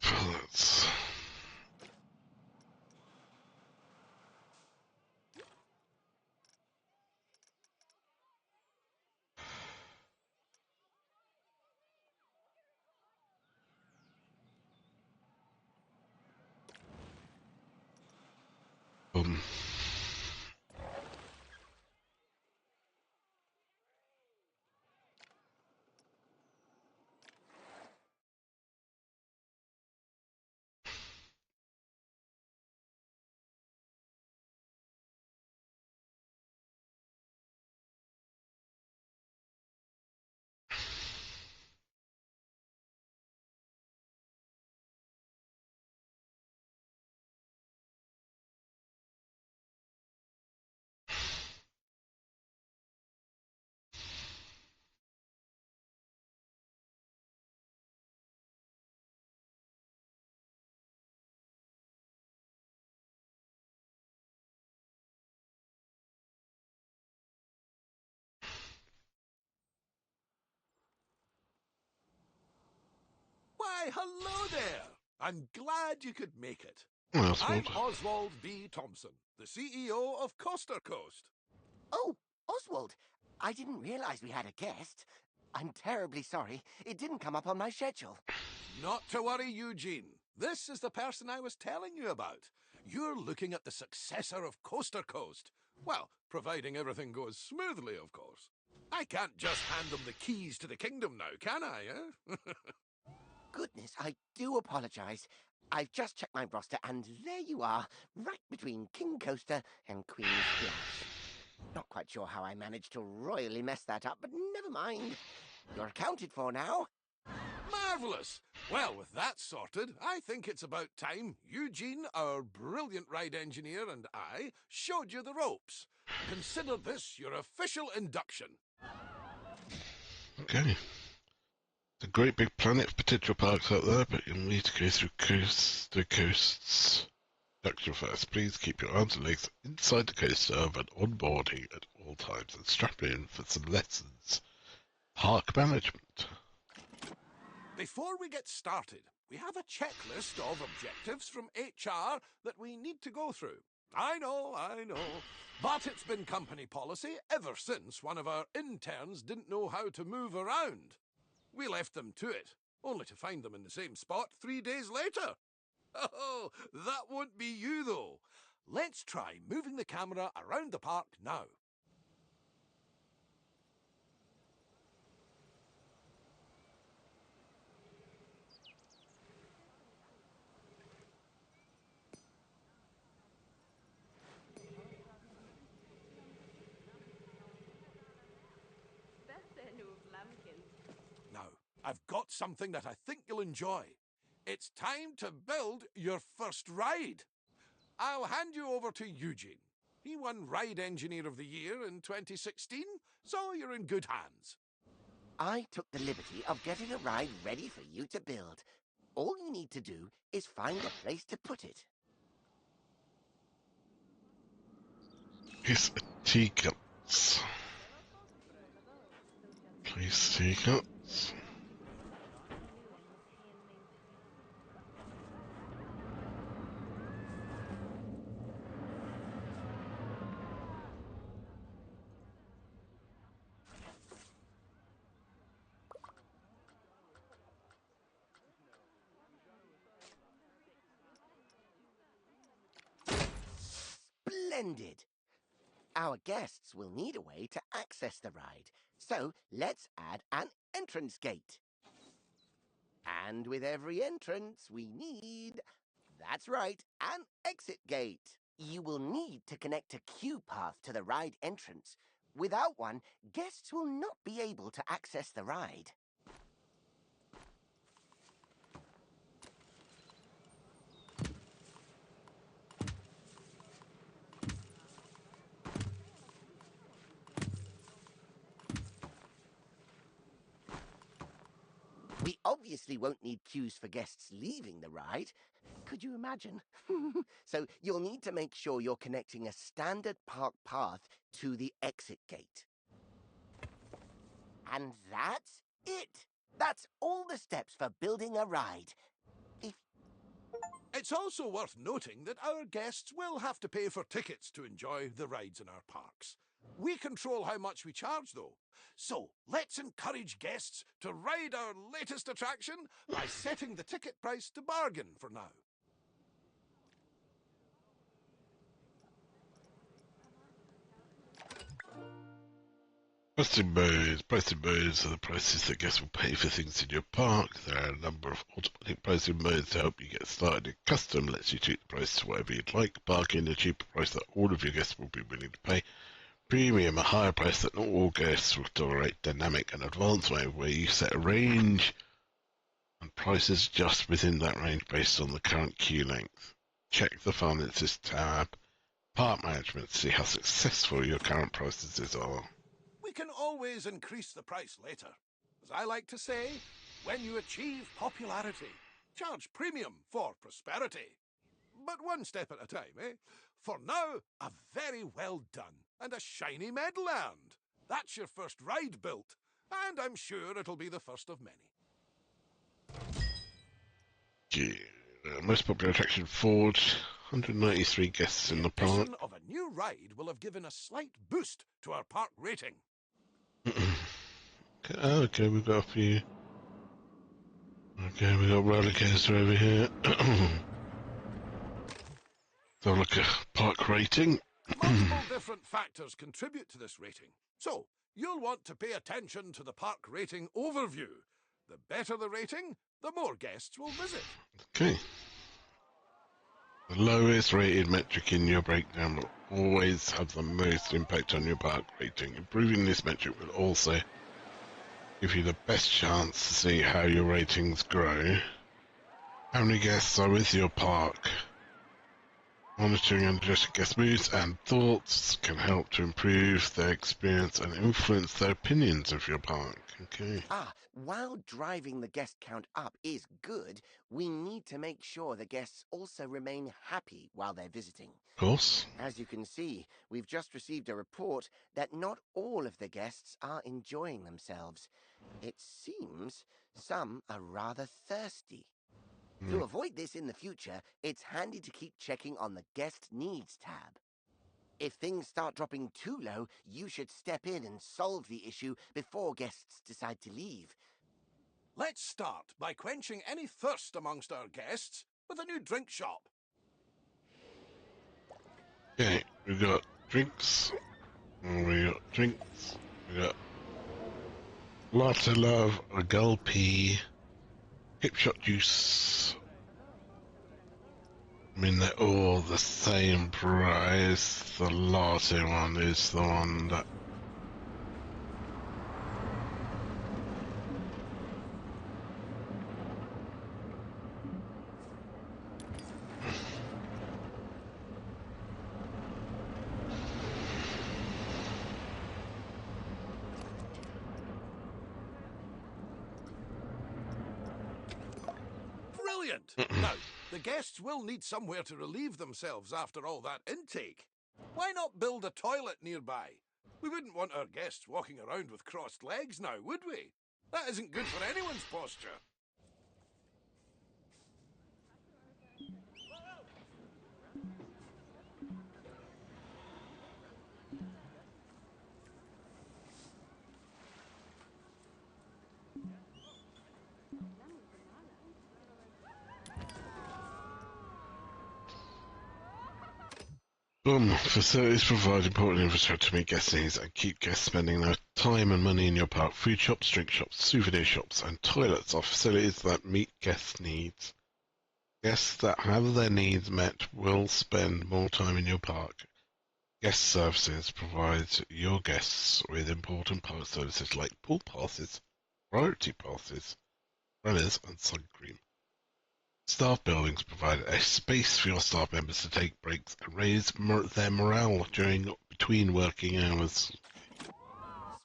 That's... Um, Why, hello there! I'm glad you could make it. Oswald. I'm Oswald B. Thompson, the CEO of Coaster Coast. Oh, Oswald, I didn't realize we had a guest. I'm terribly sorry. It didn't come up on my schedule. Not to worry, Eugene. This is the person I was telling you about. You're looking at the successor of Coaster Coast. Well, providing everything goes smoothly, of course. I can't just hand them the keys to the kingdom now, can I, eh? Goodness, I do apologize. I've just checked my roster, and there you are, right between King Coaster and Queen Splash. Not quite sure how I managed to royally mess that up, but never mind. You're accounted for now. Marvellous! Well, with that sorted, I think it's about time Eugene, our brilliant ride engineer, and I showed you the ropes. Consider this your official induction. Okay. The great big planet of potential parks out there, but you'll need to go through the coasts section first. Please keep your arms and legs inside the coaster when onboarding at all times and strap in for some lessons. Park management. Before we get started, we have a checklist of objectives from HR that we need to go through. I know, but it's been company policy ever since one of our interns didn't know how to move around. We left them to it, only to find them in the same spot 3 days later. Oh, that won't be you, though. Let's try moving the camera around the park now. Now, I've got something that I think you'll enjoy. It's time to build your first ride. I'll hand you over to Eugene. He won Ride Engineer of the Year in 2016, so you're in good hands. I took the liberty of getting a ride ready for you to build. All you need to do is find a place to put it. Place teacups. Place teacups. Splendid! Our guests will need a way to access the ride, so let's add an entrance gate. And with every entrance, we need, that's right, an exit gate. You will need to connect a queue path to the ride entrance. Without one, guests will not be able to access the ride. We obviously won't need queues for guests leaving the ride. Could you imagine? So you'll need to make sure you're connecting a standard park path to the exit gate. And that's it. That's all the steps for building a ride. If It's also worth noting that our guests will have to pay for tickets to enjoy the rides in our parks. We control how much we charge, though. So let's encourage guests to ride our latest attraction by setting the ticket price to bargain for now. Pricing modes. Pricing modes are the prices that guests will pay for things in your park. There are a number of automatic pricing modes to help you get started. Custom lets you tweak the price to whatever you'd like. Bargain, a cheaper price that all of your guests will be willing to pay. Premium, a higher price that not all guests will tolerate. Dynamic and advanced mode, where you set a range and prices just within that range based on the current queue length. Check the finances tab. Park management, see how successful your current prices are. We can always increase the price later. As I like to say, when you achieve popularity, charge premium for prosperity. But one step at a time, eh? For now, a very well done and a shiny medal earned. That's your first ride built, and I'm sure it'll be the first of many. Yeah. Most popular attraction, Ford. 193 guests in the park. The addition of a new ride will have given a slight boost to our park rating. Okay, we've got a few. Okay, we've got roller coaster over here. So look at park rating. Multiple different factors contribute to this rating. So, you'll want to pay attention to the park rating overview. The better the rating, the more guests will visit. Okay. The lowest rated metric in your breakdown will always have the most impact on your park rating. Improving this metric will also give you the best chance to see how your ratings grow. How many guests are with your park? Monitoring and adjusting guest moods and thoughts can help to improve their experience and influence their opinions of your park. Okay. While driving the guest count up is good, we need to make sure the guests also remain happy while they're visiting. Of course. As you can see, we've just received a report that not all of the guests are enjoying themselves. It seems some are rather thirsty. To avoid this in the future, it's handy to keep checking on the Guest Needs tab. If things start dropping too low, you should step in and solve the issue before guests decide to leave. Let's start by quenching any thirst amongst our guests with a new drink shop. Okay, we got drinks. We got Latte Love, a Gulpy, Hip Shot Juice. I mean, they're all the same price. The latte one is the one that... Brilliant! Now, the guests will need somewhere to relieve themselves after all that intake. Why not build a toilet nearby? We wouldn't want our guests walking around with crossed legs now, would we? That isn't good for anyone's posture. Facilities provide important infrastructure to meet guest needs and keep guests spending their time and money in your park. Food shops, drink shops, souvenir shops, and toilets are facilities that meet guest needs. Guests that have their needs met will spend more time in your park. Guest services provides your guests with important park services like pool passes, priority passes, umbrellas, and sun cream. Staff buildings provide a space for your staff members to take breaks and raise their morale between working hours.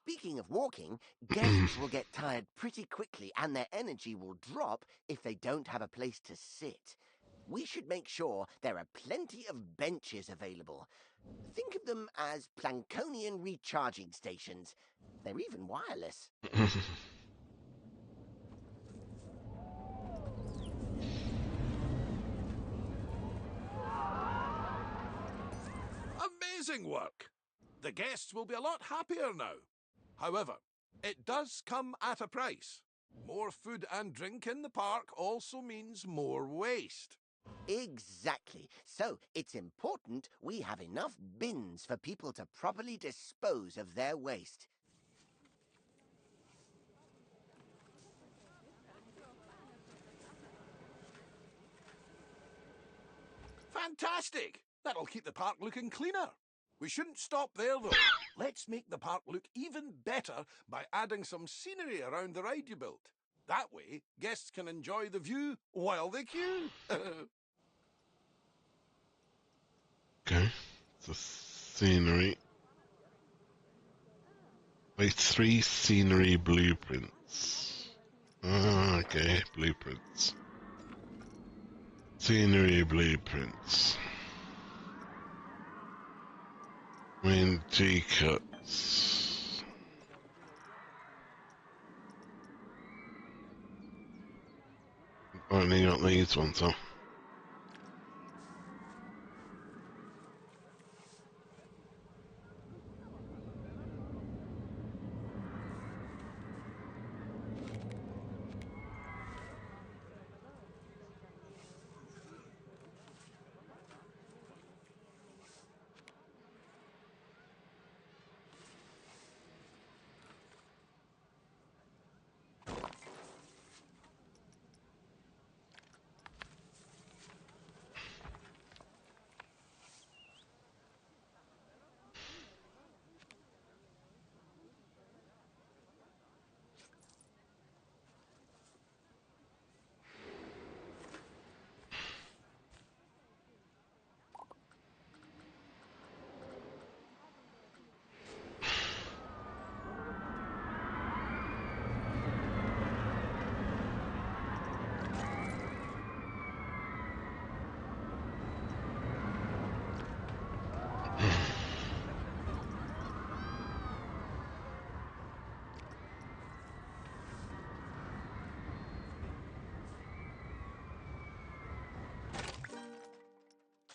Speaking of walking, guests will get tired pretty quickly and their energy will drop if they don't have a place to sit. We should make sure there are plenty of benches available. Think of them as Plankonian recharging stations. They're even wireless. amazing work. The guests will be a lot happier now. However, it does come at a price. More food and drink in the park also means more waste. Exactly. So it's important we have enough bins for people to properly dispose of their waste. Fantastic! That'll keep the park looking cleaner. We shouldn't stop there, though. Let's make the park look even better by adding some scenery around the ride you built. That way, guests can enjoy the view while they queue. Okay. The scenery. Wait, 3 scenery blueprints. Okay, blueprints. Scenery blueprints. Main G cuts. Only got these ones, huh?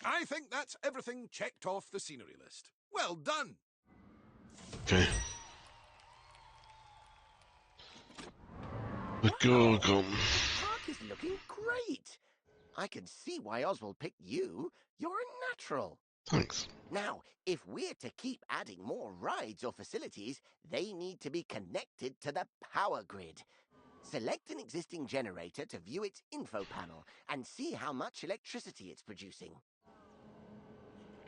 I think that's everything checked off the scenery list. Well done! Okay. The Gorgon. The park is looking great. I can see why Oswald picked you. You're a natural. Thanks. Now, if we're to keep adding more rides or facilities, they need to be connected to the power grid. Select an existing generator to view its info panel and see how much electricity it's producing.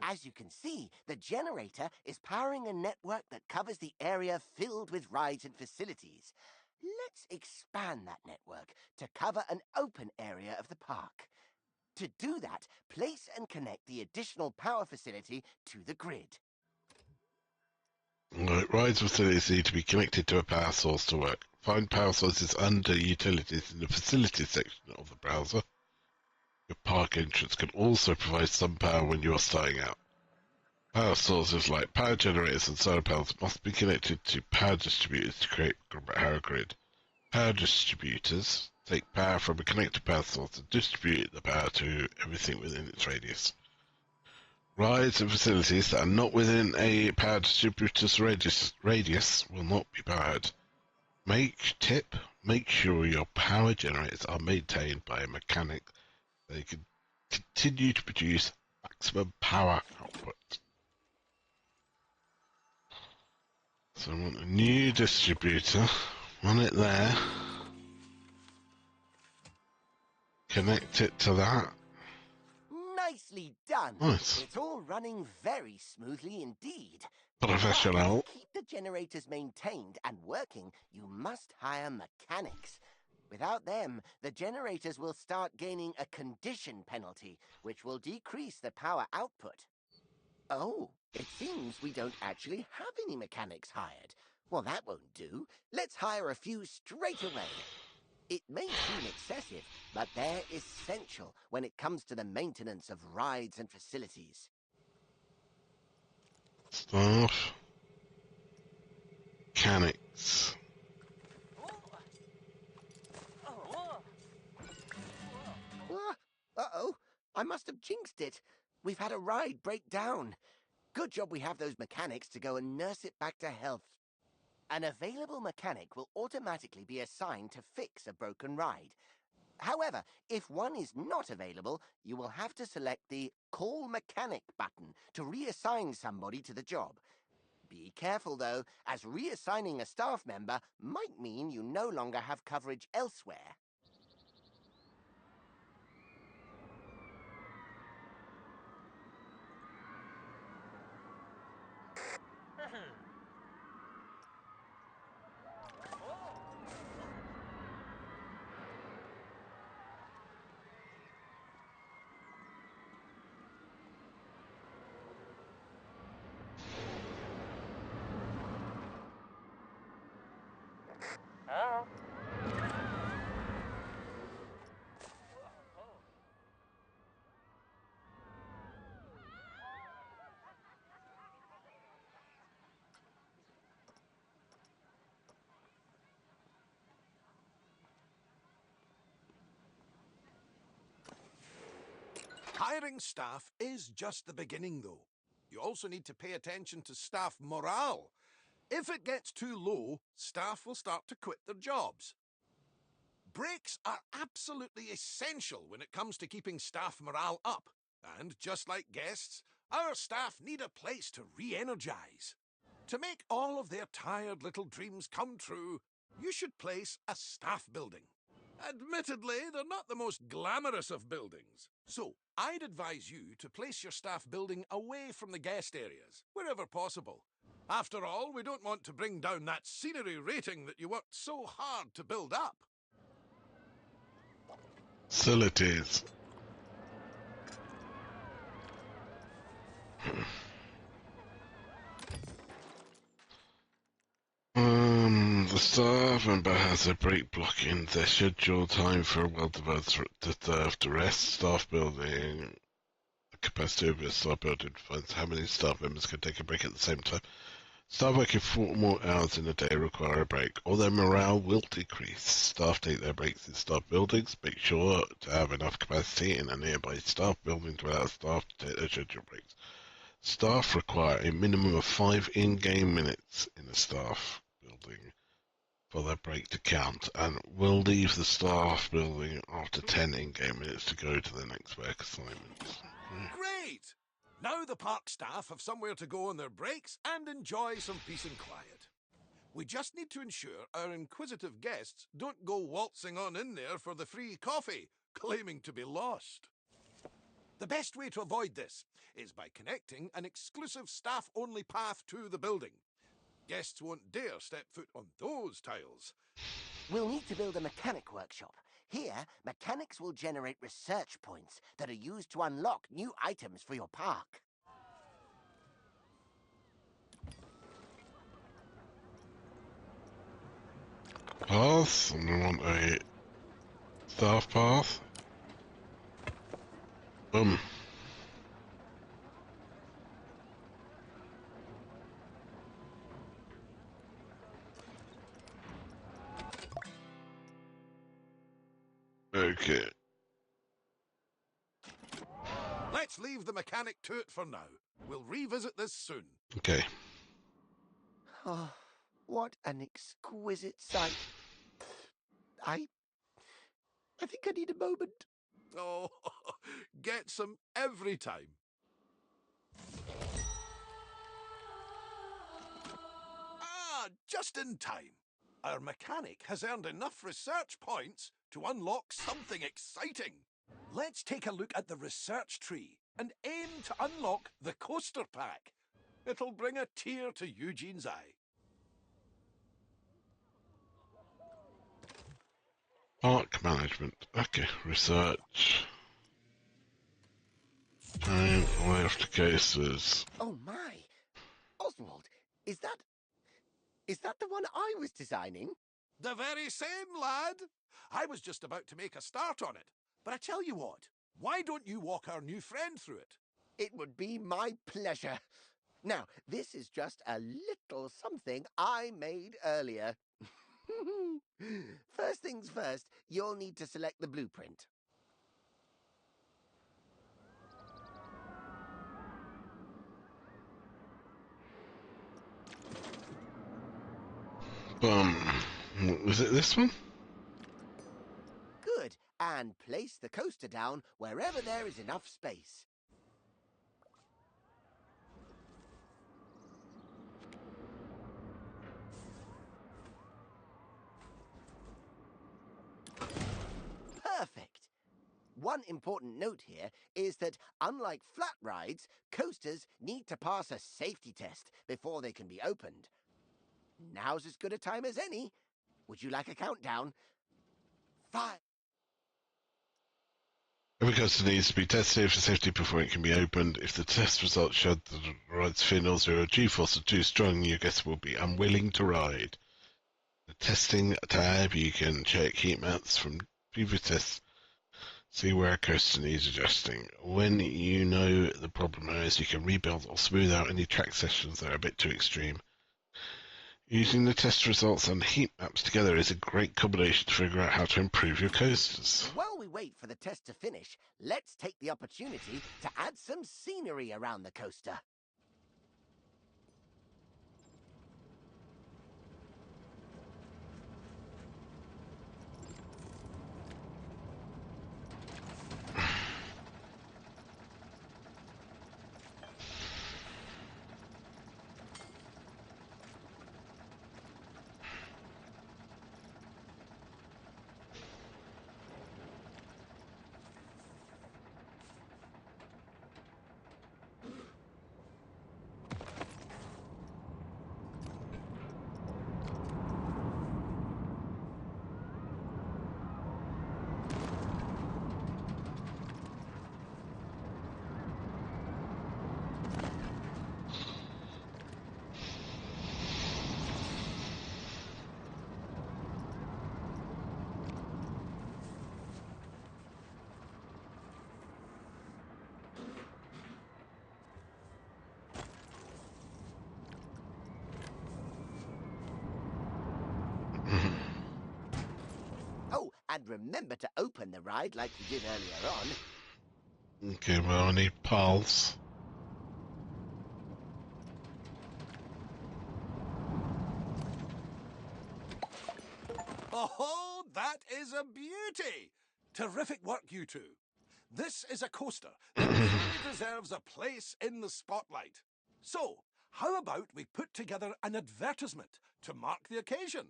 As you can see, the generator is powering a network that covers the area filled with rides and facilities. Let's expand that network to cover an open area of the park. To do that, place and connect the additional power facility to the grid. Right, rides facilities need to be connected to a power source to work. Find power sources under utilities in the facilities section of the browser. Your park entrance can also provide some power when you are starting out. Power sources like power generators and solar panels must be connected to power distributors to create a power grid. Power distributors take power from a connected power source and distribute the power to everything within its radius. Rides and facilities that are not within a power distributor's radius will not be powered. Make sure your power generators are maintained by a mechanic so they can continue to produce maximum power output. So I want a new distributor, run it there, connect it to that. Nicely done. Nice. It's all running very smoothly indeed. Professional. But to keep the generators maintained and working, you must hire mechanics. Without them, the generators will start gaining a condition penalty, which will decrease the power output. Oh, it seems we don't actually have any mechanics hired. Well, that won't do. Let's hire a few straight away. It may seem excessive, but they're essential when it comes to the maintenance of rides and facilities. Staff. Mechanics. Uh-oh, I must have jinxed it. We've had a ride break down. Good job we have those mechanics to go and nurse it back to health. An available mechanic will automatically be assigned to fix a broken ride. However, if one is not available, you will have to select the Call Mechanic button to reassign somebody to the job. Be careful, though, as reassigning a staff member might mean you no longer have coverage elsewhere. Hiring staff is just the beginning, though. You also need to pay attention to staff morale. If it gets too low, staff will start to quit their jobs. Breaks are absolutely essential when it comes to keeping staff morale up. And just like guests, our staff need a place to re-energize. To make all of their tired little dreams come true, you should place a staff building. Admittedly, they're not the most glamorous of buildings. So, I'd advise you to place your staff building away from the guest areas, wherever possible. After all, we don't want to bring down that scenery rating that you worked so hard to build up. Facilities. The staff member has a break blocking their scheduled time for a well-deserved rest. Staff building. The capacity of your staff building defines how many staff members can take a break at the same time. Staff working 4 more hours in a day require a break, or their morale will decrease. Staff take their breaks in staff buildings. Make sure to have enough capacity in a nearby staff building to allow staff to take their scheduled breaks. Staff require a minimum of 5 in-game minutes in a staff building for their break to count, and will leave the staff building after 10 in-game minutes to go to the next work assignment. Great! Now the park staff have somewhere to go on their breaks and enjoy some peace and quiet. We just need to ensure our inquisitive guests don't go waltzing on in there for the free coffee, claiming to be lost. The best way to avoid this is by connecting an exclusive staff-only path to the building. Guests won't dare step foot on those tiles. We'll need to build a mechanic workshop. Here, mechanics will generate research points that are used to unlock new items for your park. Path, and we want a staff path. Boom. Okay. Let's leave the mechanic to it for now. We'll revisit this soon. Okay. Oh, what an exquisite sight. I think I need a moment. Oh, get some every time. Ah, just in time. Our mechanic has earned enough research points to unlock something exciting. Let's take a look at the research tree and aim to unlock the coaster pack. It'll bring a tear to Eugene's eye. Park management. Okay. Research. Time left cases. Oh my! Oswald, is that the one I was designing? The very same, lad. I was just about to make a start on it. But I tell you what, why don't you walk our new friend through it? It would be my pleasure. Now, this is just a little something I made earlier. First things first, you'll need to select the blueprint. Was it this one? Good. And place the coaster down wherever there is enough space. Perfect. One important note here is that, unlike flat rides, coasters need to pass a safety test before they can be opened. Now's as good a time as any. Would you like a countdown? 5. Every coaster needs to be tested for safety before it can be opened. If the test results show that the ride's fin or zero G-force are too strong, your guests will be unwilling to ride. The testing tab, you can check heat maps from previous tests. See where a coaster needs adjusting. When you know the problem areas, you can rebuild or smooth out any track sections that are a bit too extreme. Using the test results and heat maps together is a great combination to figure out how to improve your coasters. While we wait for the test to finish, let's take the opportunity to add some scenery around the coaster. Oh, and remember to open the ride like you did earlier on. Okay, well, I need pals. Oh, that is a beauty! Terrific work, you two. This is a coaster that truly deserves a place in the spotlight. So, how about we put together an advertisement to mark the occasion?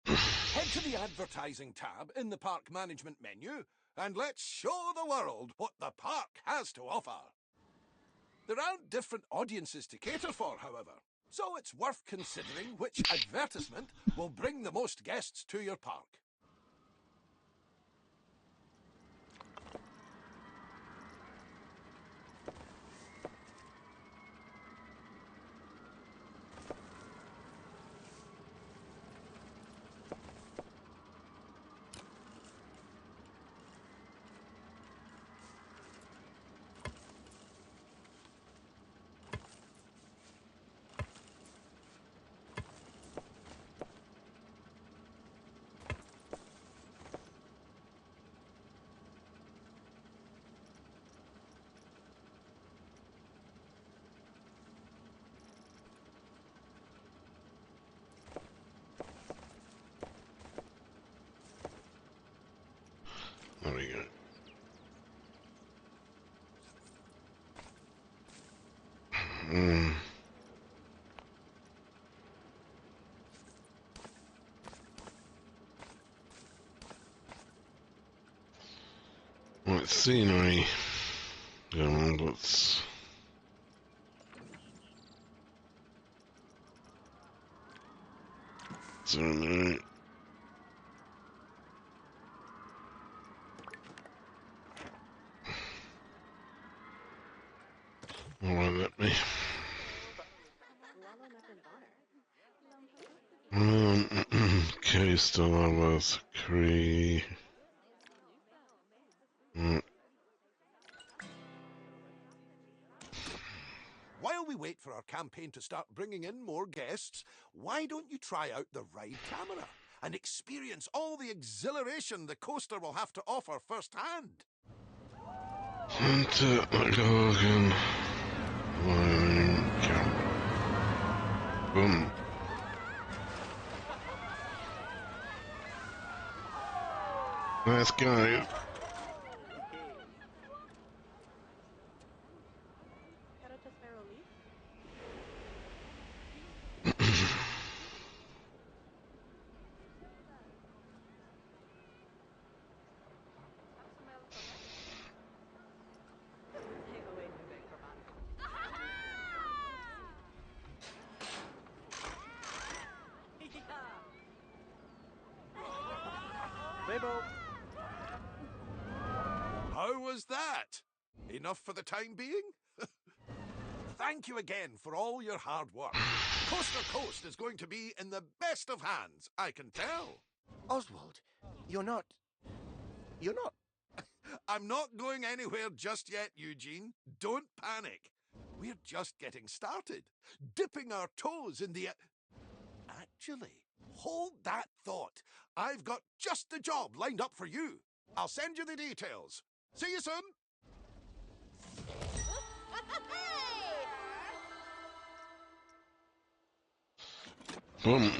Head to the advertising tab in the park management menu and let's show the world what the park has to offer. There aren't different audiences to cater for, however, so it's worth considering which advertisement will bring the most guests to your park. There we go. Right, scenery. Let's... Scenery. Alright, let me... Coaster was Cree. While we wait for our campaign to start bringing in more guests, why don't you try out the ride camera and experience all the exhilaration the coaster will have to offer firsthand? Hunter McLaughlin. Boom. Let's go. How was that? Enough for the time being? Thank you again for all your hard work. Coaster Coast is going to be in the best of hands, I can tell. Oswald, you're not... I'm not going anywhere just yet, Eugene. Don't panic. We're just getting started, dipping our toes in the... Actually, hold that thought. I've got just the job lined up for you. I'll send you the details. See you soon. Boom.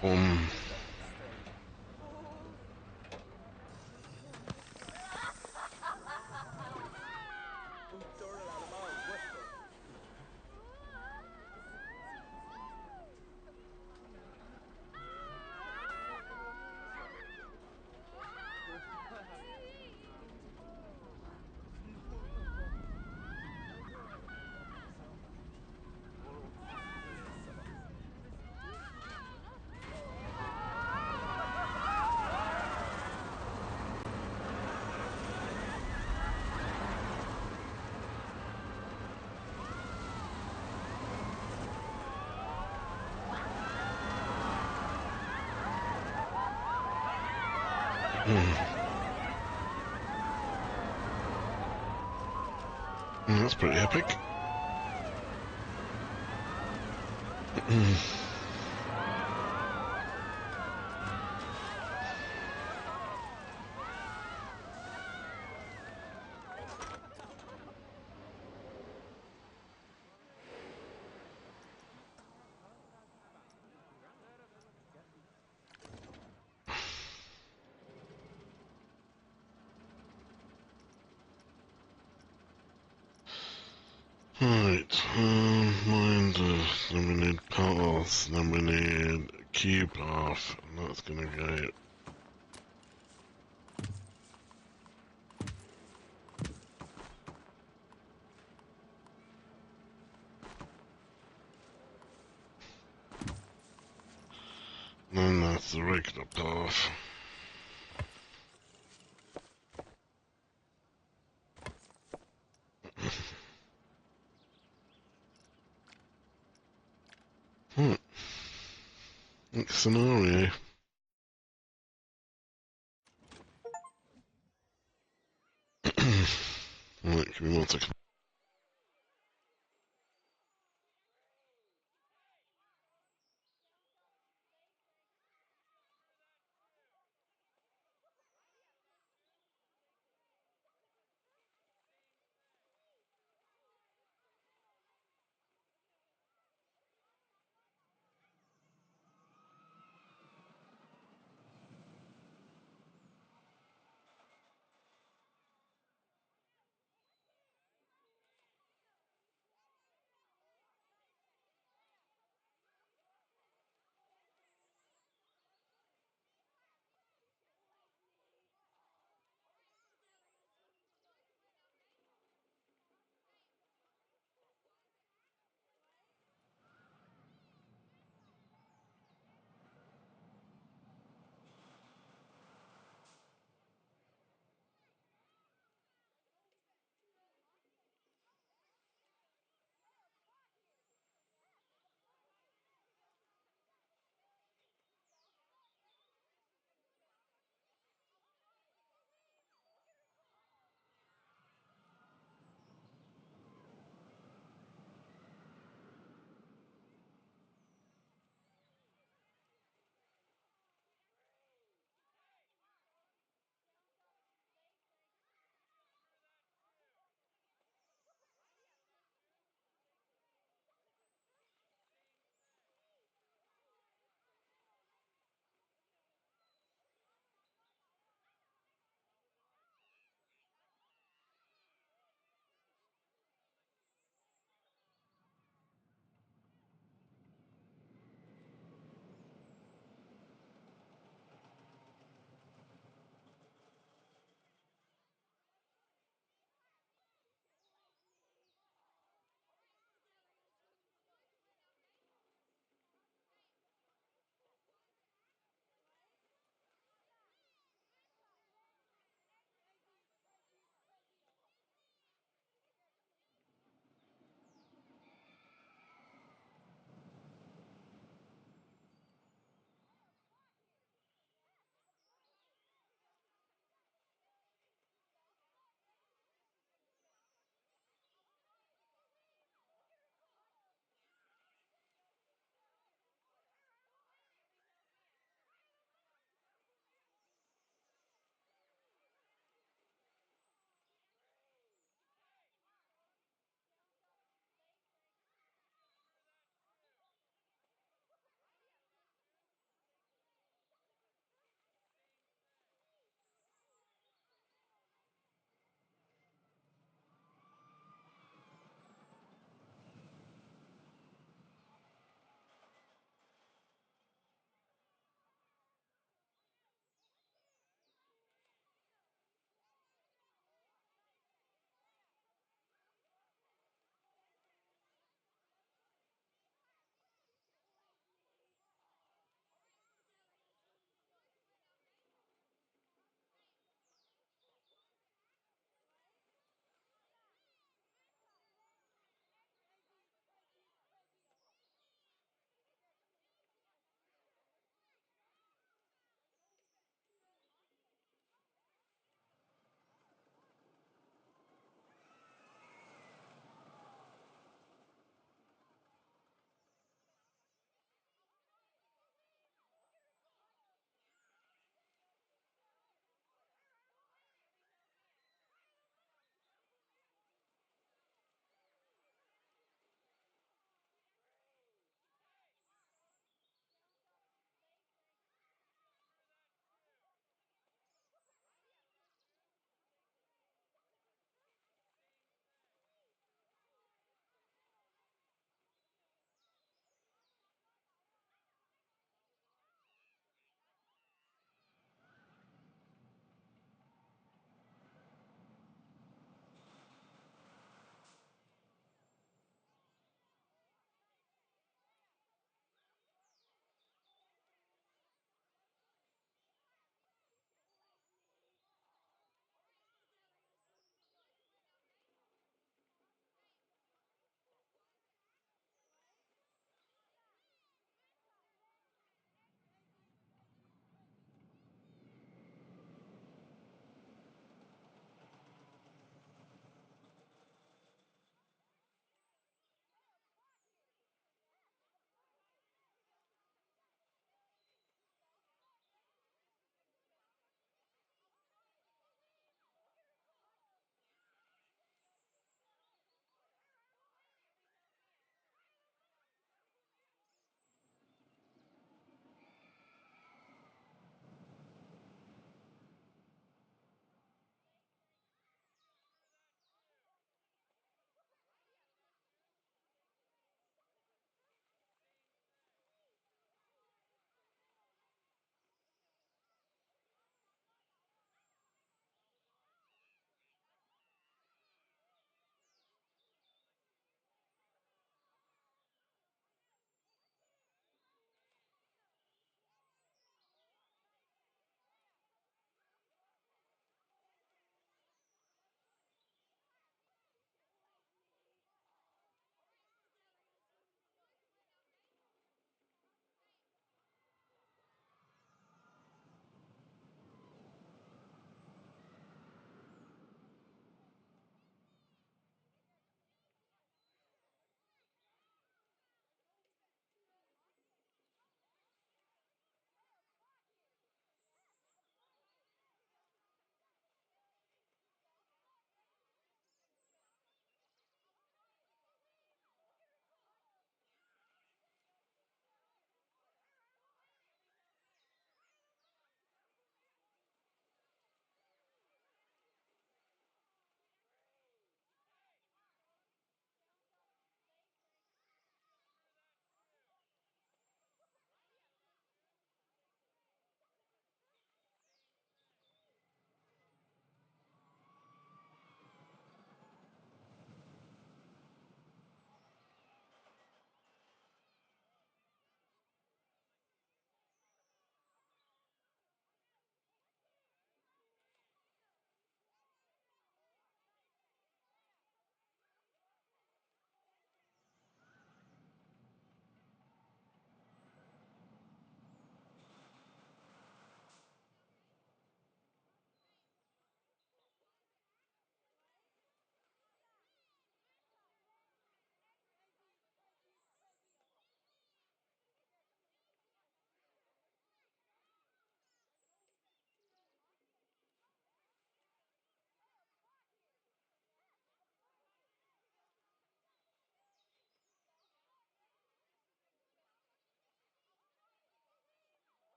Boom. That's pretty epic. Right, mind then we need paths, then we need queue path, and that's gonna go. Then that's the regular path. Next scenario. Right, give me 1 second.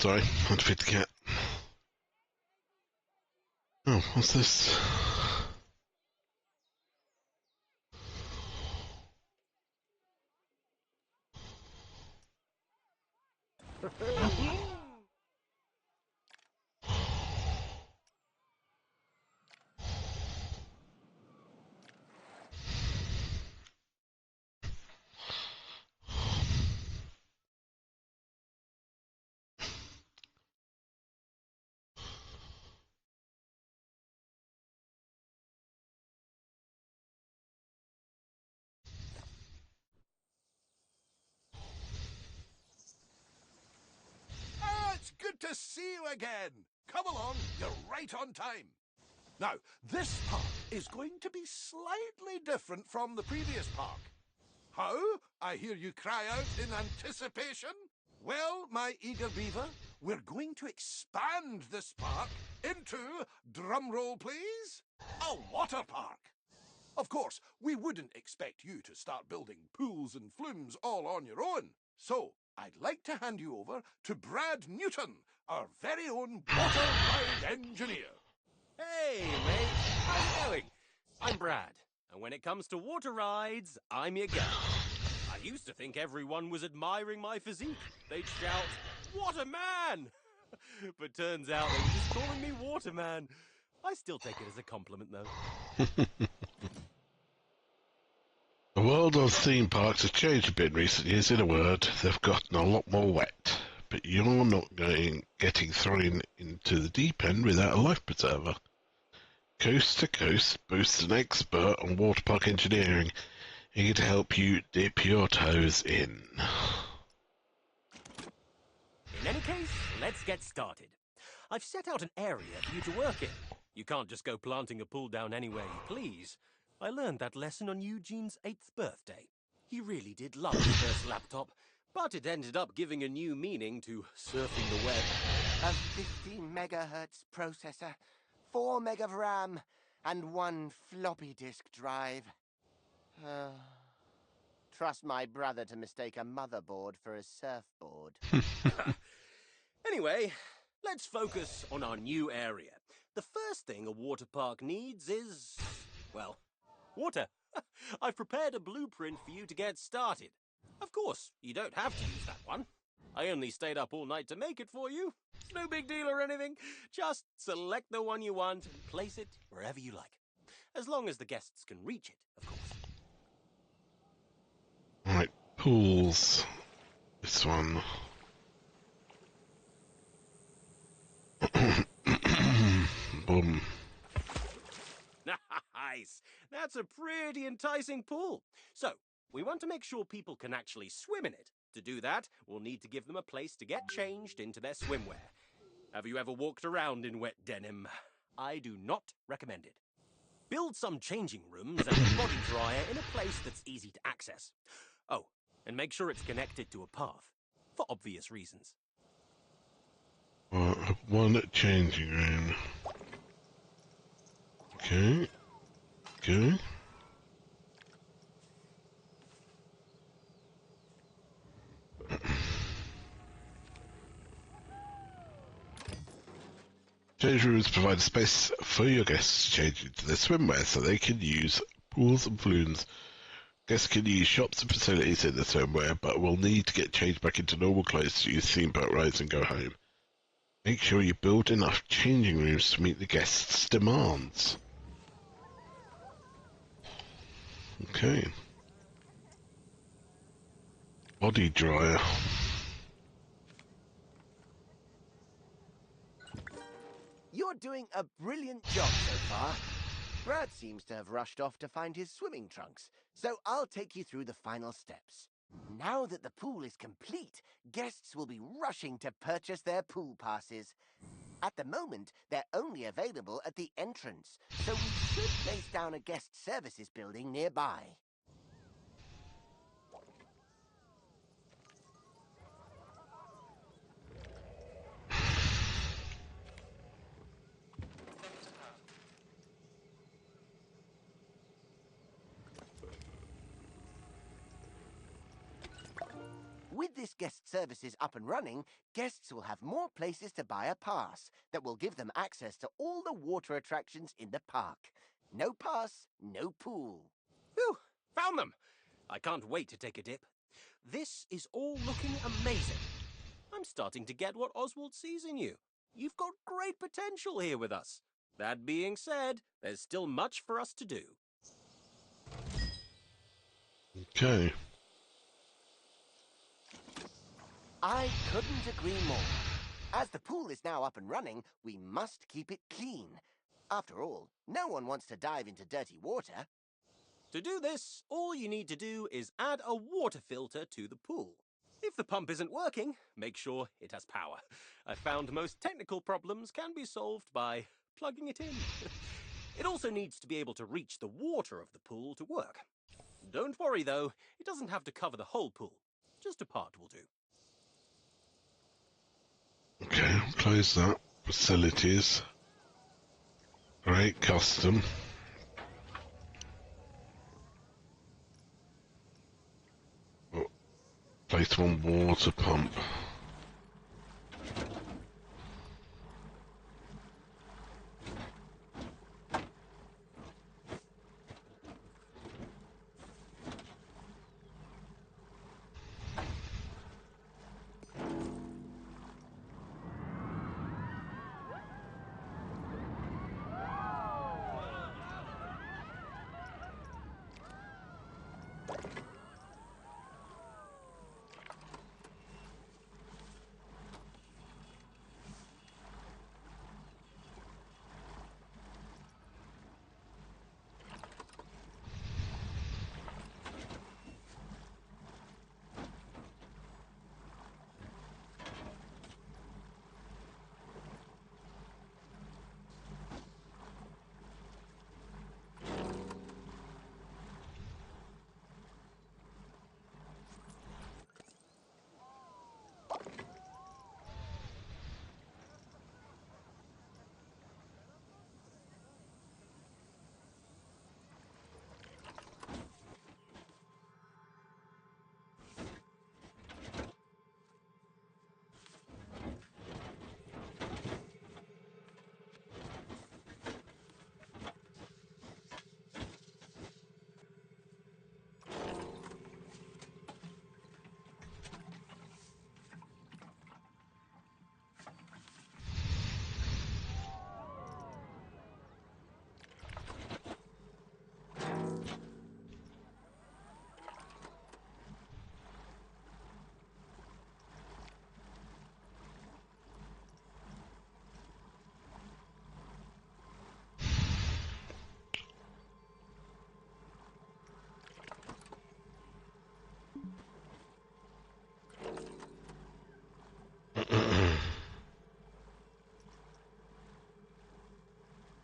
sorry, I'd feed the cat. Oh, what's this? Ah, it's good to see you again. Come along, you're right on time. Now, this park is going to be slightly different from the previous park. How? I hear you cry out in anticipation. Well, my eager beaver, we're going to expand this park into, drumroll please, a water park. Of course, we wouldn't expect you to start building pools and flumes all on your own. So, I'd like to hand you over to Brad Newton, our very own water ride engineer. Hey, mate. How's it going? I'm Brad, and when it comes to water rides, I'm your guy. I used to think everyone was admiring my physique. They'd shout, "What a man!" But turns out they were just calling me Waterman. I still take it as a compliment, though. The world of theme parks has changed a bit in recent years. In a word, they've gotten a lot more wet. But you're not getting thrown into the deep end without a life preserver. Coast to Coast boasts an expert on water park engineering, here to help you dip your toes in. In any case, let's get started. I've set out an area for you to work in. You can't just go planting a pool down anywhere you please. I learned that lesson on Eugene's 8th birthday. He really did love his first laptop, but it ended up giving a new meaning to surfing the web. A 50 megahertz processor, 4 meg of RAM, and 1 floppy disk drive. Trust my brother to mistake a motherboard for a surfboard. Anyway, let's focus on our new area. The first thing a water park needs is, well, water. I've prepared a blueprint for you to get started. Of course, you don't have to use that one. I only stayed up all night to make it for you. It's no big deal or anything. Just select the one you want and place it wherever you like. As long as the guests can reach it, of course. Right, pools. This one. Boom. Nice! That's a pretty enticing pool. So, we want to make sure people can actually swim in it. To do that, we'll need to give them a place to get changed into their swimwear. Have you ever walked around in wet denim? I do not recommend it. Build some changing rooms and a body dryer in a place that's easy to access. Oh, and make sure it's connected to a path, for obvious reasons. One changing room. Okay. Okay. Change rooms provide a space for your guests to change into their swimwear so they can use pools and flumes. Guests can use shops and facilities in their swimwear, but will need to get changed back into normal clothes to use theme park rides and go home. Make sure you build enough changing rooms to meet the guests' demands. Okay. Body dryer. You're doing a brilliant job so far. Brad seems to have rushed off to find his swimming trunks, so I'll take you through the final steps. Now that the pool is complete, guests will be rushing to purchase their pool passes. At the moment, they're only available at the entrance, so we should place down a guest services building nearby. With this guest services up and running, guests will have more places to buy a pass that will give them access to all the water attractions in the park. No pass, no pool. Whew! Found them! I can't wait to take a dip. This is all looking amazing. I'm starting to get what Oswald sees in you. You've got great potential here with us. That being said, there's still much for us to do. Okay. I couldn't agree more. As the pool is now up and running, we must keep it clean. After all, no one wants to dive into dirty water. To do this, all you need to do is add a water filter to the pool. If the pump isn't working, make sure it has power. I found most technical problems can be solved by plugging it in. It also needs to be able to reach the water of the pool to work. Don't worry though, it doesn't have to cover the whole pool. Just a part will do. Okay, close that. Facilities. Right, custom. Oh, place one water pump.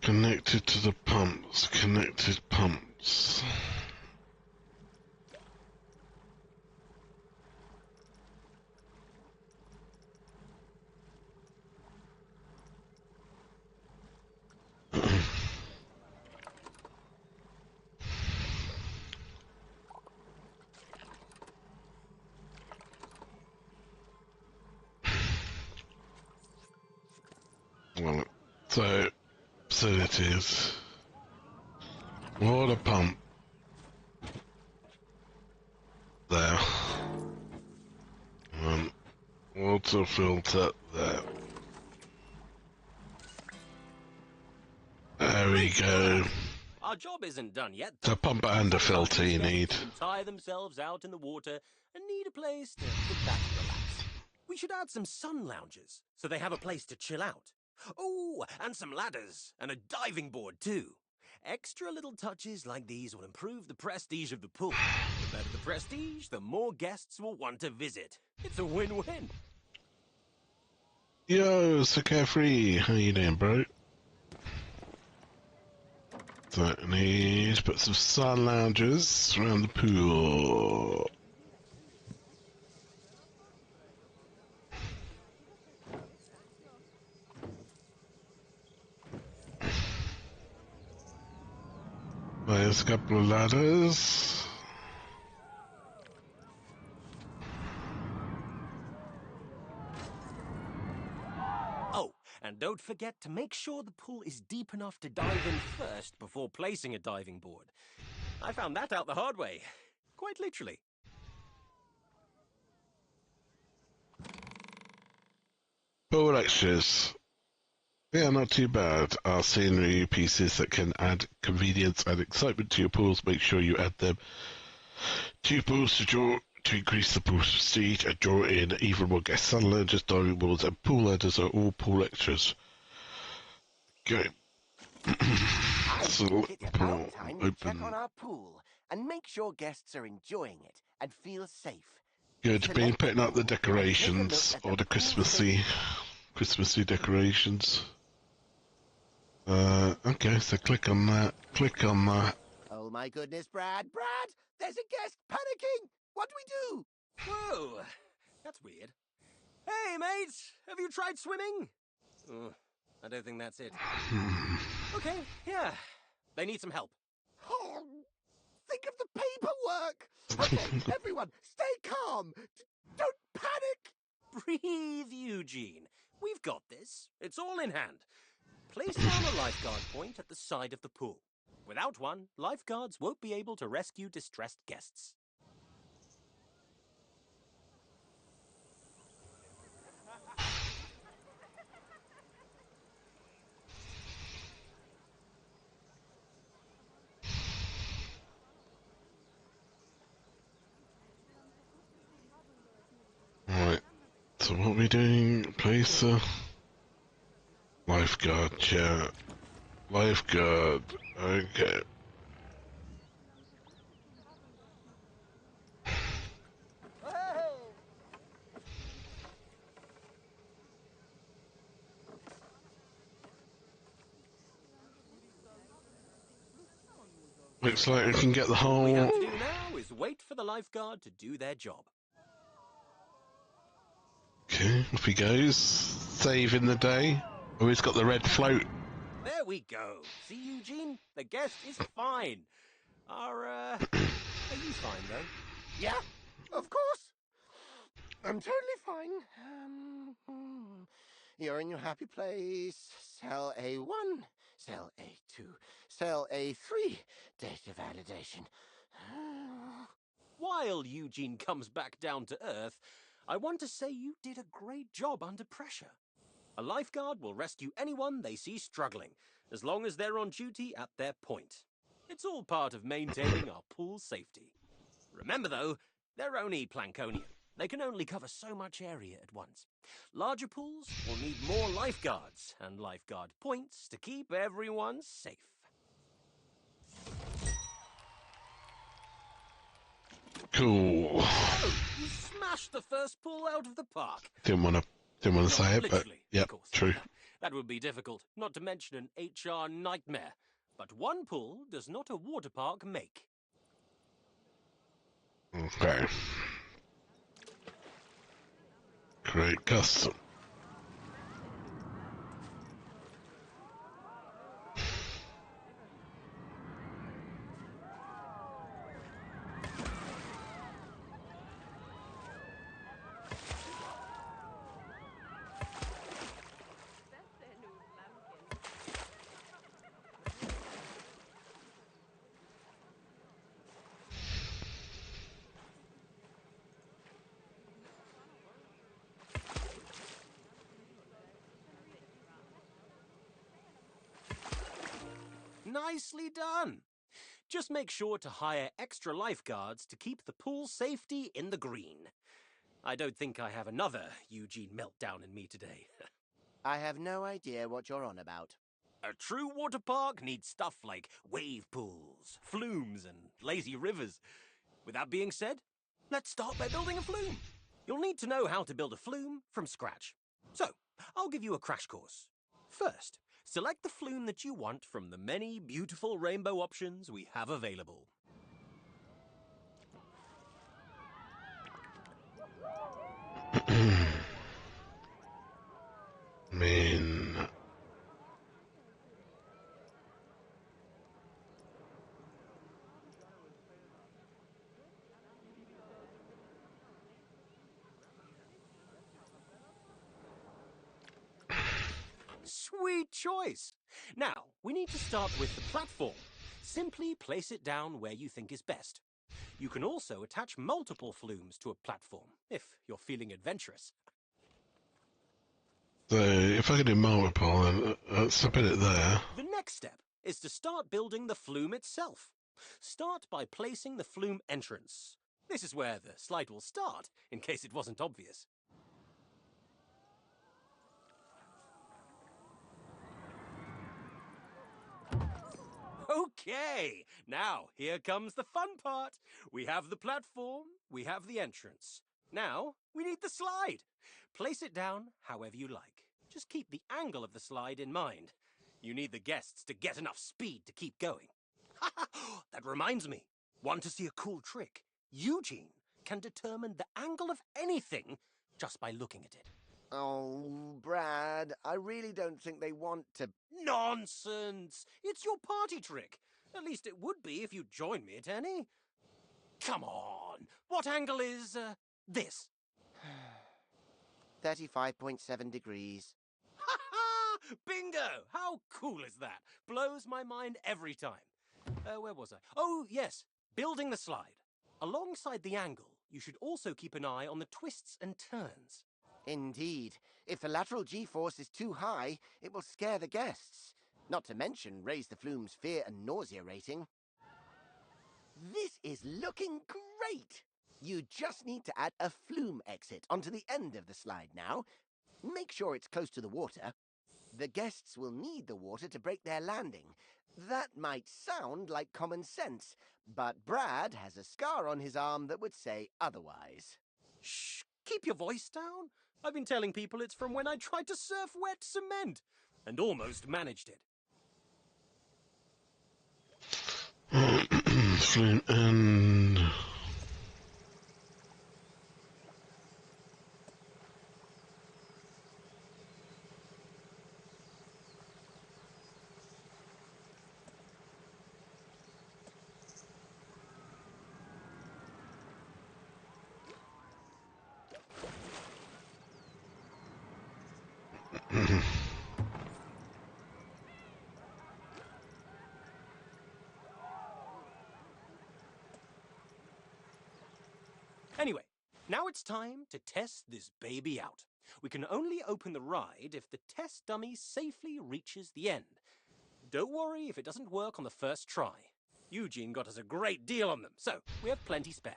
Connected to the pumps. Connected pumps. Well, so facilities. Water pump. There. Water filter there. There we go. Our job isn't done yet. The pump and a filter you need. Can tire themselves out in the water and need a place to sit back and relax. We should add some sun lounges so they have a place to chill out. Oh, and some ladders and a diving board too. Extra little touches like these will improve the prestige of the pool. The better the prestige, the more guests will want to visit. It's a win-win. Yo, so carefree. How you doing, bro? So I need to put some sun lounges around the pool. There's a couple of ladders. Oh, and don't forget to make sure the pool is deep enough to dive in first before placing a diving board. I found that out the hard way. Quite literally. Pool extras. Yeah, not too bad. Are scenery pieces that can add convenience and excitement to your pools. Make sure you add them to your pools to increase the pool's prestige and draw in even more guests. Sun loungers, diving boards, and pool ladders are all pool extras. Okay. I So, think it's pool about time we check on open. our pool and make sure guests are enjoying it and feel safe. Good. Been Select the putting up the pool and take a look decorations, at or the the pool Christmassy decorations. Okay, so click on that. Click on that. Oh my goodness, Brad! Brad! There's a guest panicking! What do we do? Whoa, that's weird. Hey, mate, have you tried swimming? I don't think that's it. Okay, yeah. They need some help. Oh, think of the paperwork! Okay, everyone, stay calm! Don't panic! Breathe, Eugene. We've got this. It's all in hand. Place down a lifeguard point at the side of the pool. Without one, lifeguards won't be able to rescue distressed guests. Right. So what are we doing? Place a lifeguard chair. Lifeguard. Okay. Looks like we can get the All we have whole... to do now is wait for the lifeguard to do their job. Okay, off he goes. Saving the day. Oh, he's got the red float. There we go. See, Eugene? The guest is fine. Are you fine, though? Yeah, of course. I'm totally fine. You're in your happy place. Cell A1, cell A2, cell A3. Data validation. While Eugene comes back down to earth, I want to say you did a great job under pressure. A lifeguard will rescue anyone they see struggling, as long as they're on duty at their point. It's all part of maintaining our pool's safety. Remember, though, they're only Plankonian. They can only cover so much area at once. Larger pools will need more lifeguards and lifeguard points to keep everyone safe. Cool. Oh, you smashed the first pool out of the park. Didn't want to say it, but Literally, yep, of course. true. That would be difficult, not to mention an HR nightmare. But one pool does not a water park make. Okay. Create custom. Nicely done. Just make sure to hire extra lifeguards to keep the pool safety in the green. I don't think I have another Eugene meltdown in me today. I have no idea what you're on about. A true water park needs stuff like wave pools, flumes, and lazy rivers. With that being said, let's start by building a flume. You'll need to know how to build a flume from scratch. So, I'll give you a crash course. First, select the flume that you want from the many beautiful rainbow options we have available. Man. choice. Now, we need to start with the platform. Simply place it down where you think is best. You can also attach multiple flumes to a platform, if you're feeling adventurous. So if I can do multiple, then submit it there. The next step is to start building the flume itself. Start by placing the flume entrance. This is where the slide will start, in case it wasn't obvious. Okay, now here comes the fun part. We have the platform, we have the entrance. Now we need the slide. Place it down however you like. Just keep the angle of the slide in mind. You need the guests to get enough speed to keep going. That reminds me. Want to see a cool trick? Eugene can determine the angle of anything just by looking at it. Oh, Brad, I really don't think they want to... Nonsense! It's your party trick. At least it would be if you joined me at any. Come on! What angle is, this? 35.7 degrees. Ha ha! Bingo! How cool is that? Blows my mind every time. Where was I? Oh, yes. Building the slide. Alongside the angle, you should also keep an eye on the twists and turns. Indeed. If the lateral G-force is too high, it will scare the guests. Not to mention raise the flume's fear and nausea rating. This is looking great! You just need to add a flume exit onto the end of the slide now. Make sure it's close to the water. The guests will need the water to break their landing. That might sound like common sense, but Brad has a scar on his arm that would say otherwise. Shh! Keep your voice down. I've been telling people it's from when I tried to surf wet cement and almost managed it. Flume and... Anyway, now it's time to test this baby out. We can only open the ride if the test dummy safely reaches the end. Don't worry if it doesn't work on the first try. Eugene got us a great deal on them, so we have plenty spare.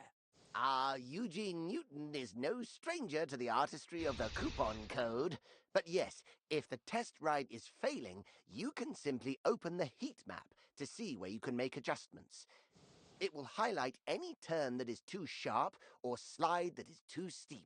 Eugene Newton is no stranger to the artistry of the coupon code. But yes, if the test ride is failing, you can simply open the heat map to see where you can make adjustments. It will highlight any turn that is too sharp or slide that is too steep.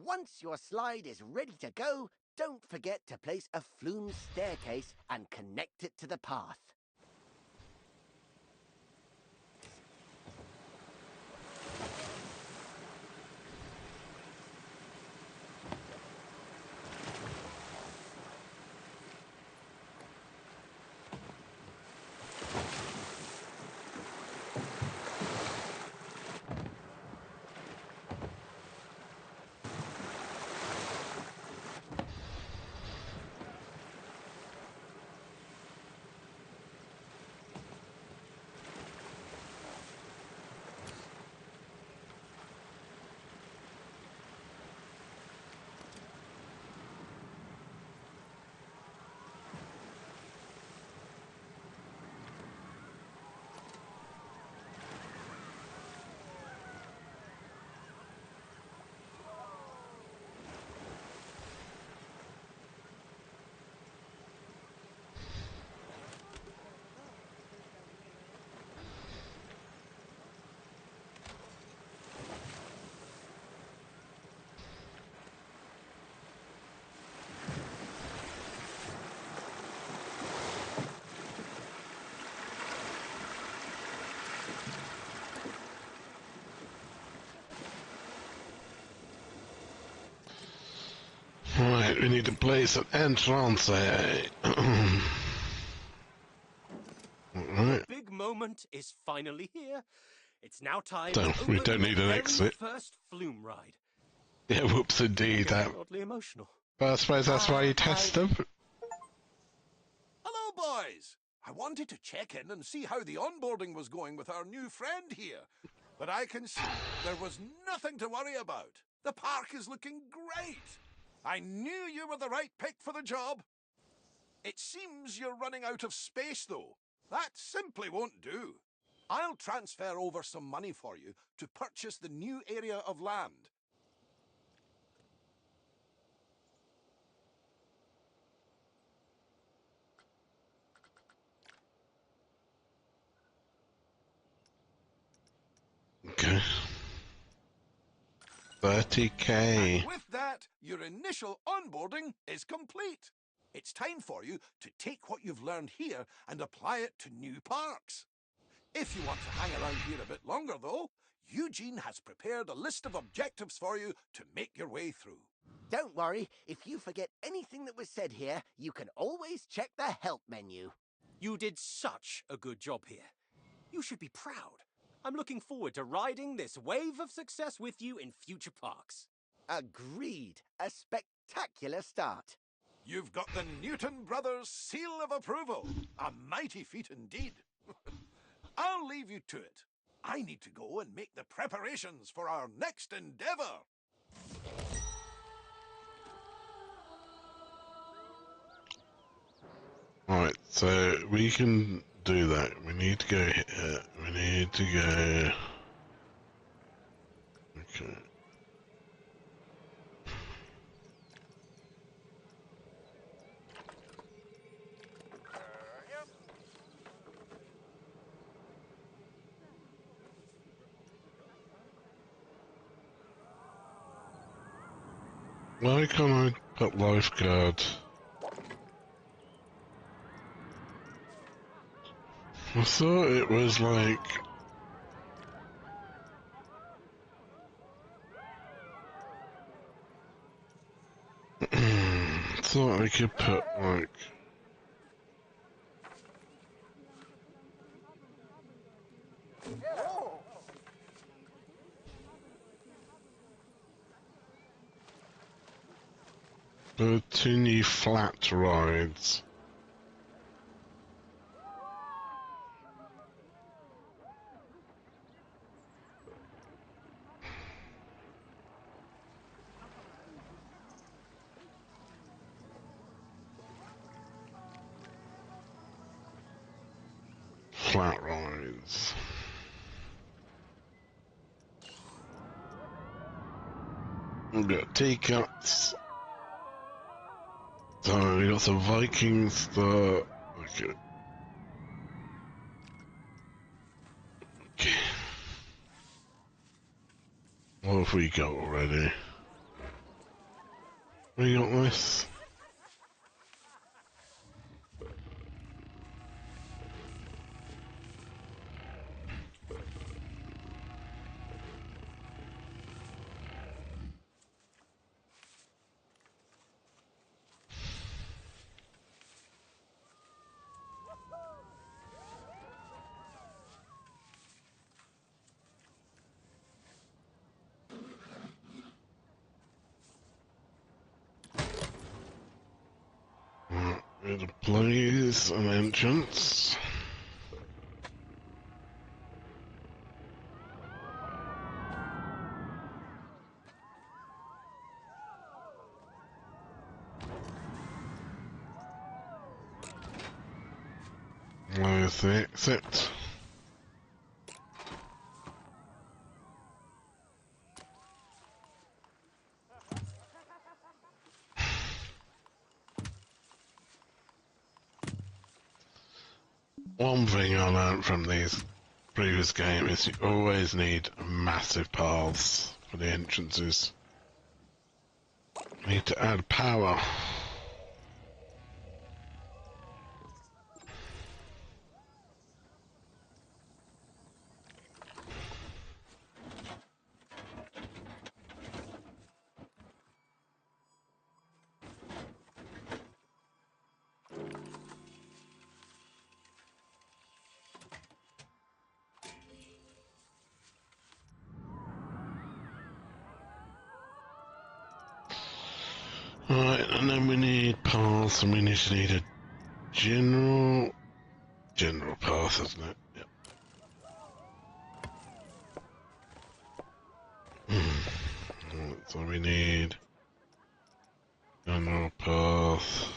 Once your slide is ready to go, don't forget to place a flume staircase and connect it to the path. Right, we need to place an entrance. Alright. The big moment is finally here. It's now time So, to we open don't the need an very exit. first flume ride. Yeah, whoops, indeed. Getting oddly emotional. But I suppose that's why you test them. Hello, boys. I wanted to check in and see how the onboarding was going with our new friend here. But I can see there was nothing to worry about. The park is looking great. I knew you were the right pick for the job. It seems you're running out of space, though. That simply won't do. I'll transfer over some money for you to purchase the new area of land. Okay. 30k. And with that, your initial onboarding is complete. It's time for you to take what you've learned here and apply it to new parks. If you want to hang around here a bit longer, though, Eugene has prepared a list of objectives for you to make your way through. Don't worry, if you forget anything that was said here, you can always check the help menu. You did such a good job here. You should be proud. I'm looking forward to riding this wave of success with you in future parks. Agreed. A spectacular start. You've got the Newton Brothers seal of approval. A mighty feat indeed. I'll leave you to it. I need to go and make the preparations for our next endeavor. Alright, so we can do that. We need to go here. We need to go... Okay. Why can't I put lifeguard? I thought it was like... I thought I could put like... Bertini flat rides. Flat rides. We've got teacups. So we got some Vikings that... Okay. Okay. What have we got already? We got this. We're gonna blaze an entrance. There's the exit. One thing I learned from these previous games is you always need massive paths for the entrances. Need to add power. Right, and then we need paths, and we need a general path, isn't it? Yep. So we need general path.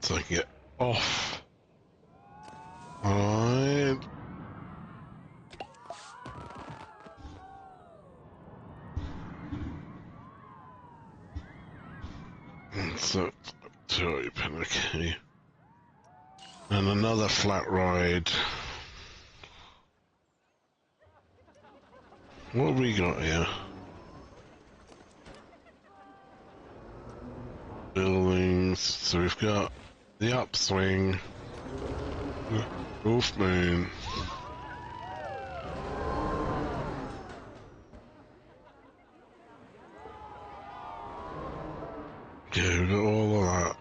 So I can get off. Alright. So to open, okay. And another flat ride. What have we got here? Buildings. So we've got the upswing, Wolf Moon. Okay, we've got all of that.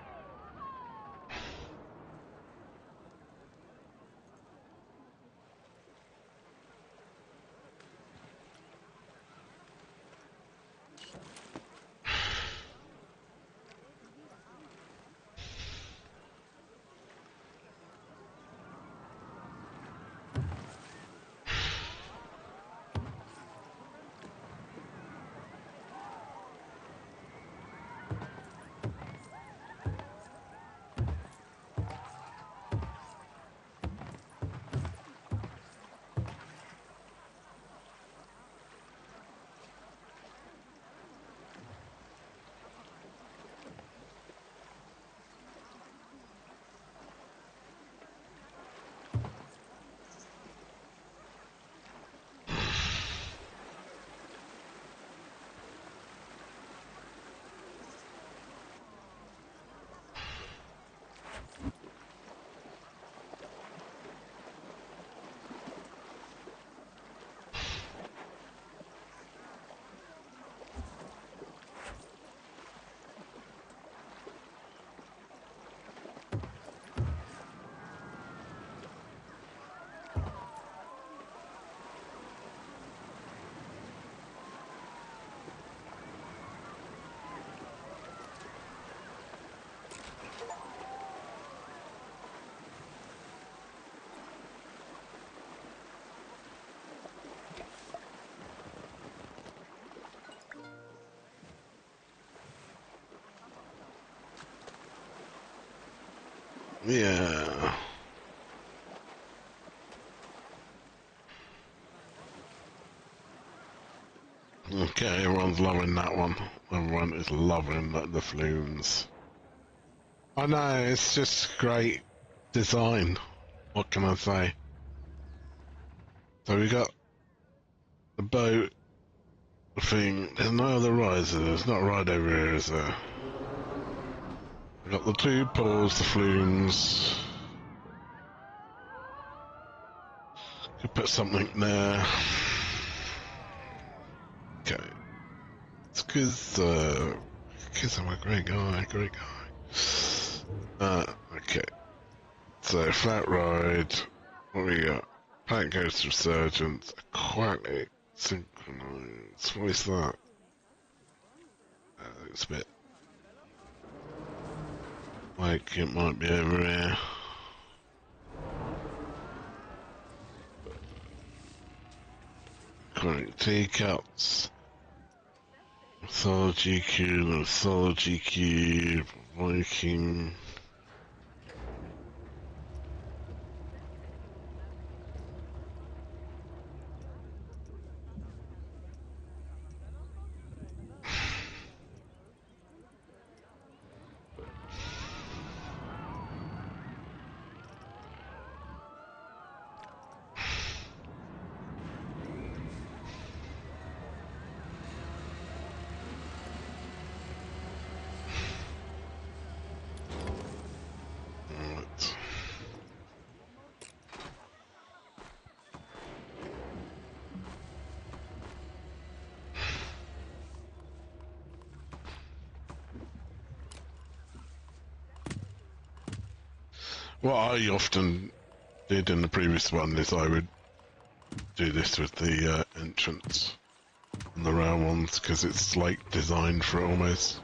Yeah. Okay, everyone's loving that one. Everyone is loving the flumes. I know, it's just great design. What can I say? So we got the boat thing. There's no other rides. There's not a ride over here, is there? We got the two pools, the flumes. Could put something there. Okay. It's because I'm a great guy, okay. So, flat ride. What we got? Planet Ghost Resurgence. Aquatic. Synchronize. What is that? It's a bit like it might be over here. Aquatic teacups. Mythology cube, mythology cube, Viking. What I often did in the previous one is I would do this with the entrance and the round ones because it's like designed for it almost.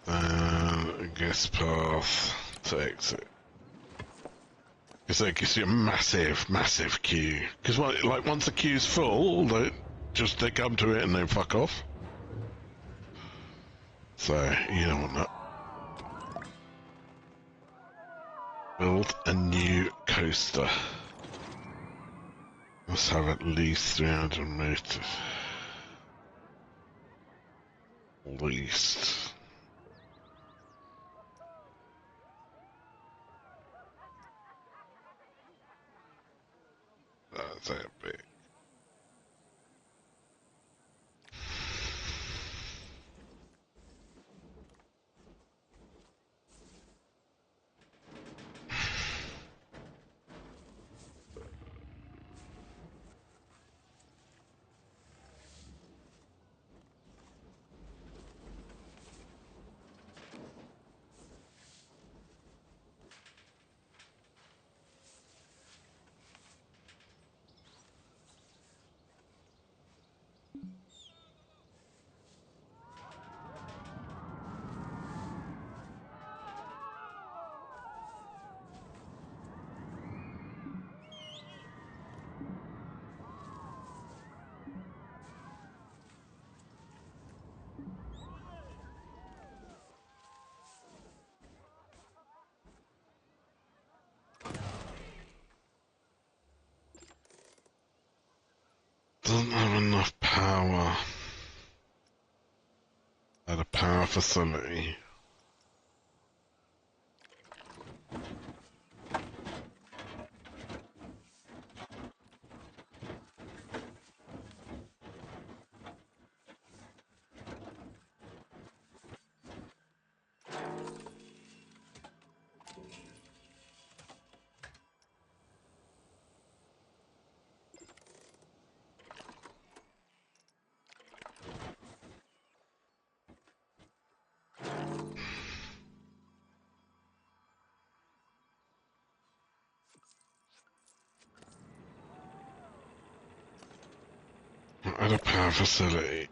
And then guest path to exit. Because that gives you a massive, massive queue. Because like once the queue's full, they come to it and they fuck off. So you don't want that. Build a new coaster. Must have at least 300 meters. At least. That's epic. Doesn't have enough power at a power facility. At a power facility.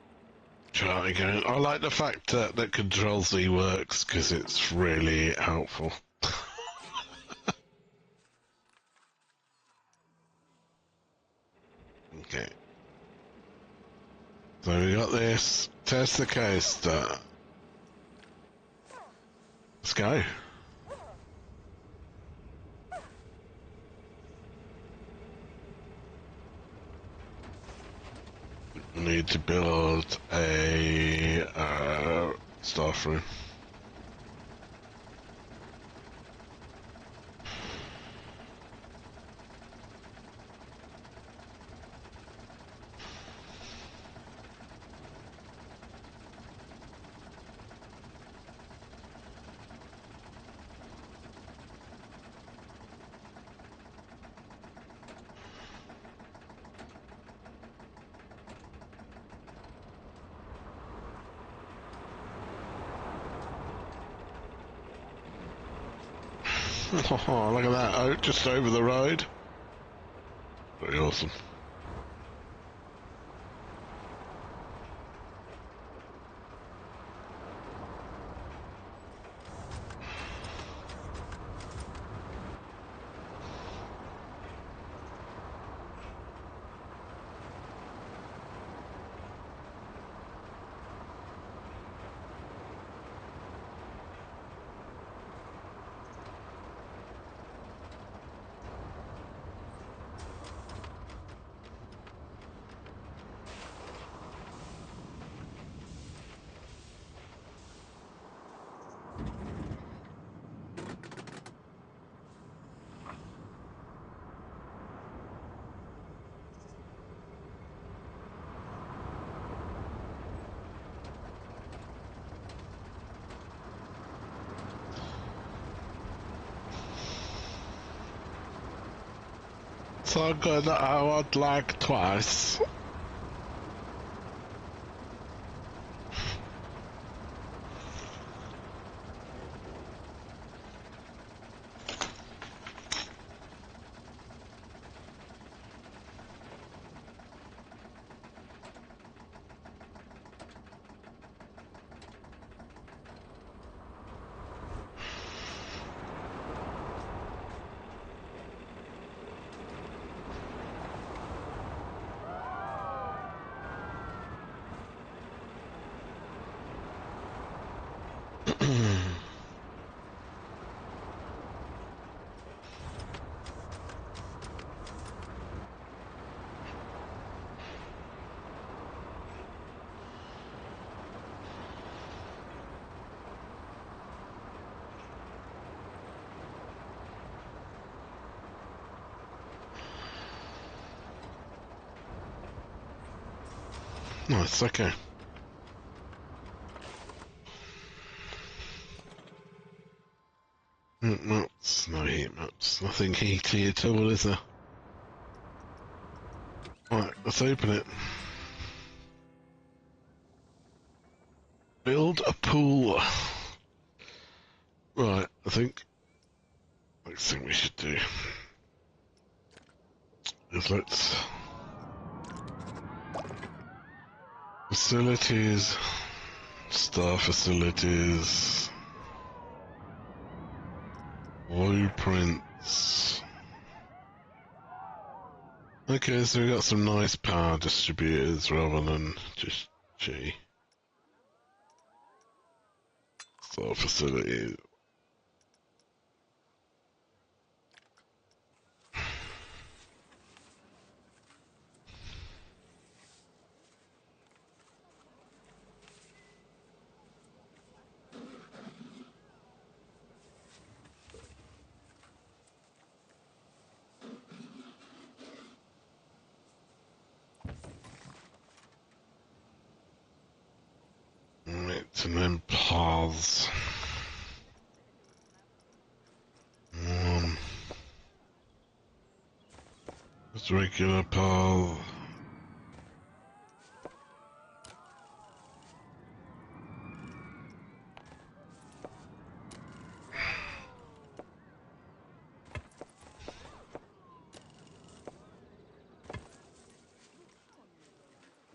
Try again. I like the fact that Control Z works because it's really helpful. Okay. So we got this. Test the coaster. Let's go. We need to build a staff room. Oh, look at that, out just over the road. Pretty awesome. So good that I would like twice. Nice, okay. Heat maps, no heat maps. Nothing heaty at all, is there? Right, let's open it. Build a pool. Right, I think next thing we should do is let's facilities, staff facilities, blueprints. Okay, so we got some nice power distributors rather than just G. Staff facilities. Right, and then paths. Just regular path.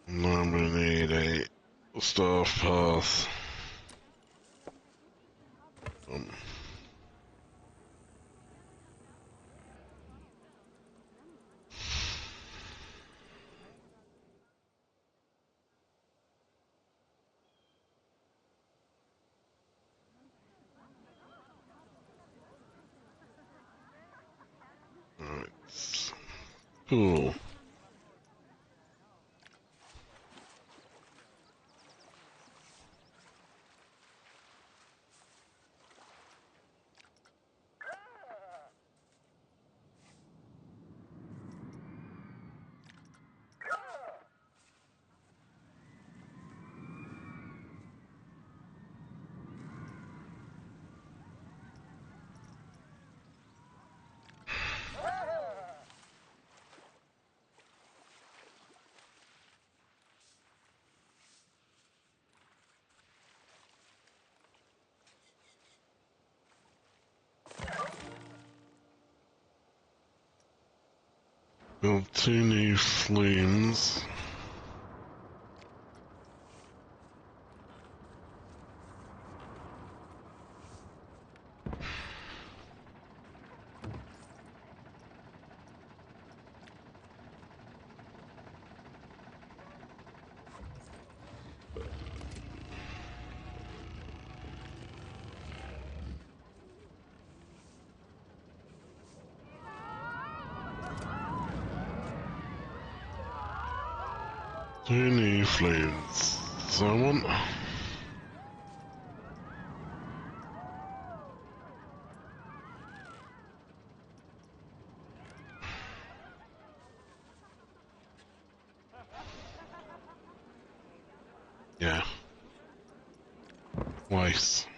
Now I'm gonna need a staff path. Alright. Cool. Build 2 new flumes. Two new flumes. Someone? Yeah. Twice.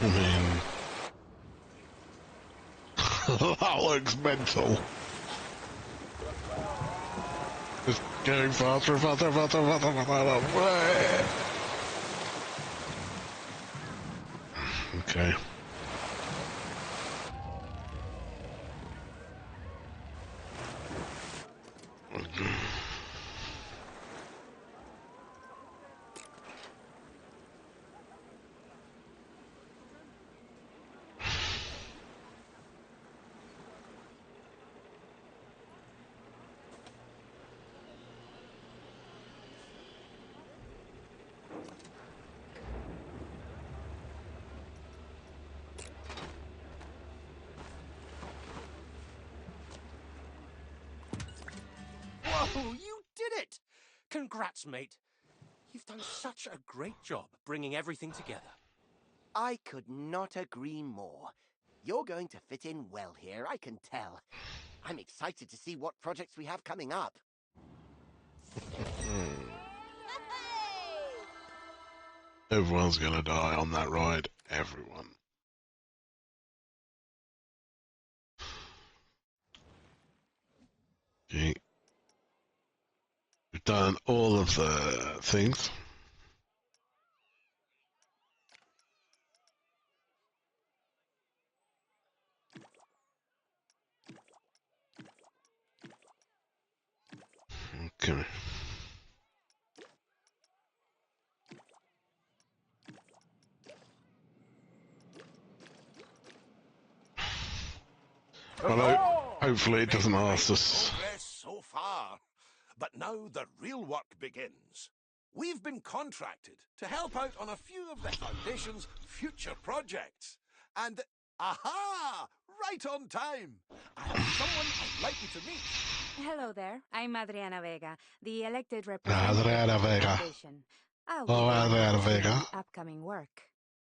I mean, that looks mental. Just going faster, faster, faster, faster, faster. Okay. Whoa, you did it! Congrats, mate. You've done such a great job bringing everything together. I could not agree more. You're going to fit in well here, I can tell. I'm excited to see what projects we have coming up. Everyone's gonna die on that ride. Everyone. Okay. We've done all of the things. Okay. Well, hopefully it doesn't ask us. Progress so far. But now the real work begins. We've been contracted to help out on a few of the Foundation's future projects. And, aha! Right on time! I have someone I'd like you to meet. Hello there. I'm Adriana Vega, the elected representative Adriana of the Vega. Foundation. I'll be Hello, the one Adriana overseeing Vega. the upcoming work.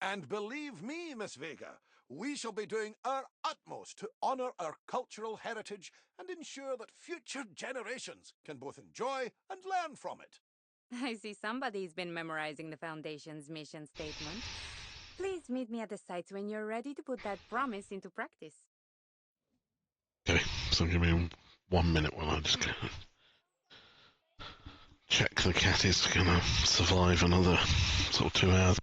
And believe me, Miss Vega, we shall be doing our utmost to honour our cultural heritage and ensure that future generations can both enjoy and learn from it. I see somebody's been memorizing the Foundation's mission statement. Please meet me at the site when you're ready to put that promise into practice. Okay, so give me 1 minute while I just go check the cat is gonna survive another sort of 2 hours.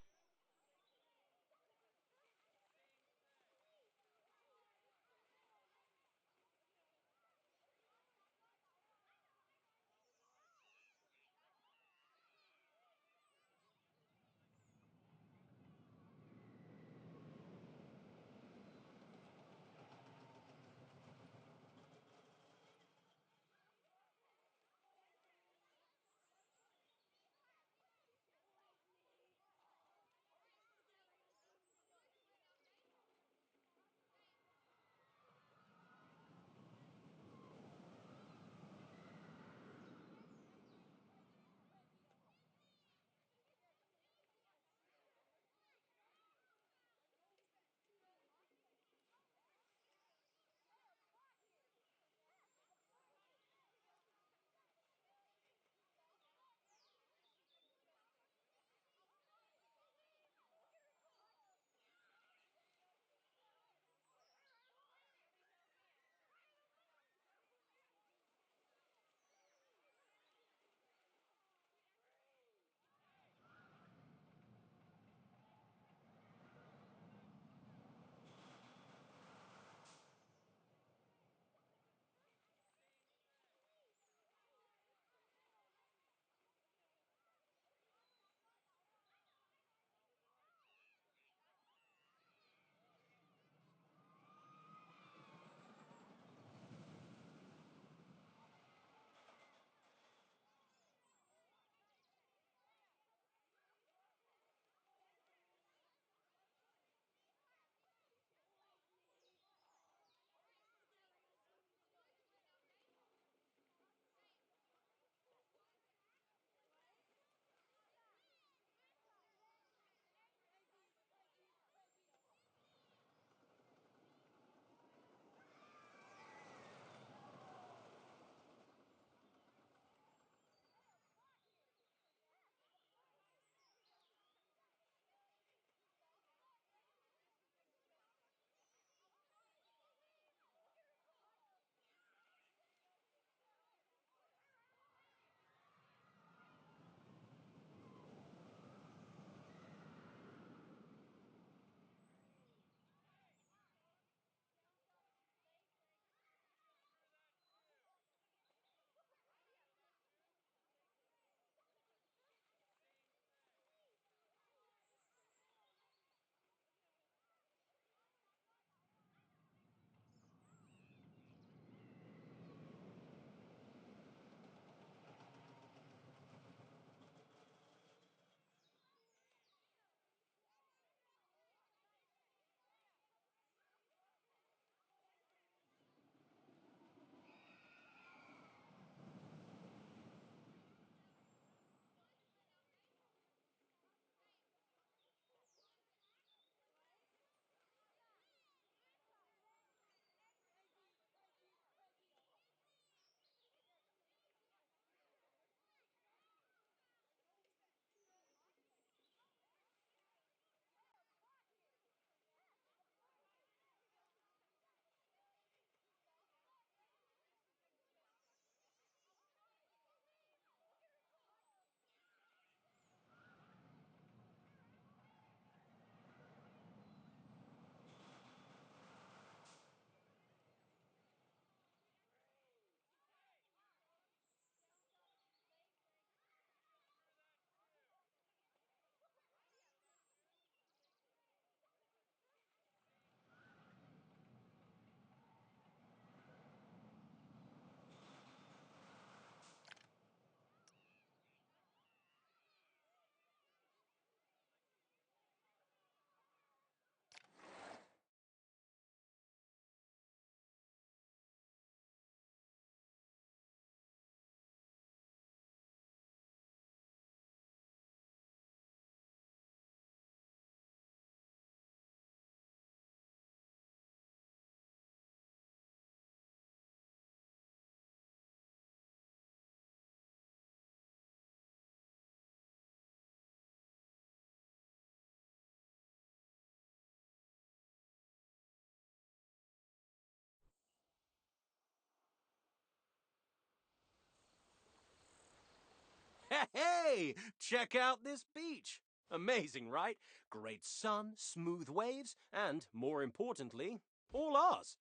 Hey, check out this beach. Amazing, right? Great sun, smooth waves, and, more importantly, all ours.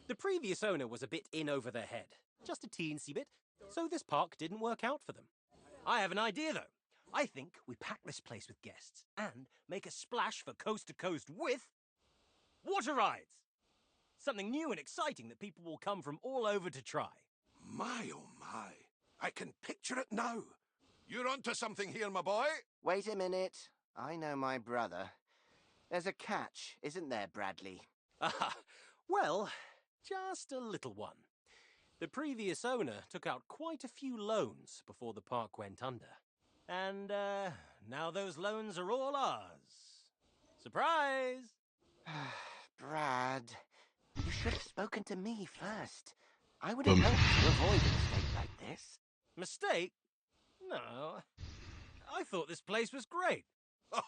The previous owner was a bit in over their head, just a teensy bit, so this park didn't work out for them. I have an idea, though. I think we pack this place with guests and make a splash for coast to coast with water rides. Something new and exciting that people will come from all over to try. My, oh my. I can picture it now. You're onto something here, my boy. Wait a minute. I know my brother. There's a catch, isn't there, Bradley? Ah, well, just a little one. The previous owner took out quite a few loans before the park went under. And, now those loans are all ours. Surprise! Brad, you should have spoken to me first. I would have helped you avoid a mistake like this. Mistake? No. I thought this place was great. Oh,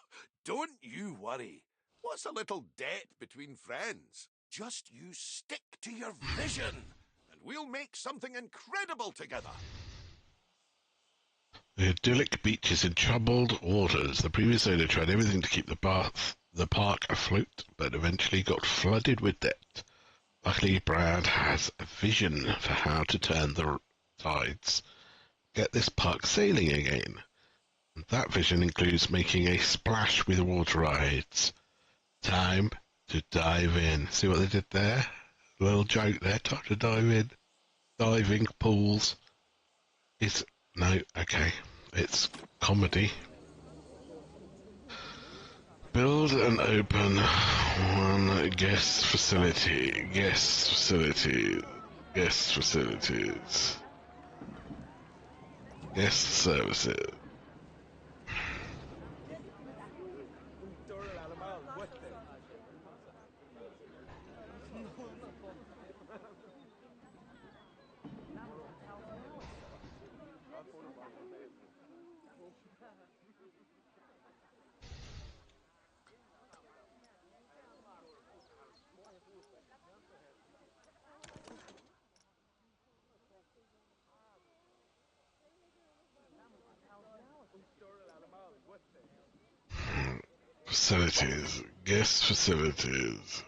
don't you worry. What's a little debt between friends? Just you stick to your vision, and we'll make something incredible together. The idyllic beaches in troubled waters. The previous owner tried everything to keep the park afloat, but eventually got flooded with debt. Luckily, Brad has a vision for how to turn the tides, get this park sailing again. And that vision includes making a splash with water rides. Time to dive in. See what they did there? A little joke there. Time to dive in. Diving pools. No, okay. It's comedy. Build and open one guest facility. Guest facilities. Guest facilities. Guest services. Facilities. Guest facilities.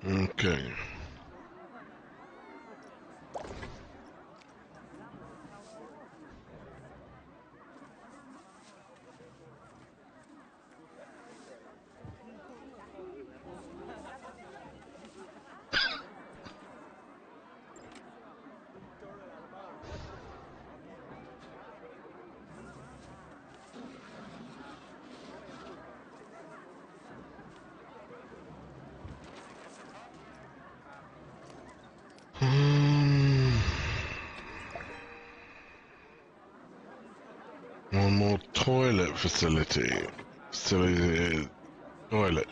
Okay. One more toilet facility. Toilet.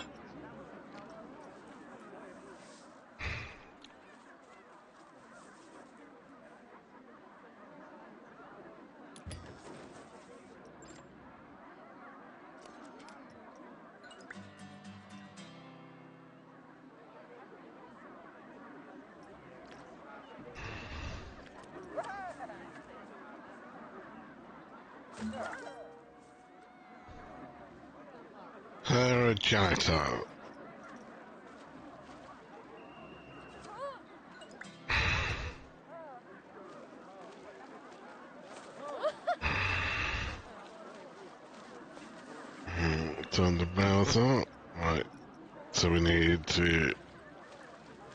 Hire a janitor. Turn the browser. Right. So we need to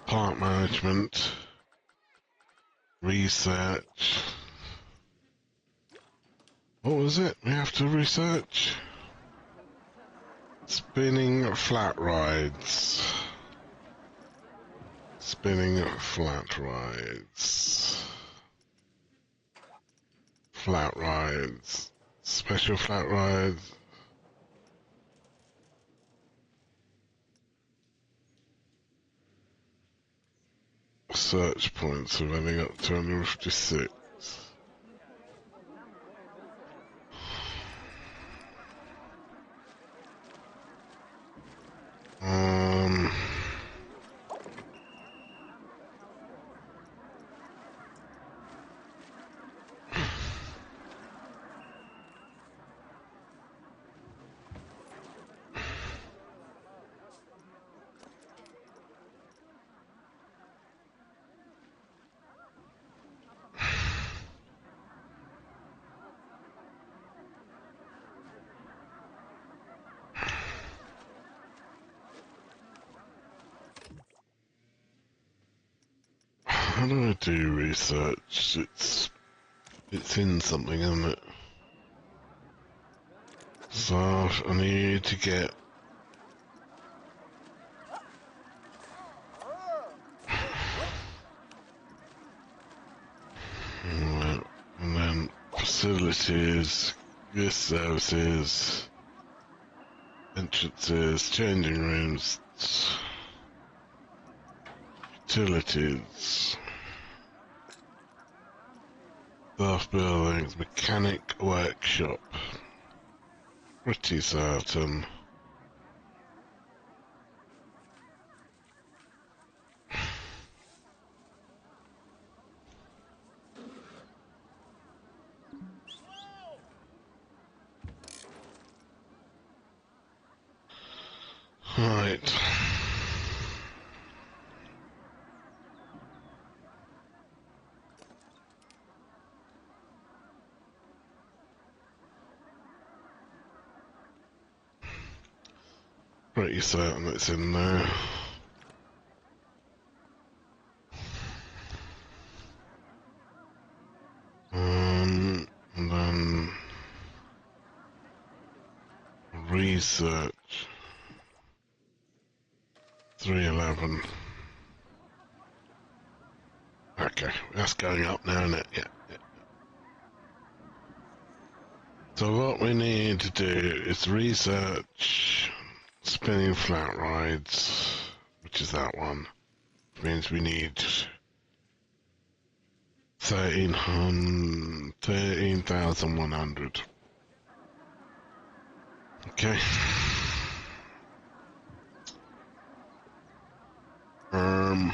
park management, research. What was it? We have to research? Spinning flat rides. Spinning flat rides. Flat rides. Special flat rides. Search points are running up to 256. Um... How do I do research? It's in something, isn't it? So I need to get right, and then facilities, guest services, entrances, changing rooms, utilities, staff buildings, mechanic workshop. Pretty certain. Right. Pretty certain it's in there. And then research 311. Okay, that's going up now, isn't it? Yeah. So what we need to do is research spinning flat rides, which is that one. Which means we need 13,100. Okay. Um.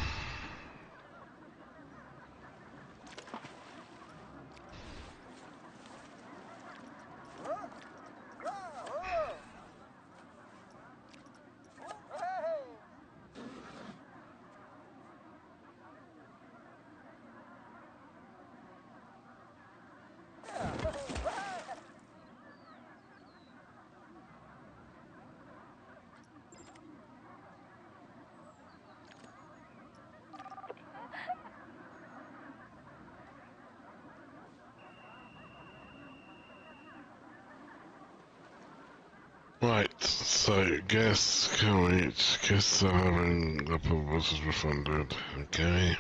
Right, so guess having the was refunded. Okay.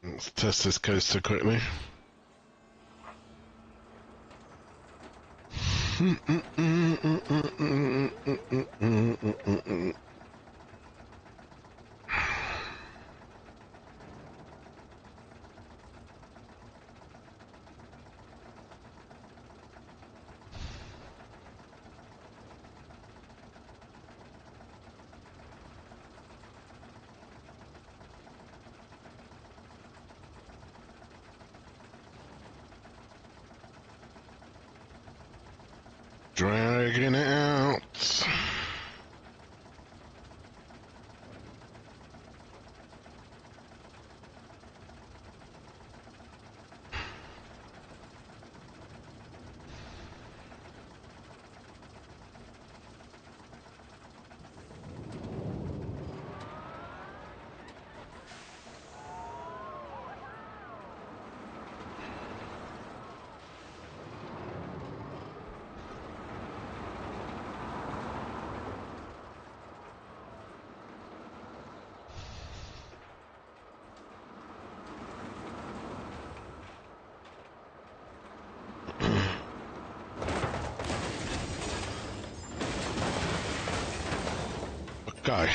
Let's test this coaster quickly. Checking it out. Guy.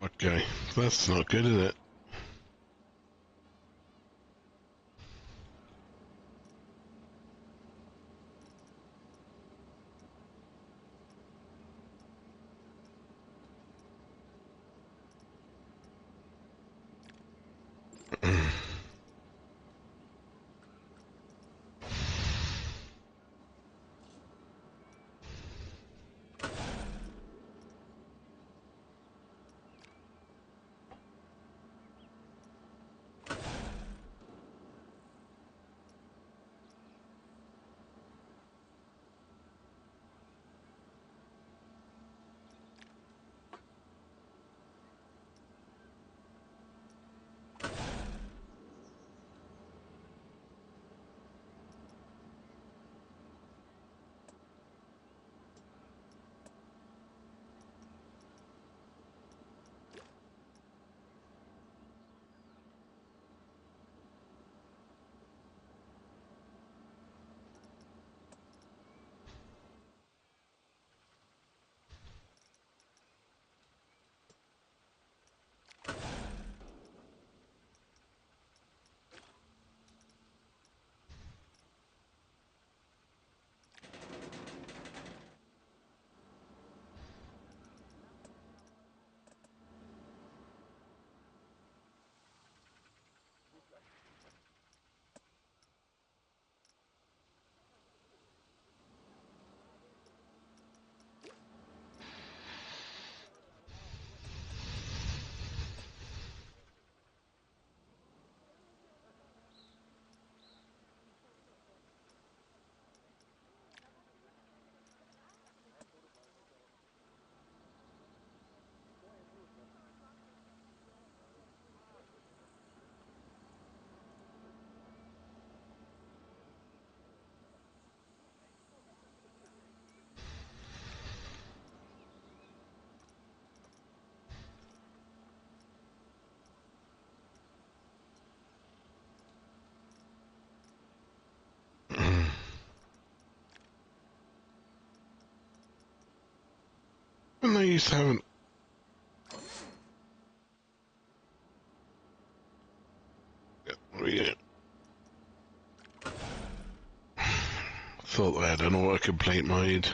Okay, that's not good, is it? And they used to have an... Yeah, thought they had an auto-complete mode.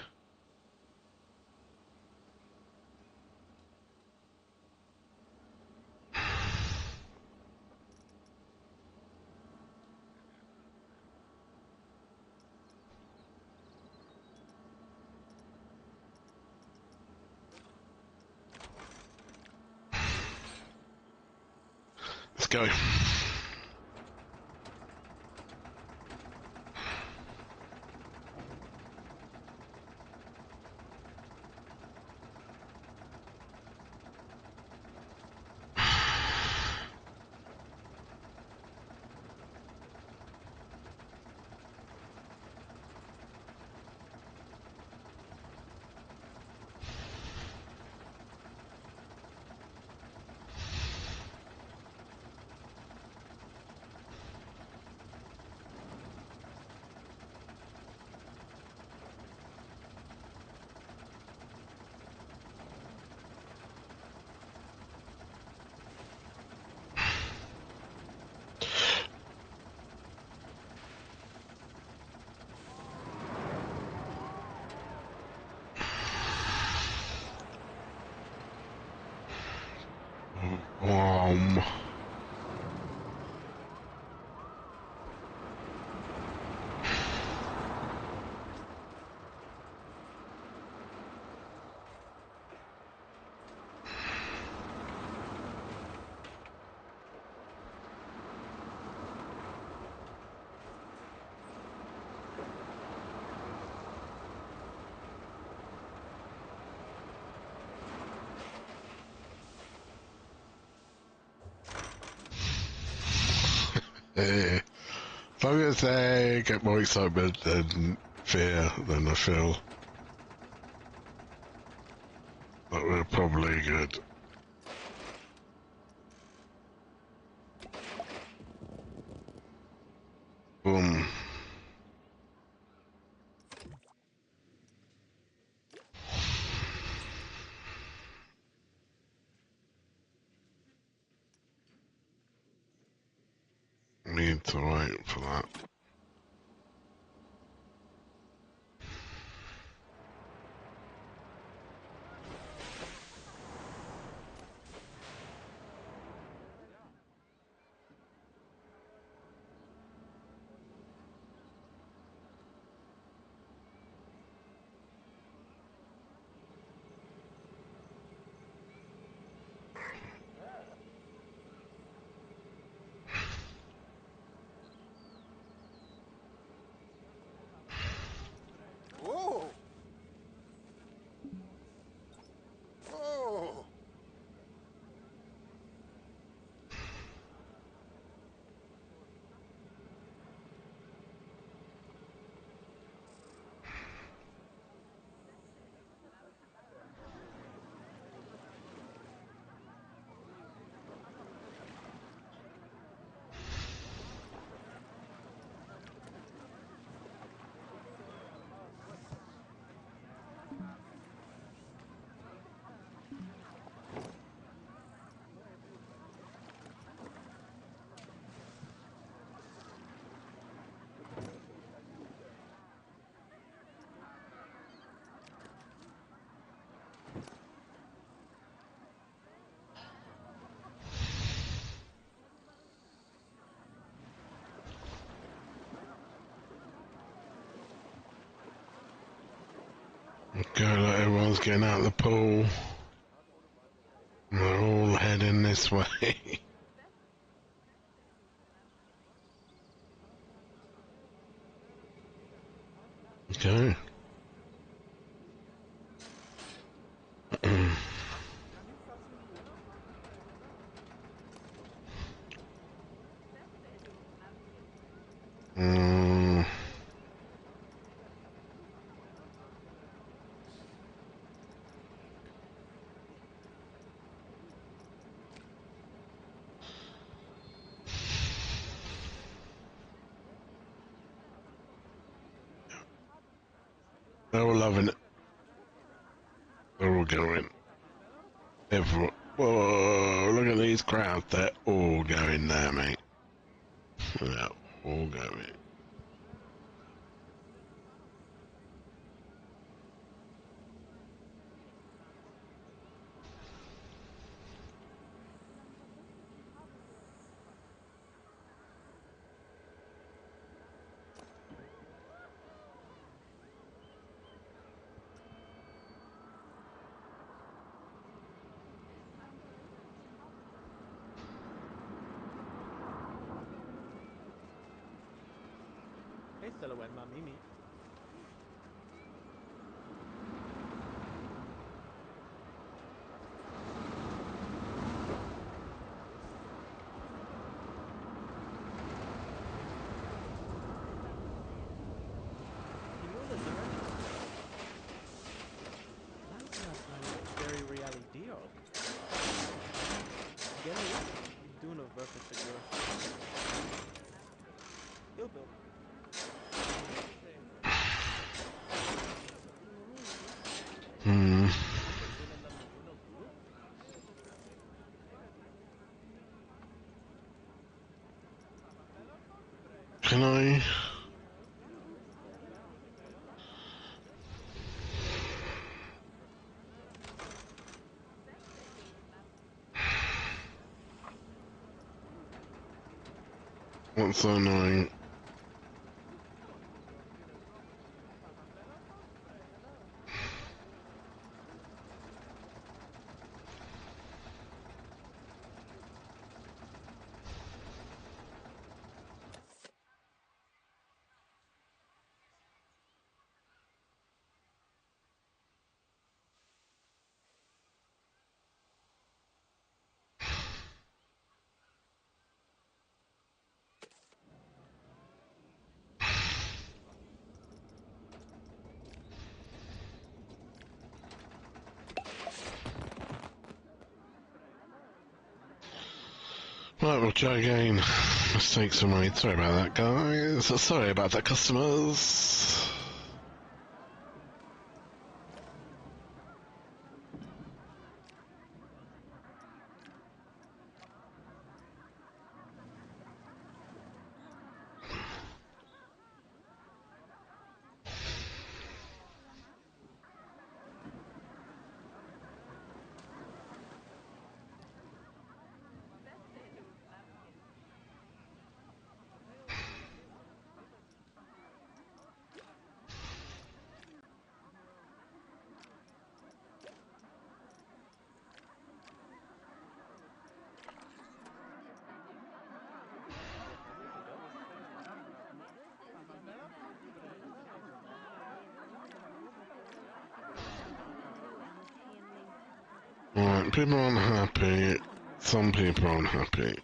Let's go. Um, eh. As long as they get more excitement than fear, then I feel that we're probably good. Boom. Need to wait for that. Oh! Oh! Okay, look, everyone's getting out of the pool. They're all heading this way. Okay. Mm, they're all loving it. They're all going. Everyone. Whoa, look at these crowds. They're all going there, mate. They're all going. Hey, Silhouette, my Mimi. You know the direction. That's not like very reality or get it? Doing a versus figure. Yo, Bill. Hmm. Can I? What's so annoying? Right, we'll try again. Mistakes were made. Sorry about that, guys. Sorry about that, customers. Right, people are unhappy. Some people are unhappy.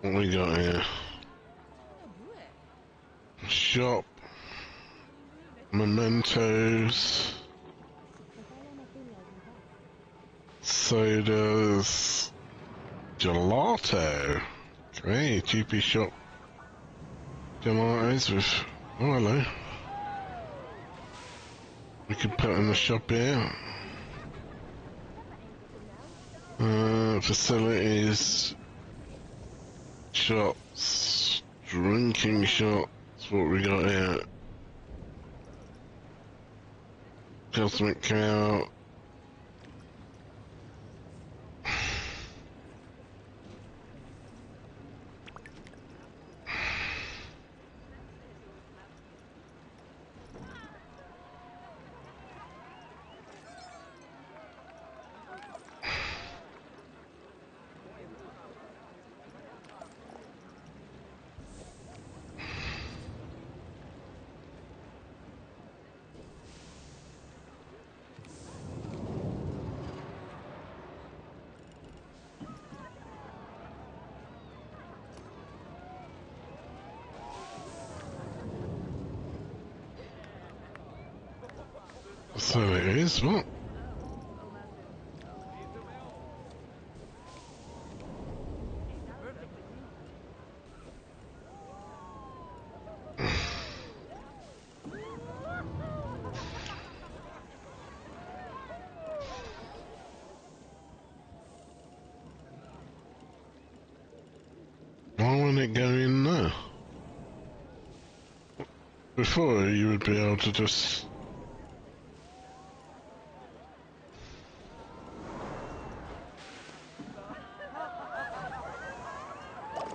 What we got here? Shop. Mementos. Sodas. Gelato. Great, GP shop. Gelatos with... Oh, hello. We could put in the shop here. Facilities. Shops. Drinking shops. What we got here? Customer care. So it is, what? Why won't it go in there? Before, you would be able to just...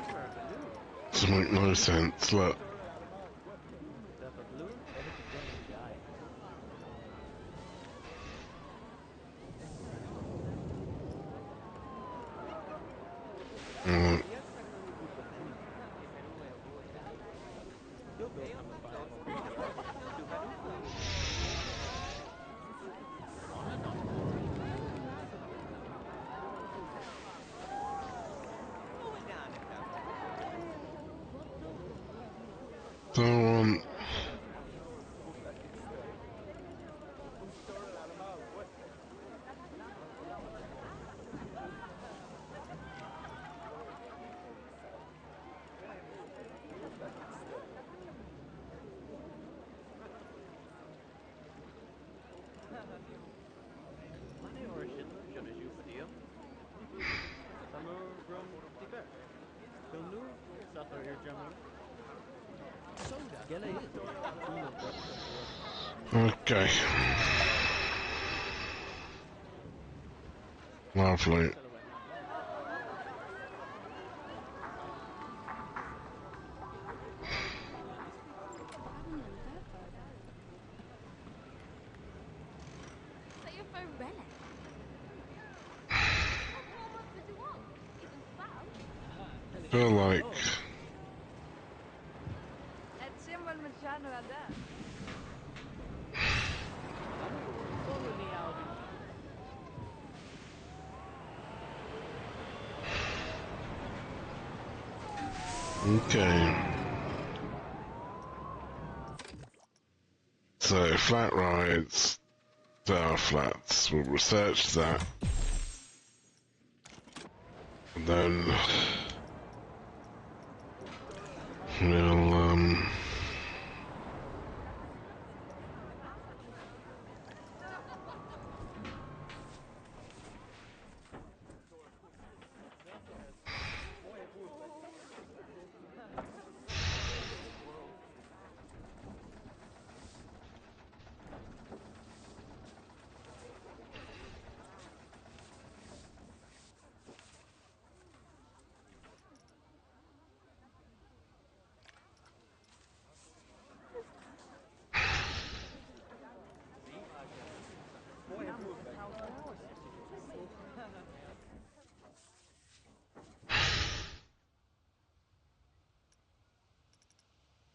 For a balloon. Doesn't make no sense, look. To have a balloon, everything going in the eye. Mm, You'll build something viable. Do better. don't want... كملوا سافر يرجعوا Soda قال in. تونو بس Okay. Lovely. Set your phone belly. Feel like Ecchem väl med kärnorna där. صونو ني Audi okay. So flat rides, tower flats. We'll research that, and then we'll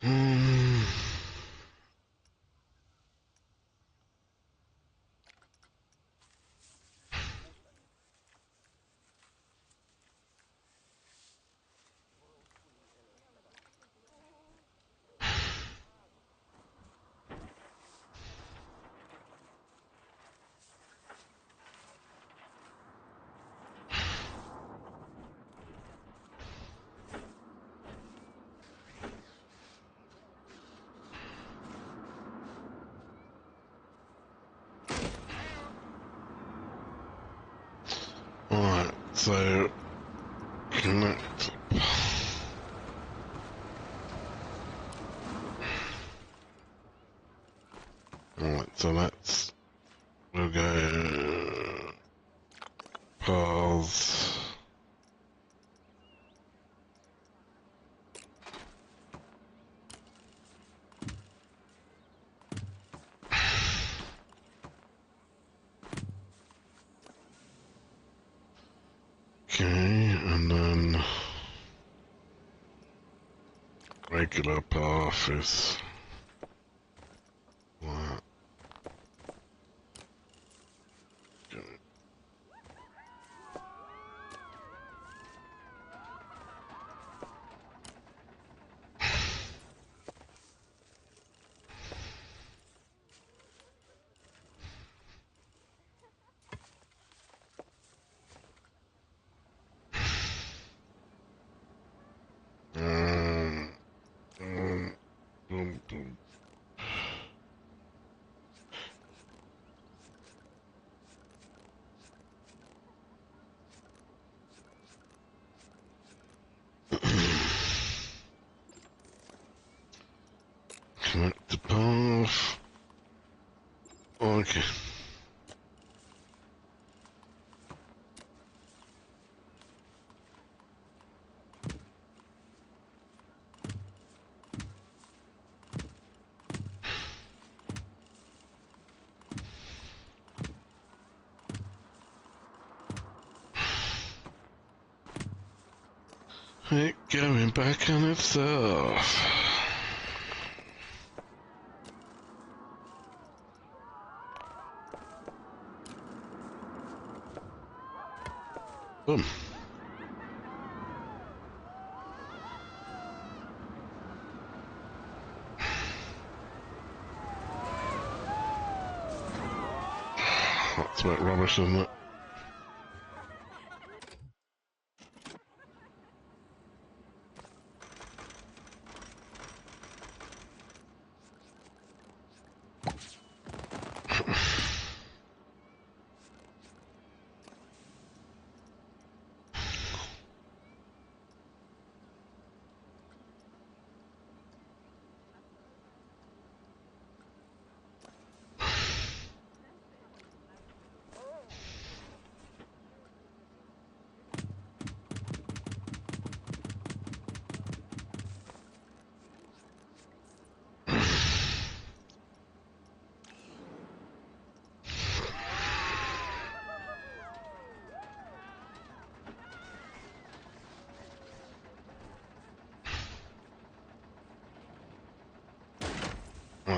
hmm. Alright, so connect. Alright, so let's we'll go paths. Okay, and then regular path is what? Um, boom, boom. Connect the path. Okay. It going back on itself. Boom. That's a bit rubbish, isn't it?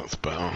that's better.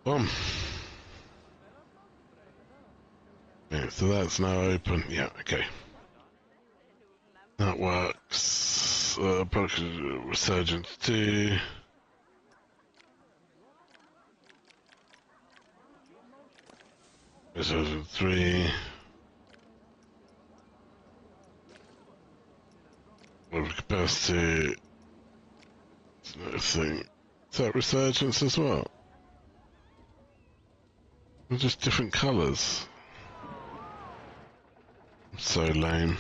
Boom. Yeah, so that's now open. Yeah, okay. That works. Resurgence 2. Resurgence 3. Overcapacity. Thing. Is that resurgence as well? They're just different colours. So lame.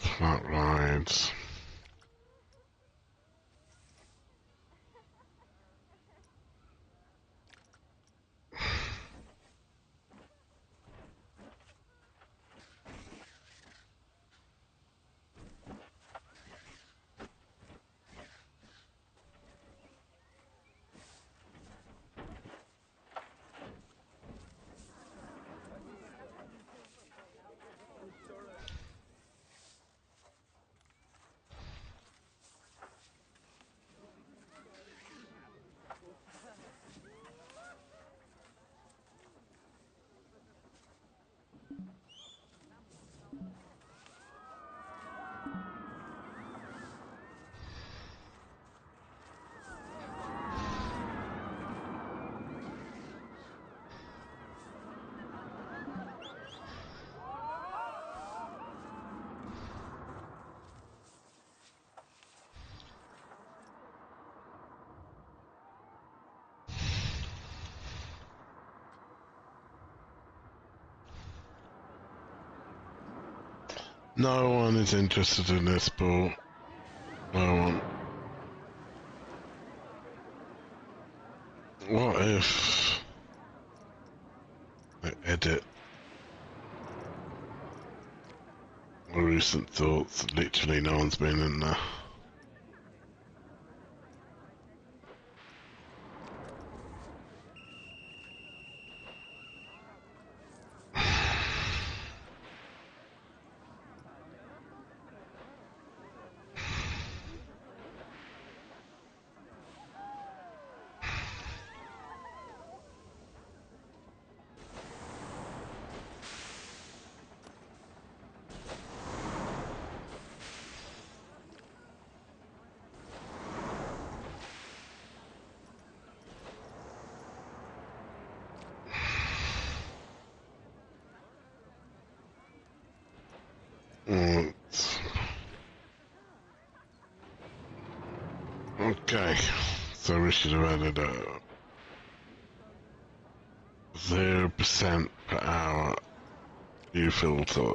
Flat rides. No one is interested in this ball. No one. What if I edit my recent thoughts? Literally no one's been in there. Mm, Okay, so we should have added a 0% per hour view filter.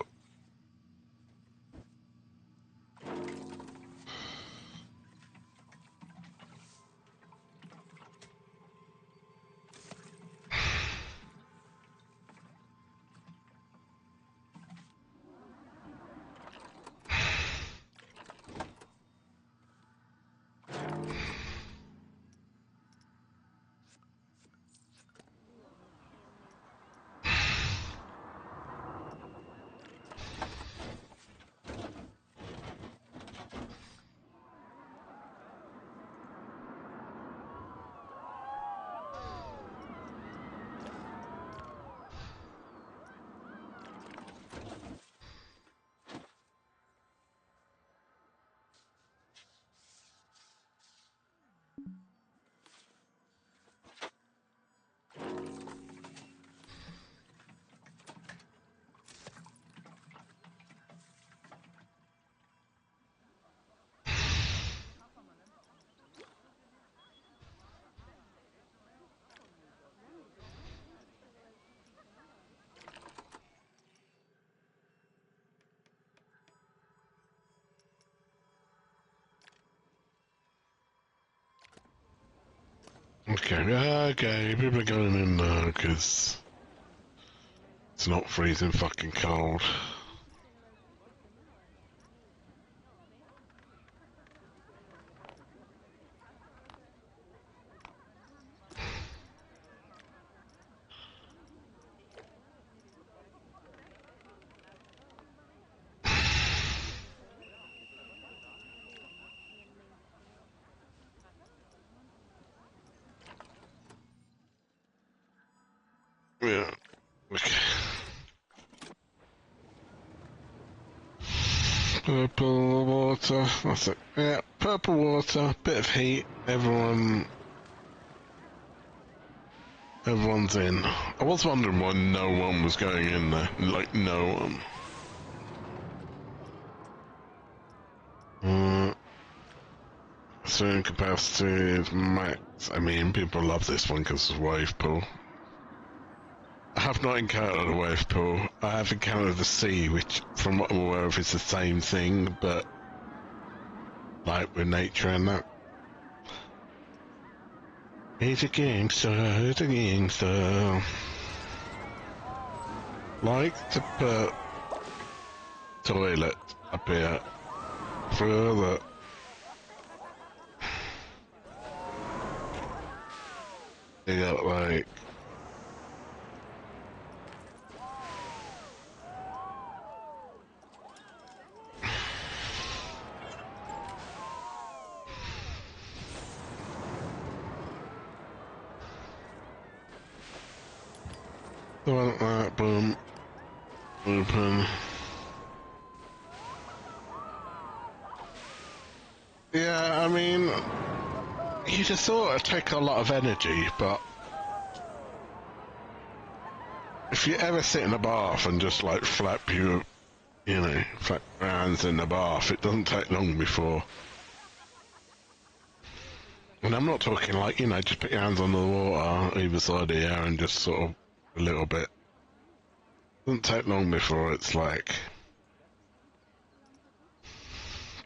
Okay, people are going in now because it's not freezing fucking cold. Yeah, okay. Purple water, that's it. Yeah, purple water, bit of heat, everyone's in. I was wondering why no one was going in there. Like, no one. Swimming capacity is max. I mean, people love this one because it's wave pool. I have not encountered a wave pool. I have encountered the sea, which, from what I'm aware of, is the same thing, but like with nature and that. He's a gangster, he's a gangster. Like to put toilet up here further. You got like like that, boom, open. Yeah, I mean, you just thought it'd take a lot of energy, but if you ever sit in a bath and just like flap flap your hands in the bath, it doesn't take long before. And I'm not talking like, just put your hands on the water either side of you and just sort of a little bit. Doesn't take long before it's like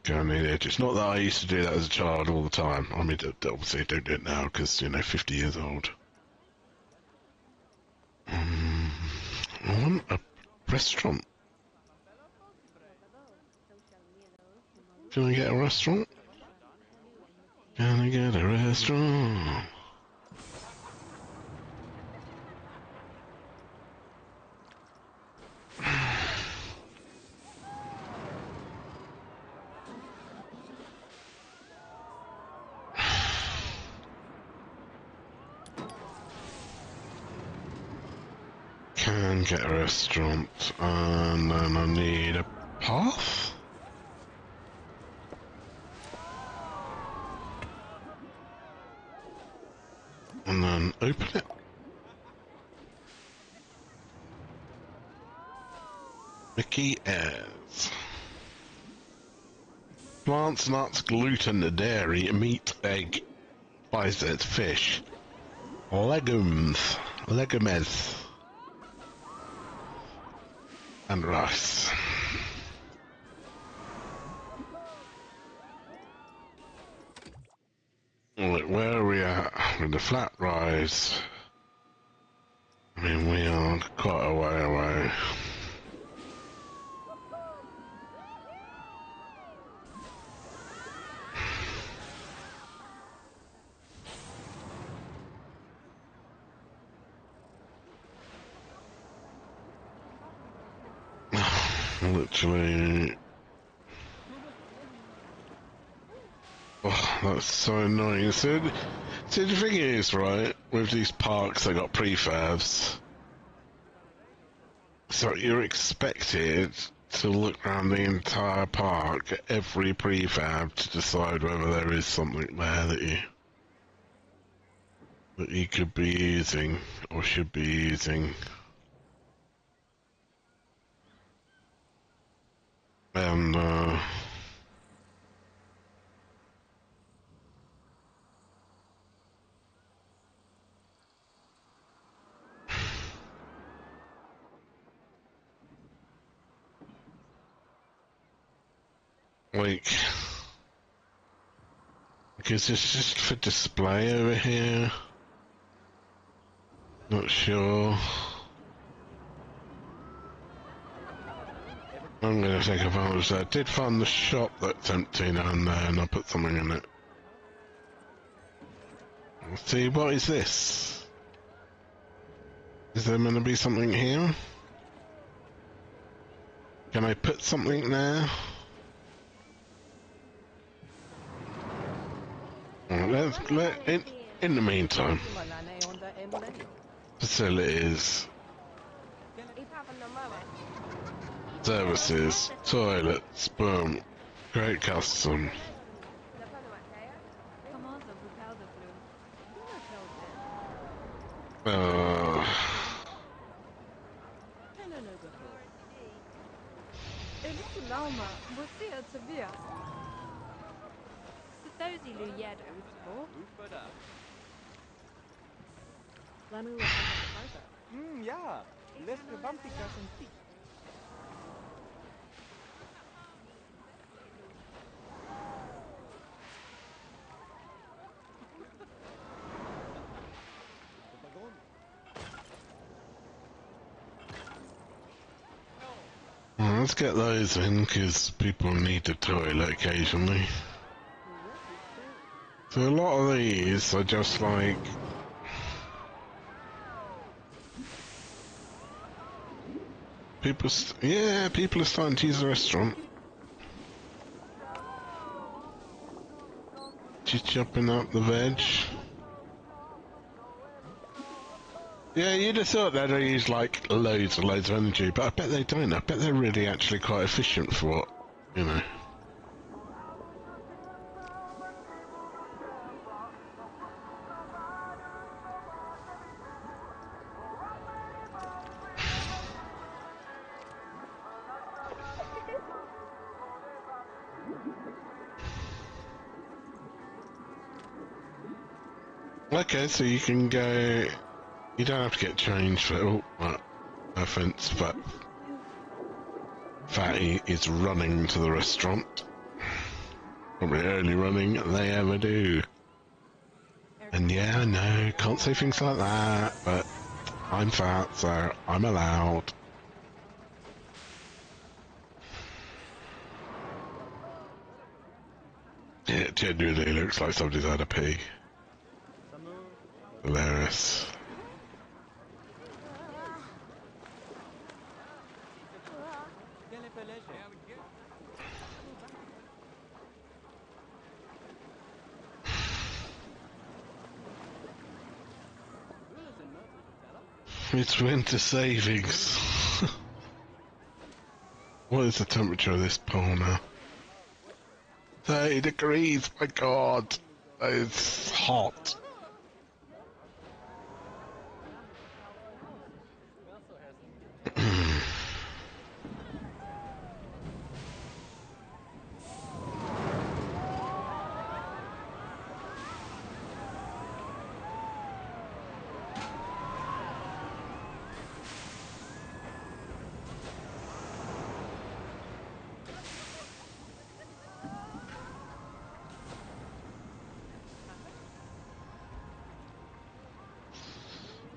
going in the edge. It's not that I used to do that as a child all the time. I mean, obviously I don't do it now because, 50 years old. I want a restaurant. Can I get a restaurant? Can I get a restaurant? Can get a restaurant, and then I need a path? And then open it. Mickey Airs. Plants, nuts, gluten, dairy, meat, egg, spices, fish, legumes, and rice. Right, where are we at with the flat rise? I mean, we are quite a way away. Literally. Oh, that's so annoying. So the thing is, right, with these parks, they got prefabs. So you're expected to look around the entire park at every prefab to decide whether there is something there that you could be using or should be using. And like, because it's just for display over here. Not sure. I'm going to take advantage of that. I did find the shop that's empty down there and I'll put something in it. Let's see, what is this? Is there going to be something here? Can I put something there? In the meantime, facilities, services, toilets, boom, great custom. Comment ça vous parle de bleu? Do not tell them. Elite Lauma, você é sabia? Se those iluyad usbo. Lanu ja, les romanticas en ti. Well, let's get those in, because people need the toilet occasionally. So a lot of these are just like... people are starting to use the restaurant. Just chopping up the veg. Yeah, you'd have thought they'd use like loads and loads of energy, but I bet they don't. I bet they're really actually quite efficient for what, you know. Okay, so you can go... You don't have to get changed for... Oh, well, no offence, but... Fatty is running to the restaurant. Probably early running, they ever do. And yeah, no, can't say things like that, but... I'm fat, so I'm allowed. Yeah, it genuinely looks like somebody's had a pee. Hilarious. It's winter savings. What is the temperature of this pool now? 30 degrees, my god! It's hot.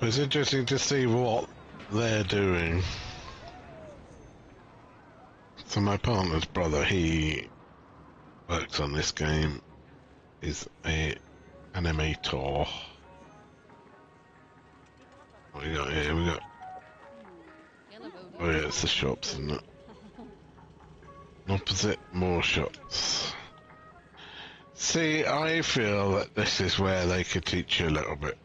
It's interesting to see what they're doing. So my partner's brother, he works on this game, is a animator. What we got here? We got... Oh yeah, it's the shops, isn't it? Opposite, more shops. See, I feel that this is where they could teach you a little bit.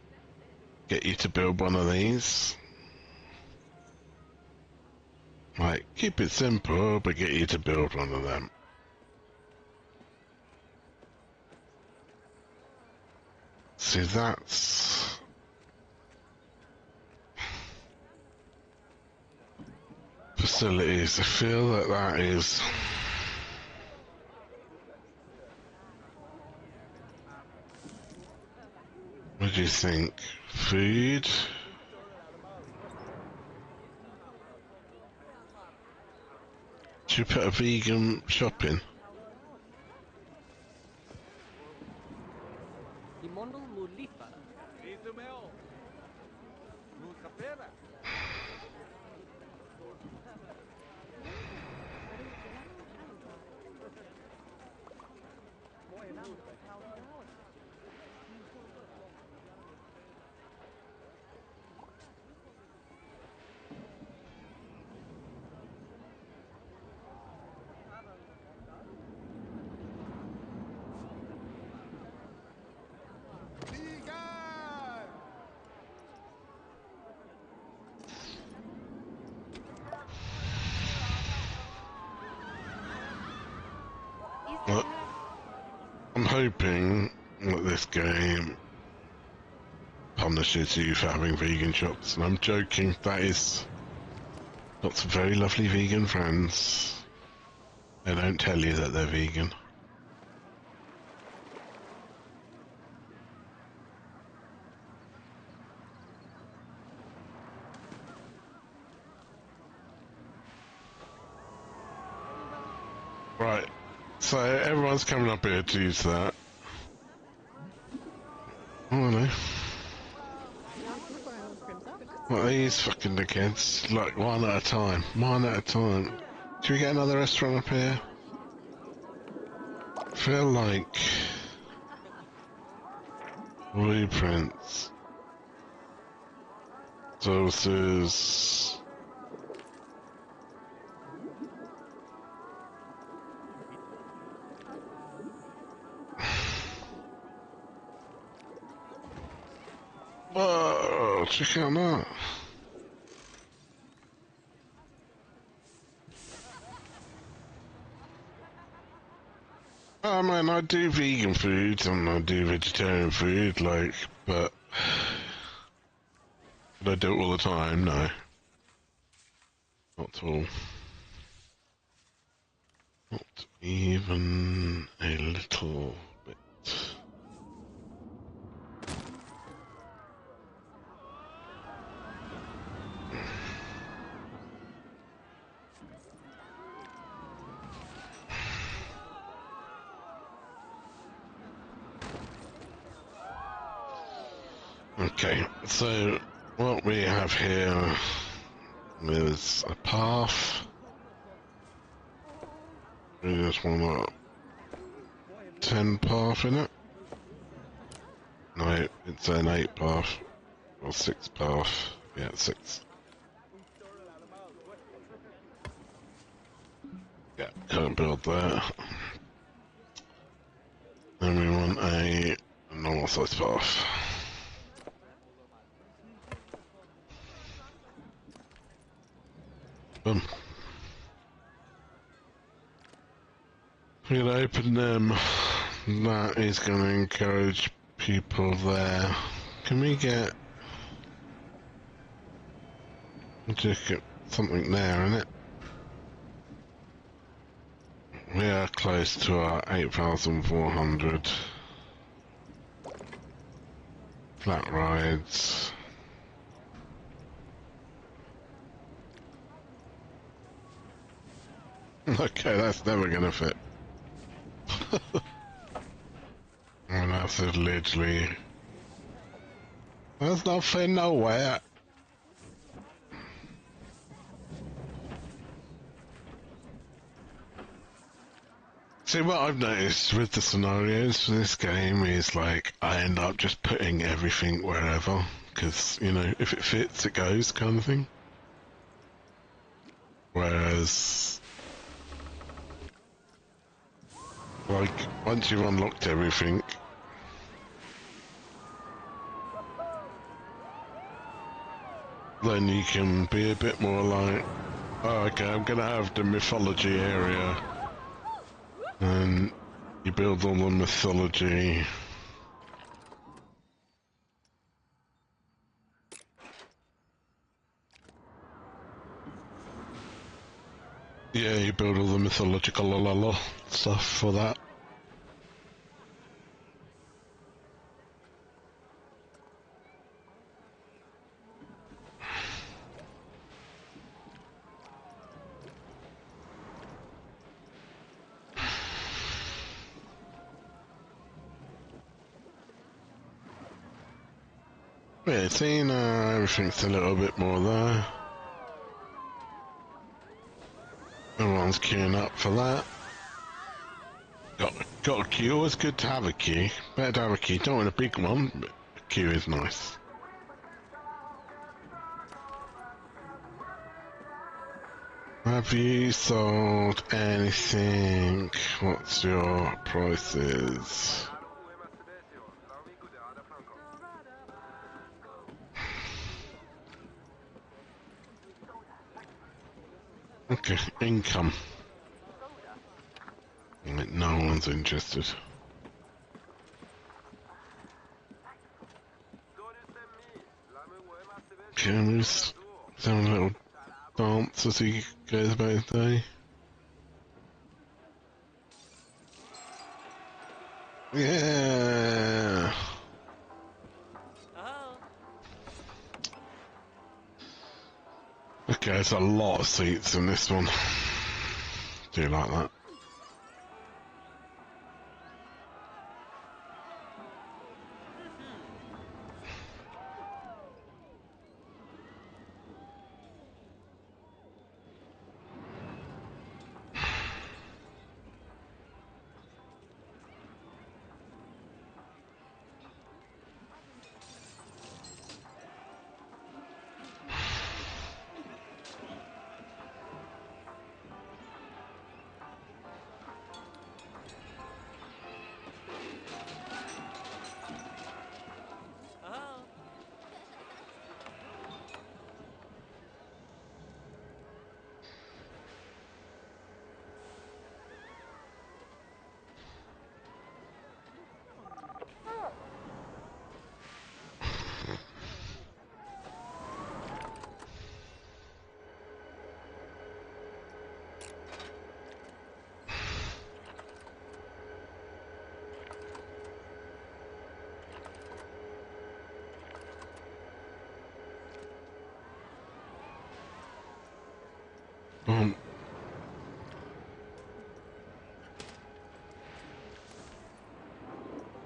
Get you to build one of these. Like, keep it simple, but get you to build one of them. See, that's... facilities. I feel that that is... What do you think? Food? Should we put a vegan shop in? Is Well, there... I'm hoping that this game punishes you for having vegan shops, and I'm joking. That is got some very lovely vegan friends. They don't tell you that they're vegan. Right, so everyone's coming up here to use that. Oh, no. What are these fucking dickheads? Like, one at a time. One at a time. Should we get another restaurant up here? I feel like... Blueprints. Sources... Whoa, check out that. Oh man, I do vegan food and I do vegetarian food, like, but would I do it all the time? No. Not at all. Not even a little bit. Okay, so what we have here is a path. We just want a 10 path in it. No, it's an 8 path. Or 6 path. Yeah, 6. Yeah, can't build that. Then we want a normal size path. Boom. We're gonna open them. That is gonna encourage people there. Can we get... just get something there, innit? We are close to our 8,400 flat rides. Okay, that's never gonna fit. And that's literally... That's not fit nowhere. See, what I've noticed with the scenarios for this game is, like, I end up just putting everything wherever, because, you know, if it fits, it goes, kind of thing. Whereas, like, once you've unlocked everything, then you can be a bit more like, oh, okay, I'm gonna have the mythology area, and you build all the mythology. Yeah, you build all the mythological stuff for that. Yeah, see, now everything's a little bit more there. Everyone's queuing up for that. Got a queue. Always good to have a queue. Better to have a queue. Don't want a big one, but a queue is nice. Have you sold anything? What's your prices? Okay, income. No one's interested. Okay, we just have a little dance as he goes about his day. Yeah! Okay, there's a lot of seats in this one. Do you like that?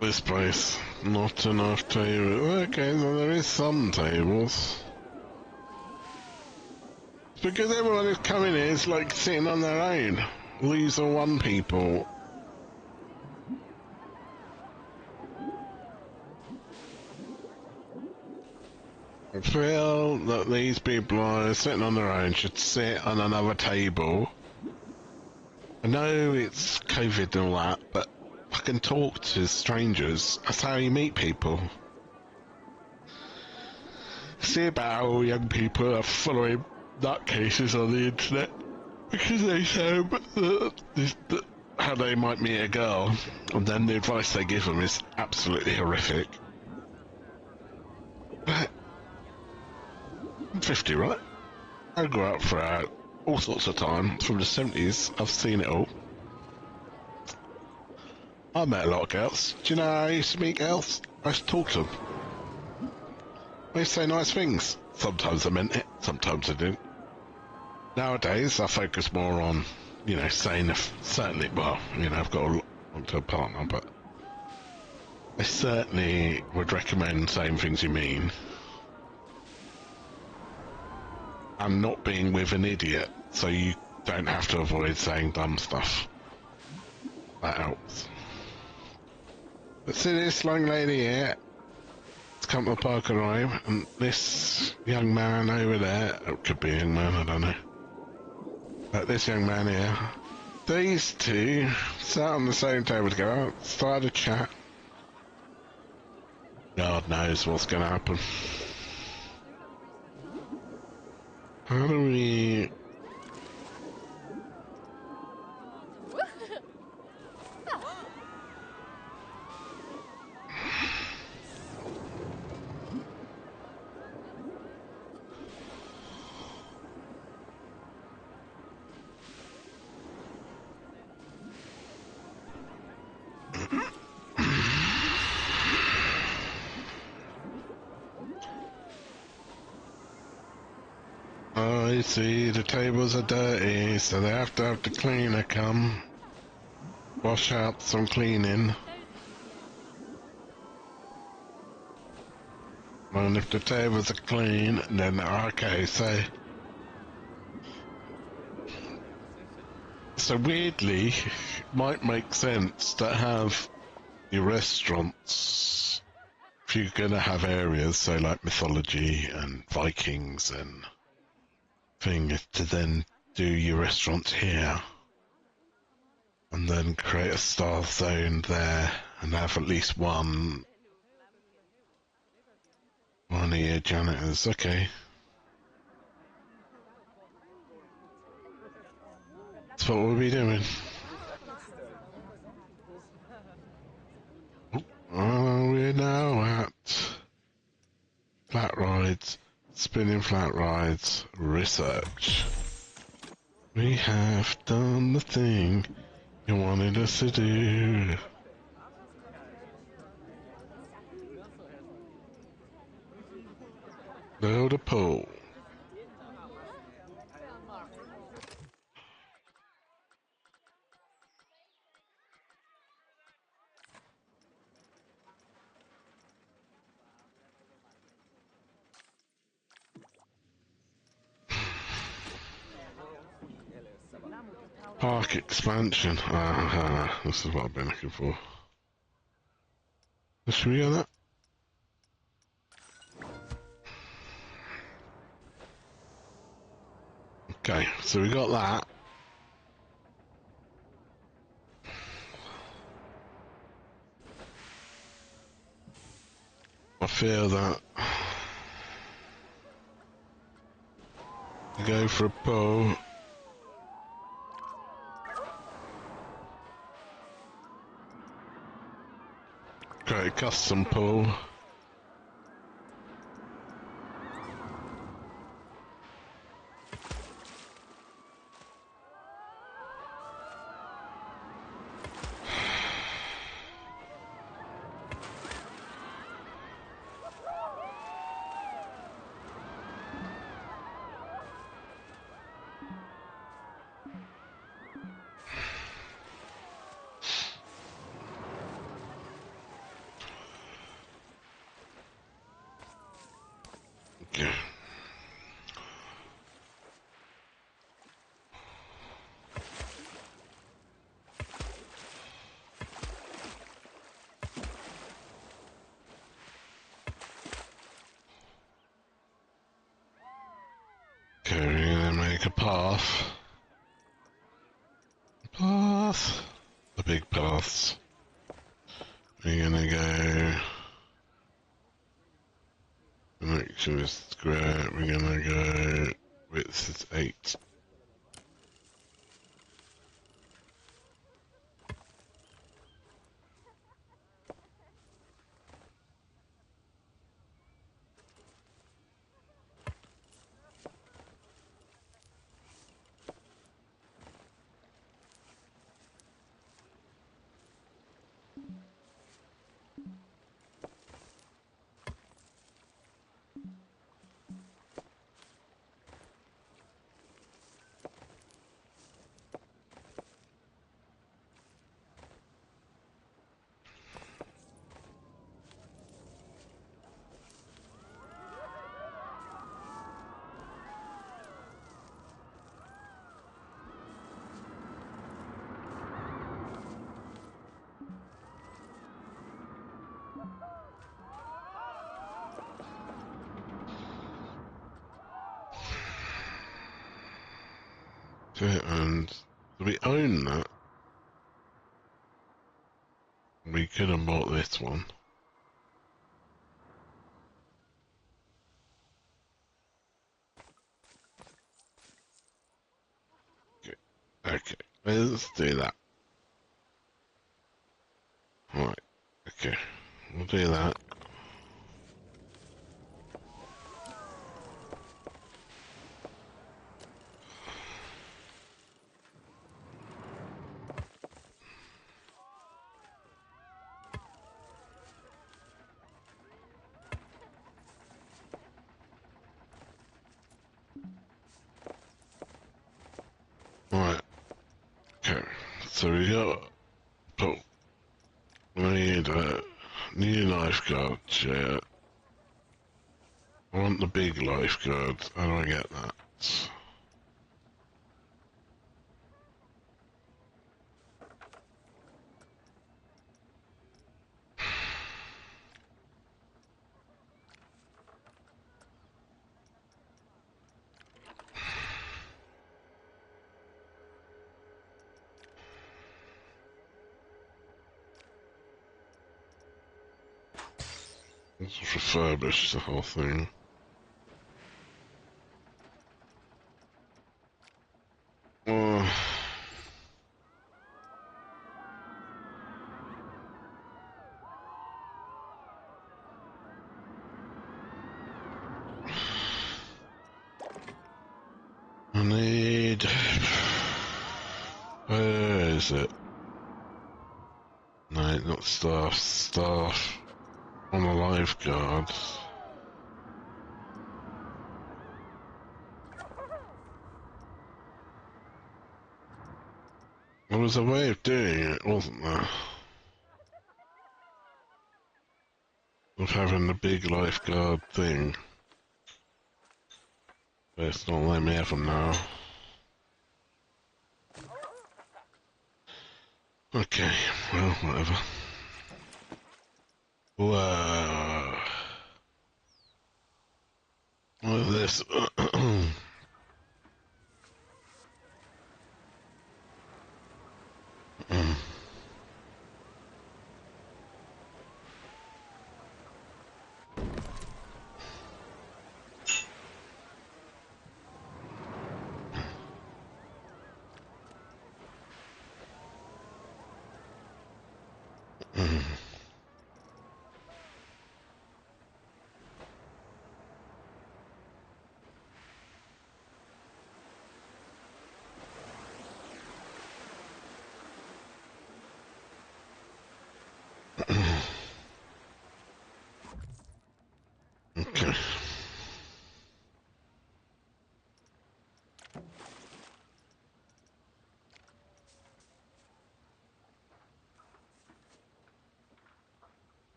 This place, not enough tables. Okay, so there is some tables. It's because everyone is coming here is like sitting on their own. These are one people. I feel that these people are sitting on their own should sit on another table. I know it's COVID and all that, but I can talk to strangers. That's how you meet people. See about how young people are following nutcases on the internet because they show how they might meet a girl, and then the advice they give them is absolutely horrific. But I'm 50, right? I grew up throughout all sorts of time. From the 70s, I've seen it all. I met a lot of girls. Do you know how I used to meet girls? I used to talk to them. I used to say nice things. Sometimes I meant it, sometimes I didn't. Nowadays, I focus more on, you know, saying certainly, well, you know, I've got a long-term partner, but I certainly would recommend saying things you mean. And not being with an idiot, so you don't have to avoid saying dumb stuff. That helps. But see this young lady here, it's come to Park Arrive, and this young man over there, it could be a young man, I don't know. But this young man here, these two sat on the same table together, started a chat. God knows what's going to happen. How do we... I see the tables are dirty, so they have to have the cleaner come. Wash out some cleaning. And if the tables are clean, then okay, so... So weirdly, it might make sense to have your restaurants, if you're going to have areas, so like mythology and Vikings and things, to then do your restaurants here. And then create a star zone there and have at least one of your janitors. Okay. That's what we'll be doing. We're now at flat rides, spinning flat rides, research. We have done the thing you wanted us to do. Build a pool. Park expansion. This is what I've been looking for. Should we get that? Okay, so we got that. I feel that we go for a pool. Create a custom pool. Okay. Okay, we're gonna make a path. Path. The big paths. We're gonna go. Direction is square. We're gonna go. Width is 8. Okay, and we own that. We could have bought this one. Okay, okay, let's do that. Right, okay, we'll do that. Right, okay, so we got pool. We need a new lifeguard chair. want the big lifeguard. How do I get that? Let's refurbish the whole thing. Uh, I need... Where is it? No, not staff. Staff on a lifeguard. There was a way of doing it, wasn't there? Of having the big lifeguard thing. But it's not letting me have them now. Okay, well, whatever. Whoa. What is this?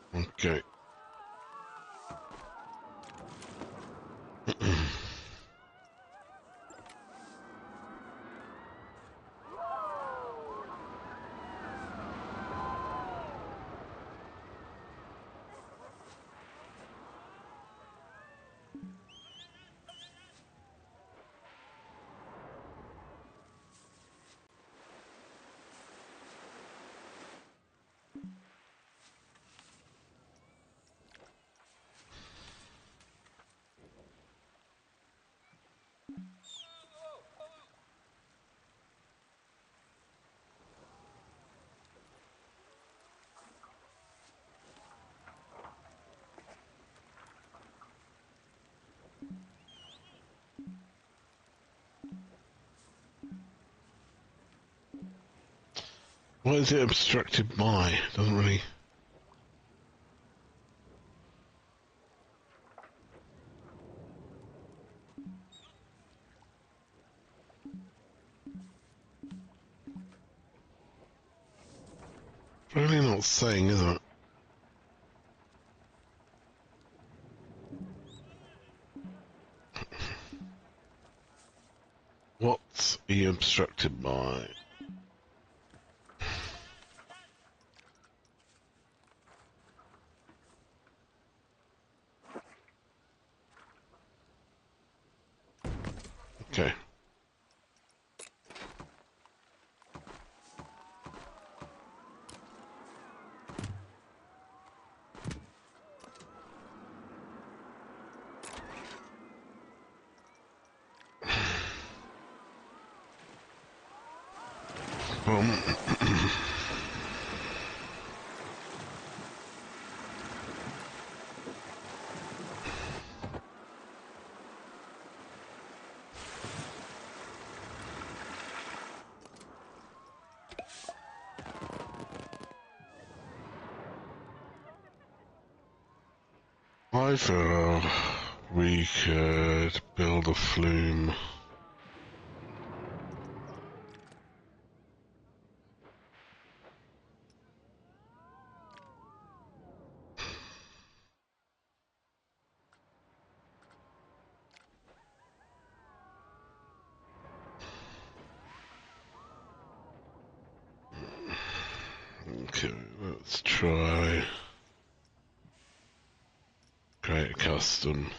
Okay. Okay. What is it obstructed by? Doesn't really... Really not saying, is it? What's he obstructed by? Okay. Um, Either we could build a flume. Okay, let's try create a custom.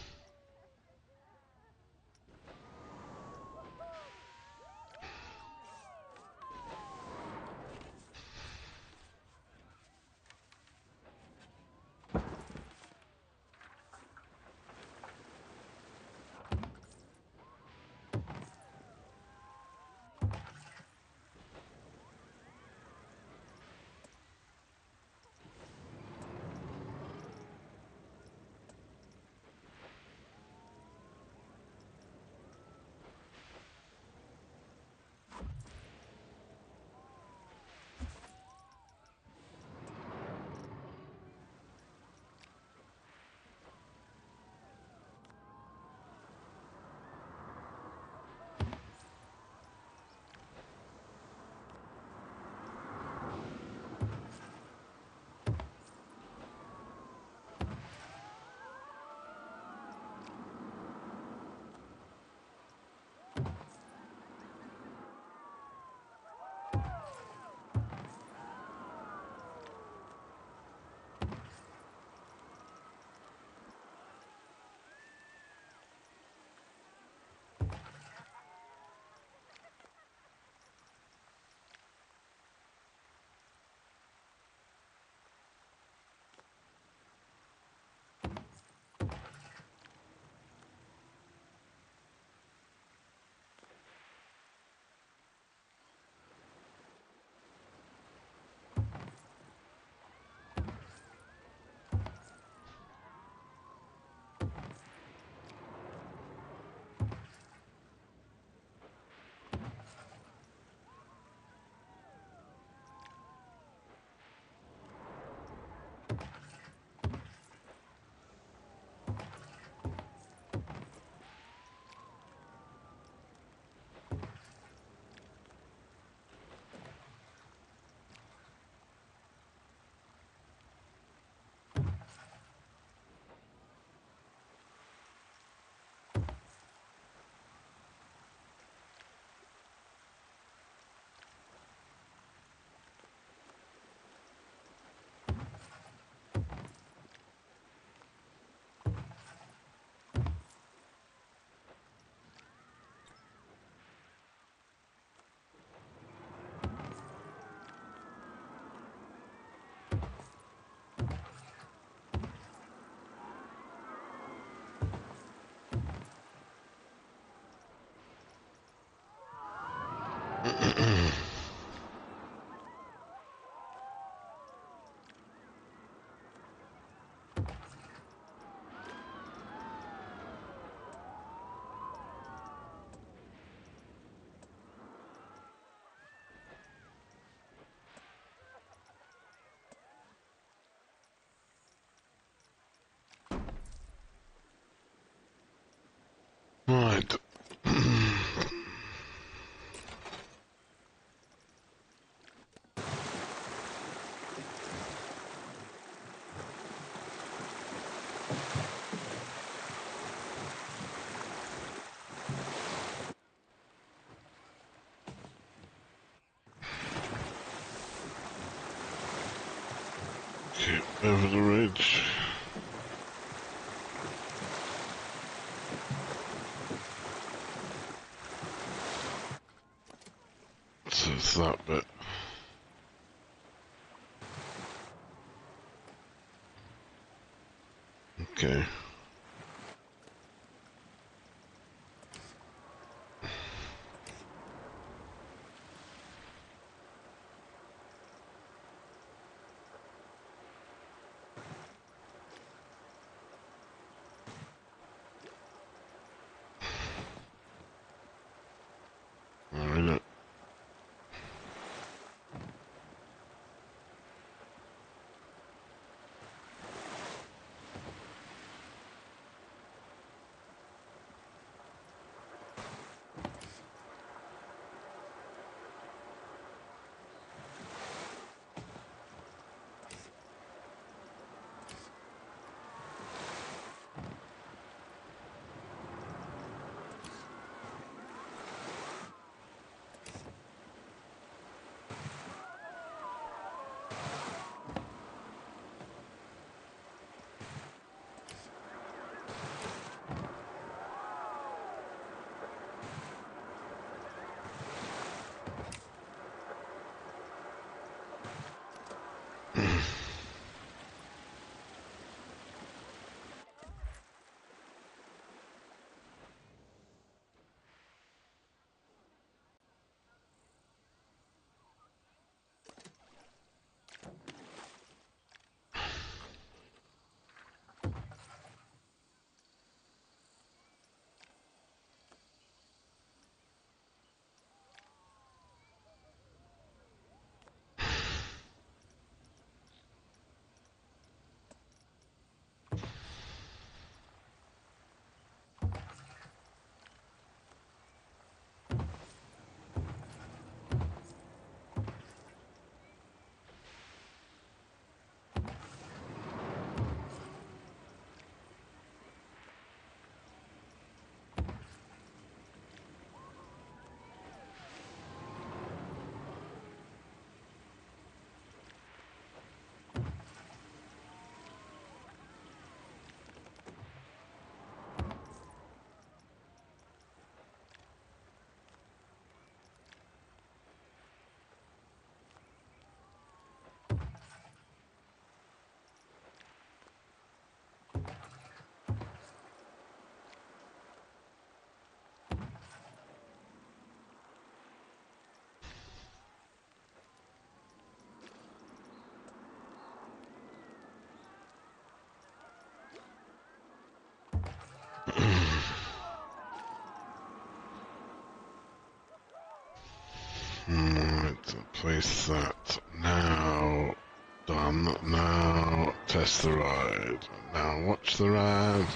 Right. Okay, over the ridge. So it's that bit. Okay. Alright. Right, place that now. Done. Now test the ride. Now watch the ride.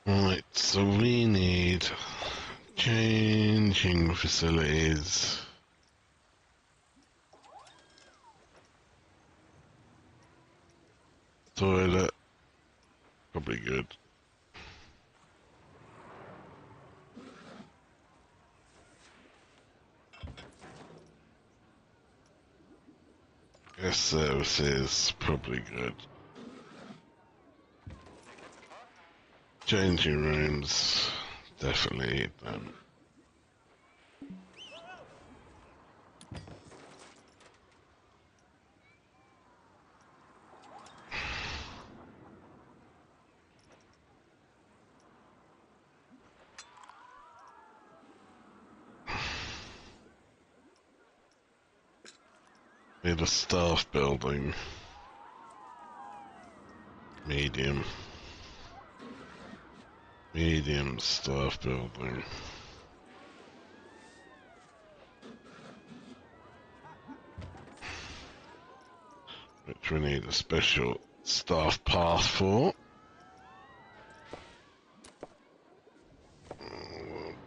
Right, so we need changing facilities. Toilet, probably good. Guest services, probably good. Changing rooms, definitely need them. Need a staff building. Medium. Medium staff building. Which we need a special staff path for.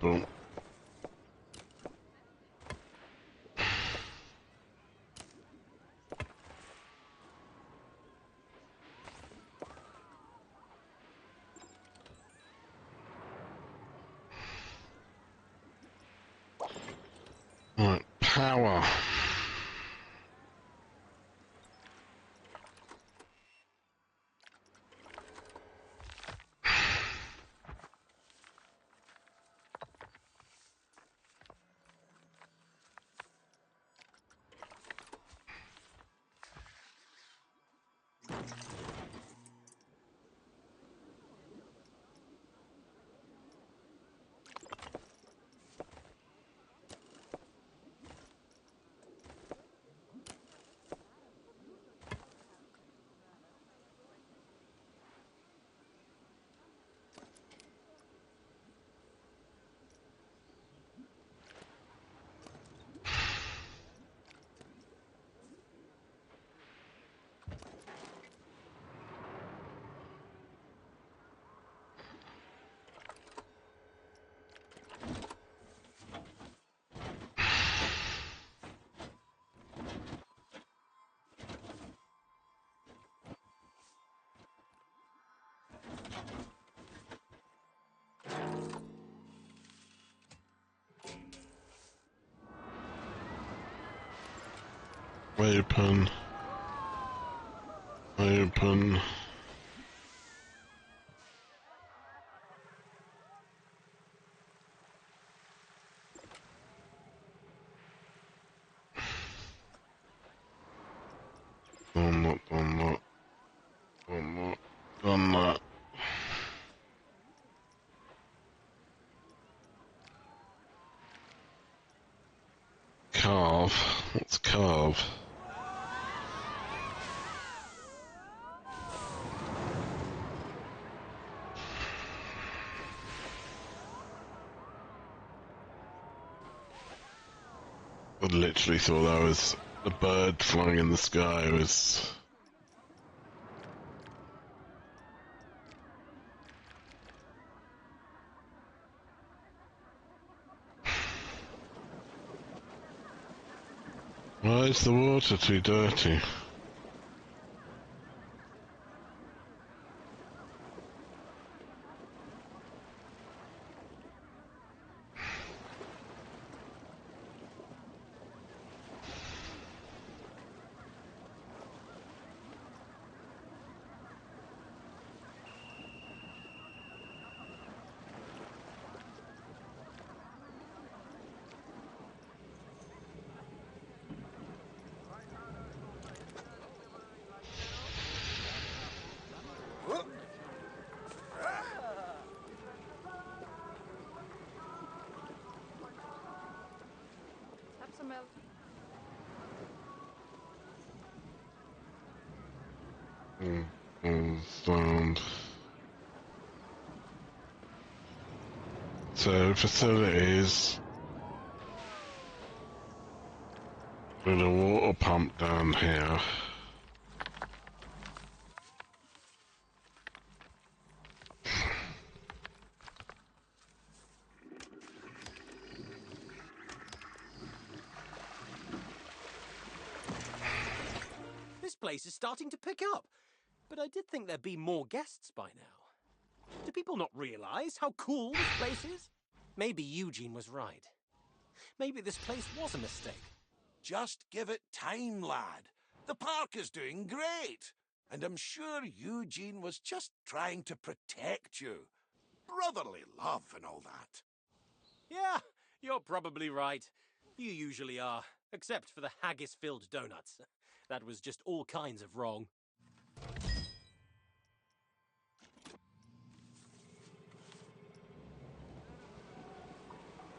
Boom. Right, power. Open. Open. Done that, done that. Done that. Done that. Carve. What's carve? I literally thought that was a bird flying in the sky. It was... Why is the water too dirty? Sound. So facilities with a water pump down here. This place is starting to pick up, but I did think there'd be more guests by now. Do people not realize how cool this place is? Maybe Eugene was right. Maybe this place was a mistake. Just give it time, lad. The park is doing great. And I'm sure Eugene was just trying to protect you. Brotherly love and all that. Yeah, you're probably right. You usually are, except for the haggis-filled donuts. That was just all kinds of wrong.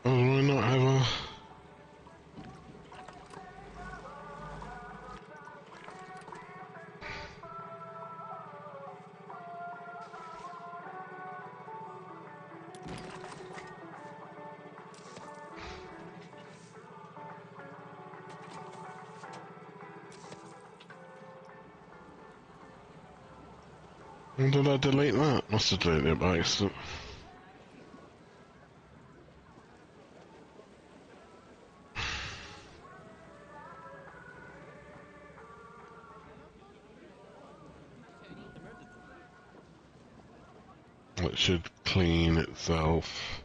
Oh, do I not have a... When did I delete that? Must have deleted it by accident. It should clean itself.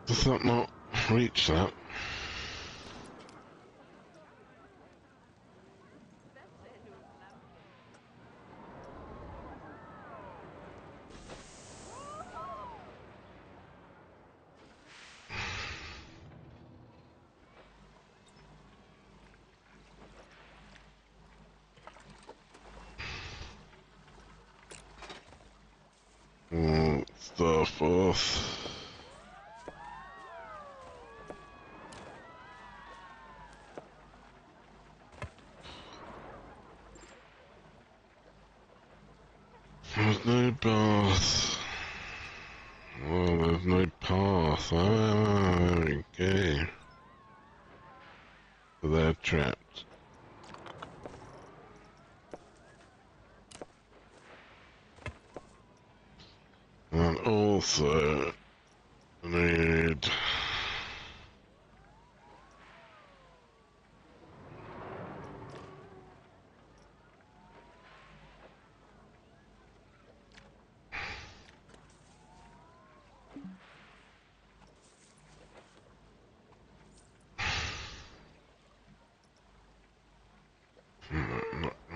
Does that not reach that? It's the fourth. There's no bath. Oh, there's no path. Ah, there we go. They're trapped. And also need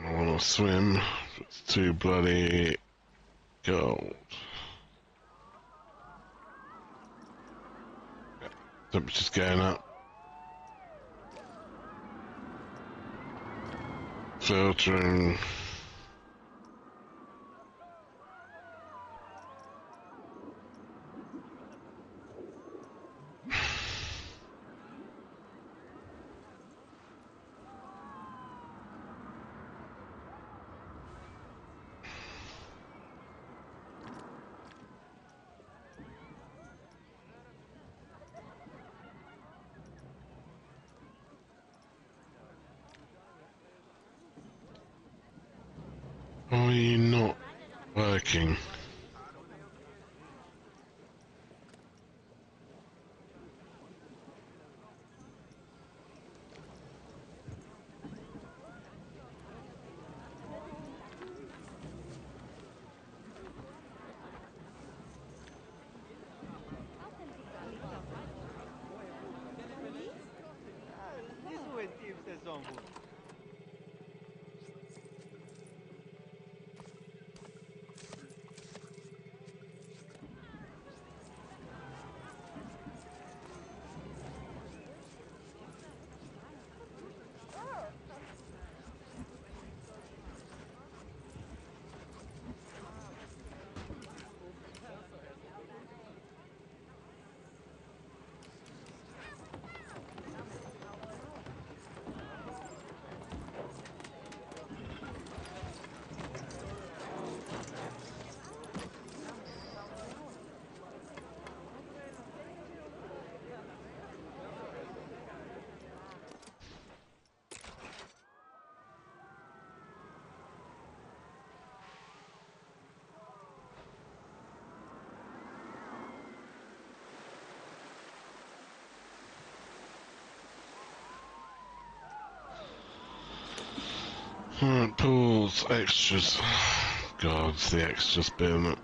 I wanna swim. It's too bloody cold. Temperature's going up. Filtering. Why are you not working? Alright, pools, extras. God, it's the extras bit, isn't it?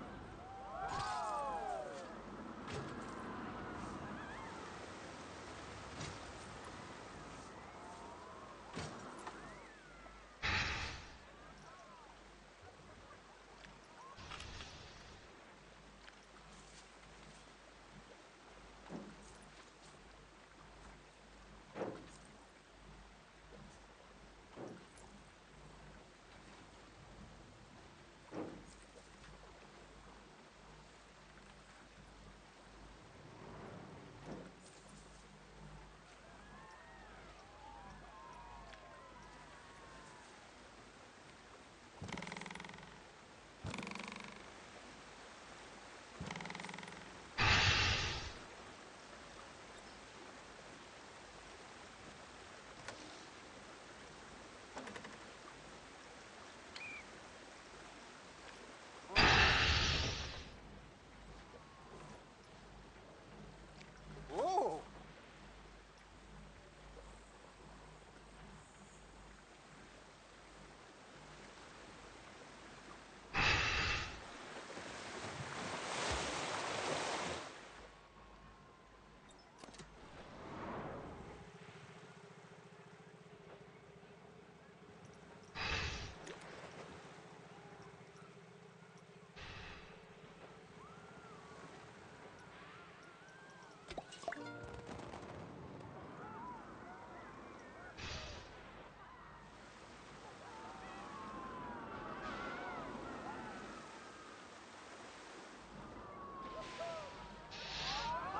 Oh!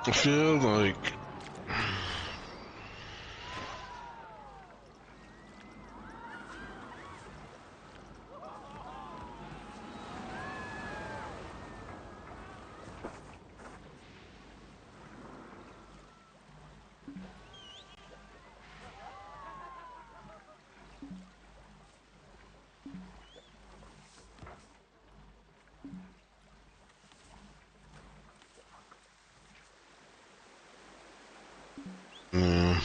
I feel like yeah.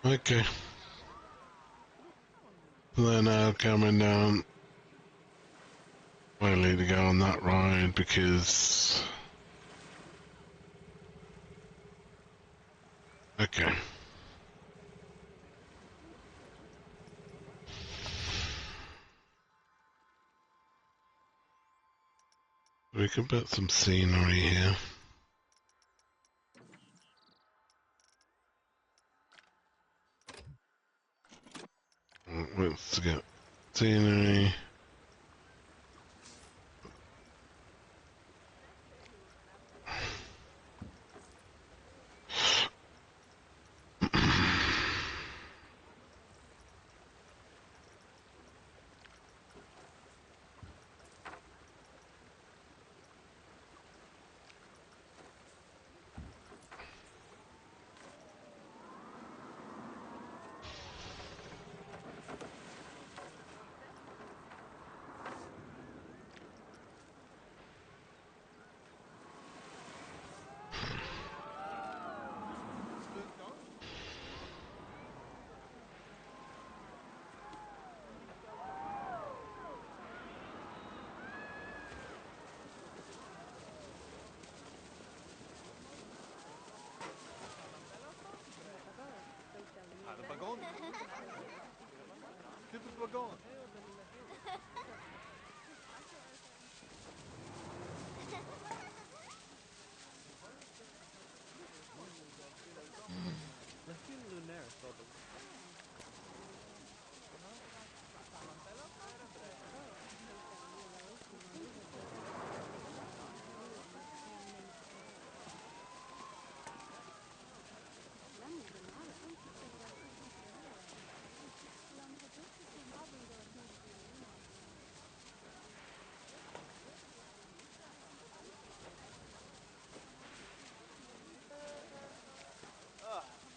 Okay. Then coming down. I need to go on that ride because. Okay. We can put some scenery here. Let's get scenery. Hade vagon. Typiskt vagon. Lakin lunar todo.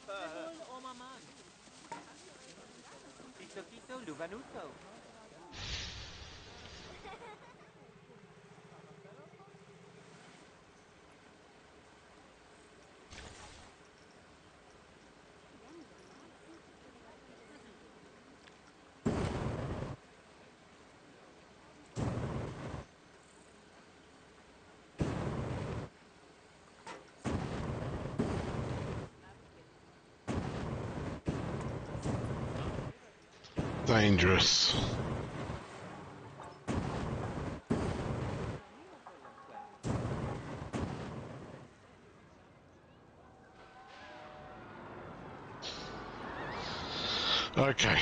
Segol o maman. Tito Tito Luvanuto. dangerous. Okay,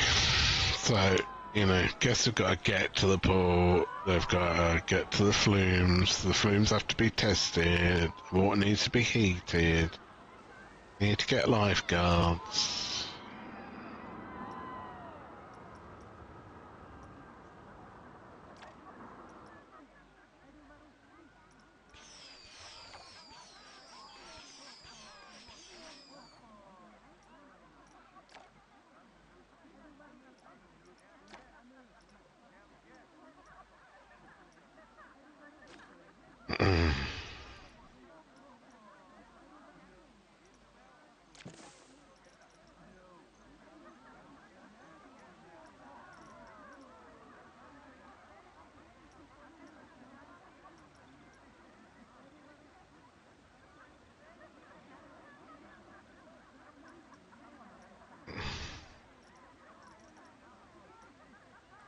so, you know, guess they've got to get to the port, they've got to get to the flumes have to be tested, water needs to be heated, need to get lifeguards.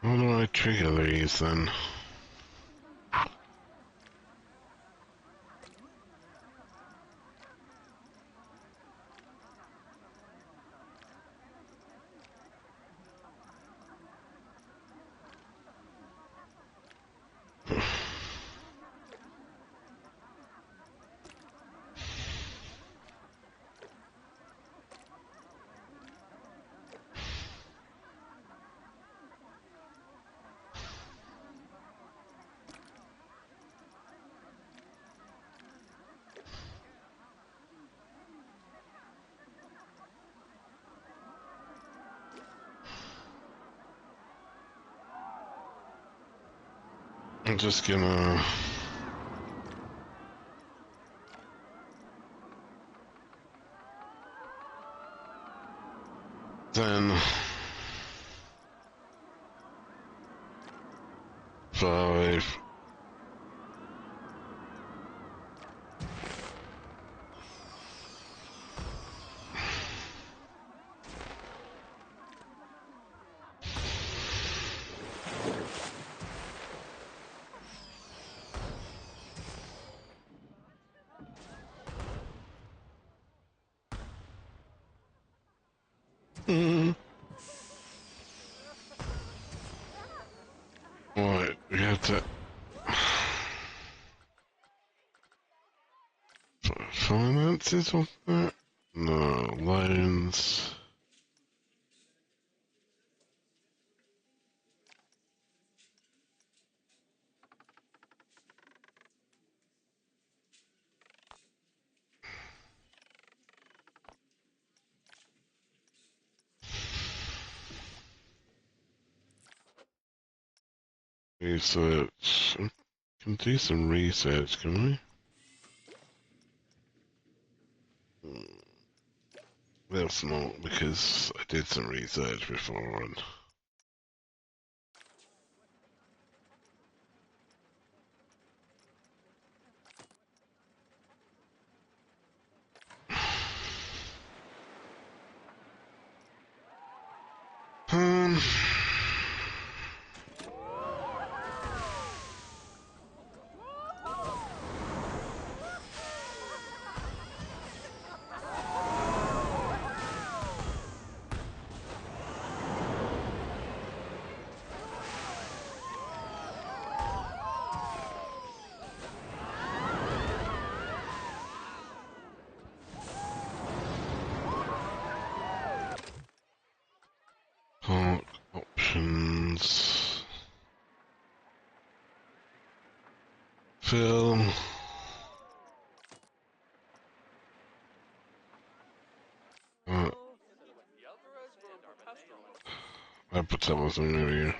How do I trigger these then? I'm just gonna... Then... 5... Right, we have to... Finances on that? No, loans... Research... We can do some research, can we? That's not, because I did some research before and... Um... Park options... Fill... I put that was in earlier.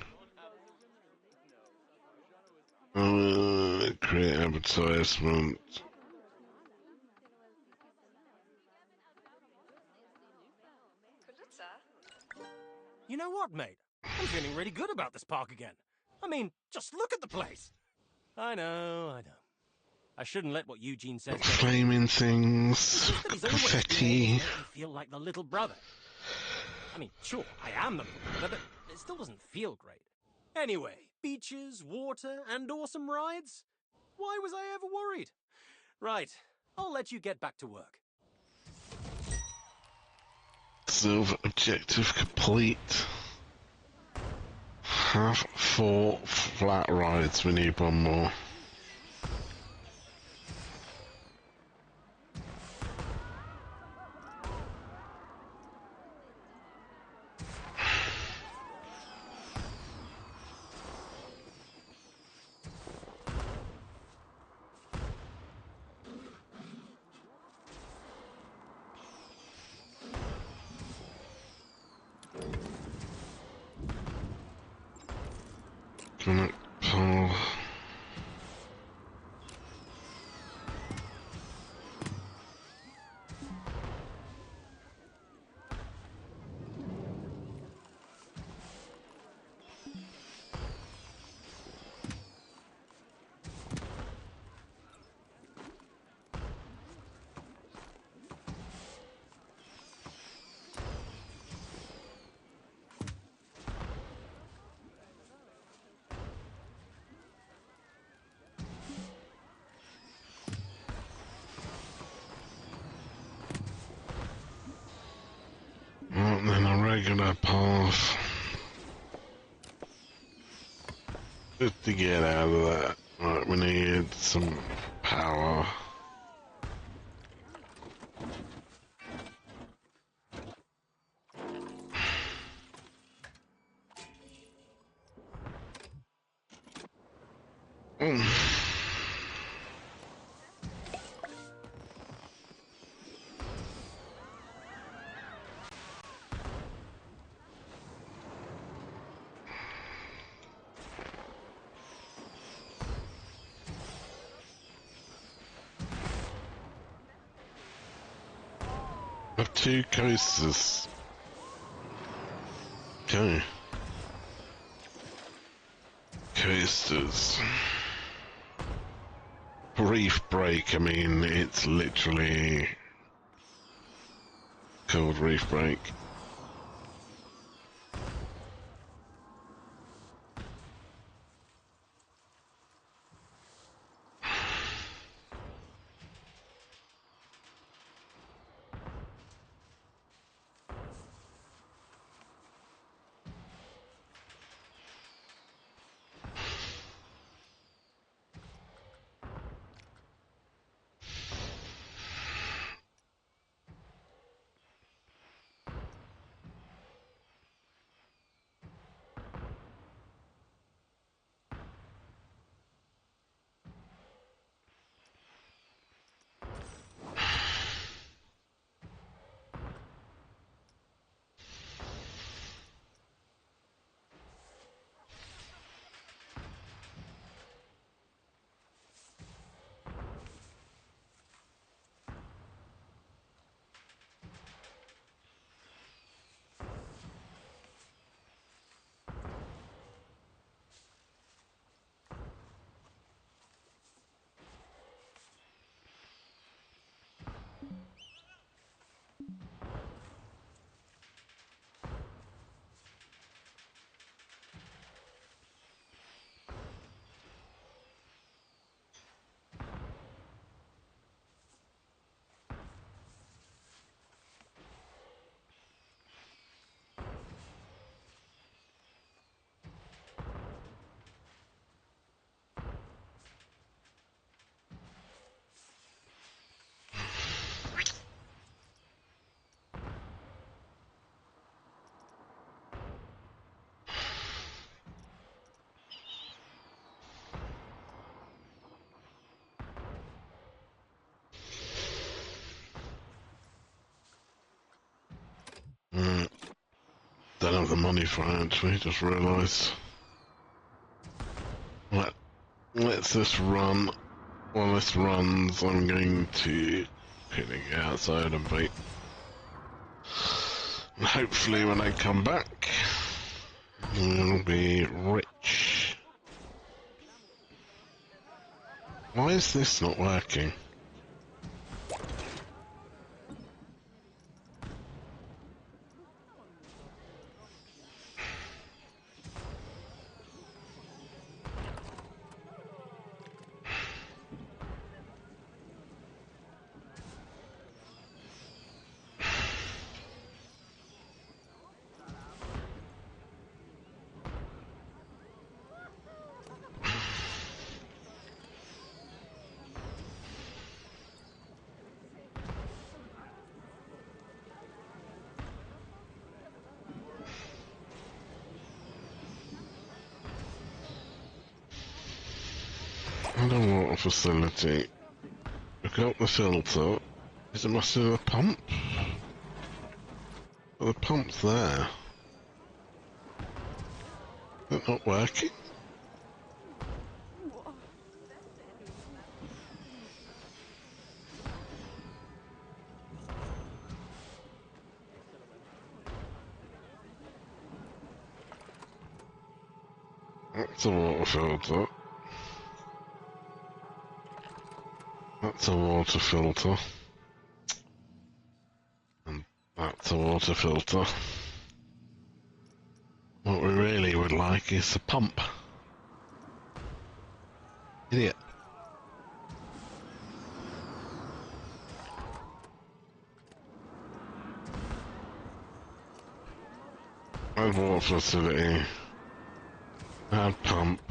Create advertisement. You know what, mate? I'm feeling really good about this park again. I mean, just look at the place. I know. I shouldn't let what Eugene says get Flaming things, It's just that he's always confetti. been able to make me feel like the little brother. I mean, sure, I am the little brother, but it still doesn't feel great. Anyway, beaches, water, and awesome rides? Why was I ever worried? Right, I'll let you get back to work. Silver objective complete. Have 4 flat rides, we need 1 more. Connect power. Right, then a regular path. Just to get out of that. Right, we need some power. Have 2 coasters. Okay. Coasters. Reef break, I mean, it's literally called reef break. Don't have the money for it actually, just realised. Let's just run. While this runs, I'm going to quickly get outside and wait. And hopefully when I come back, we'll be rich. Why is this not working? Underwater facility. We've got the filter. Is it must have a pump? Well, the pump's there. Is it not working? That's a water filter. That's a water filter. And that's a water filter. What we really would like is a pump. Idiot. Add water facility. Add pump.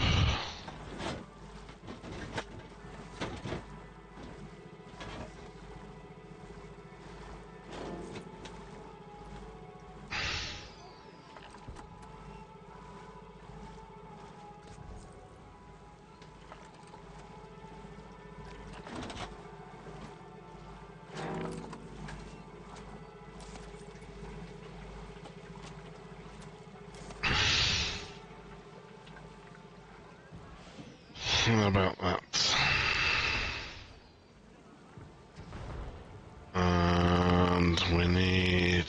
How about that? And we need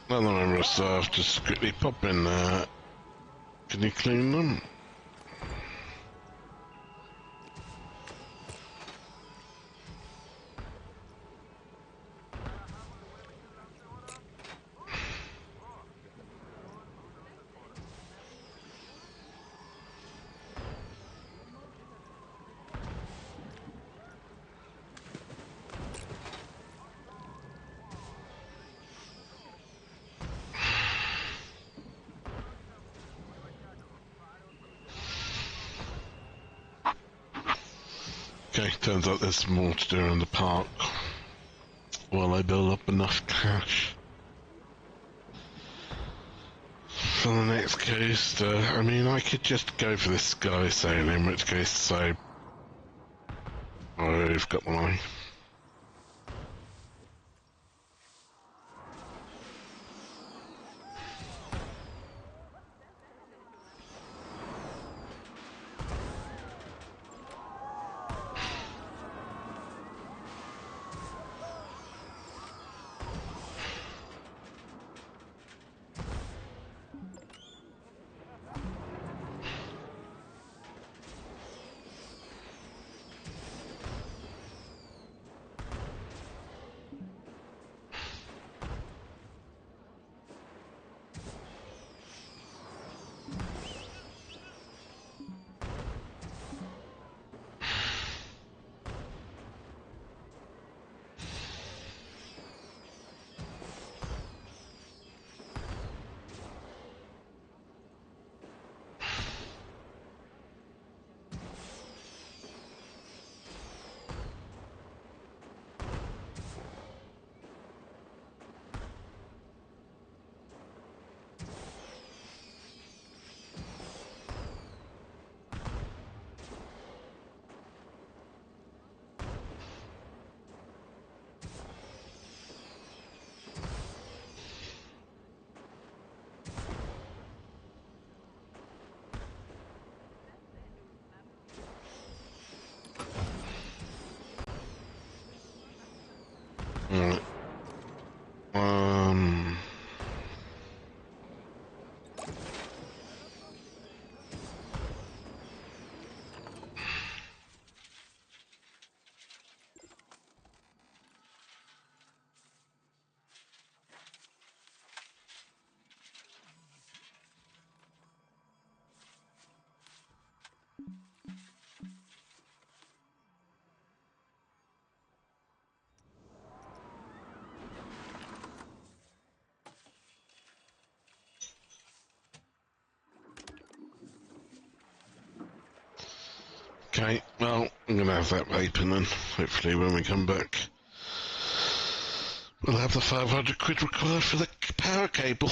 another member of staff to quickly pop in there. Can you clean them? Okay, turns out there's more to do in the park. While I build up enough cash for the next coaster. I mean, I could just go for this sky sailing, in which case, so I've got my. Right. Um. Okay, well, I'm gonna have that open then. Hopefully when we come back, we'll have the 500 quid required for the power cable.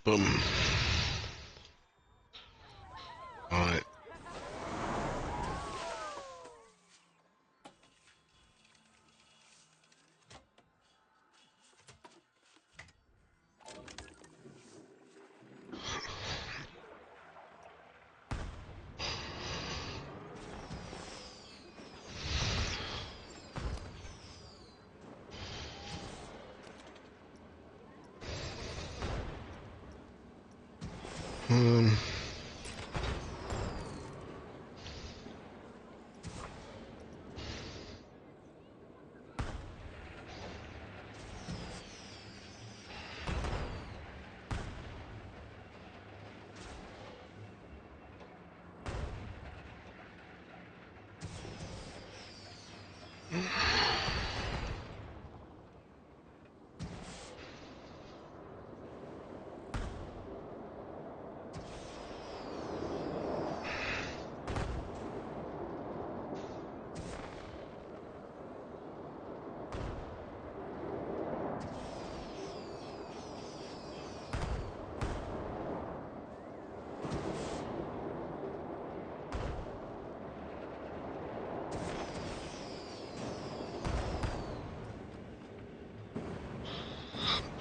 Boom. Alright. Um,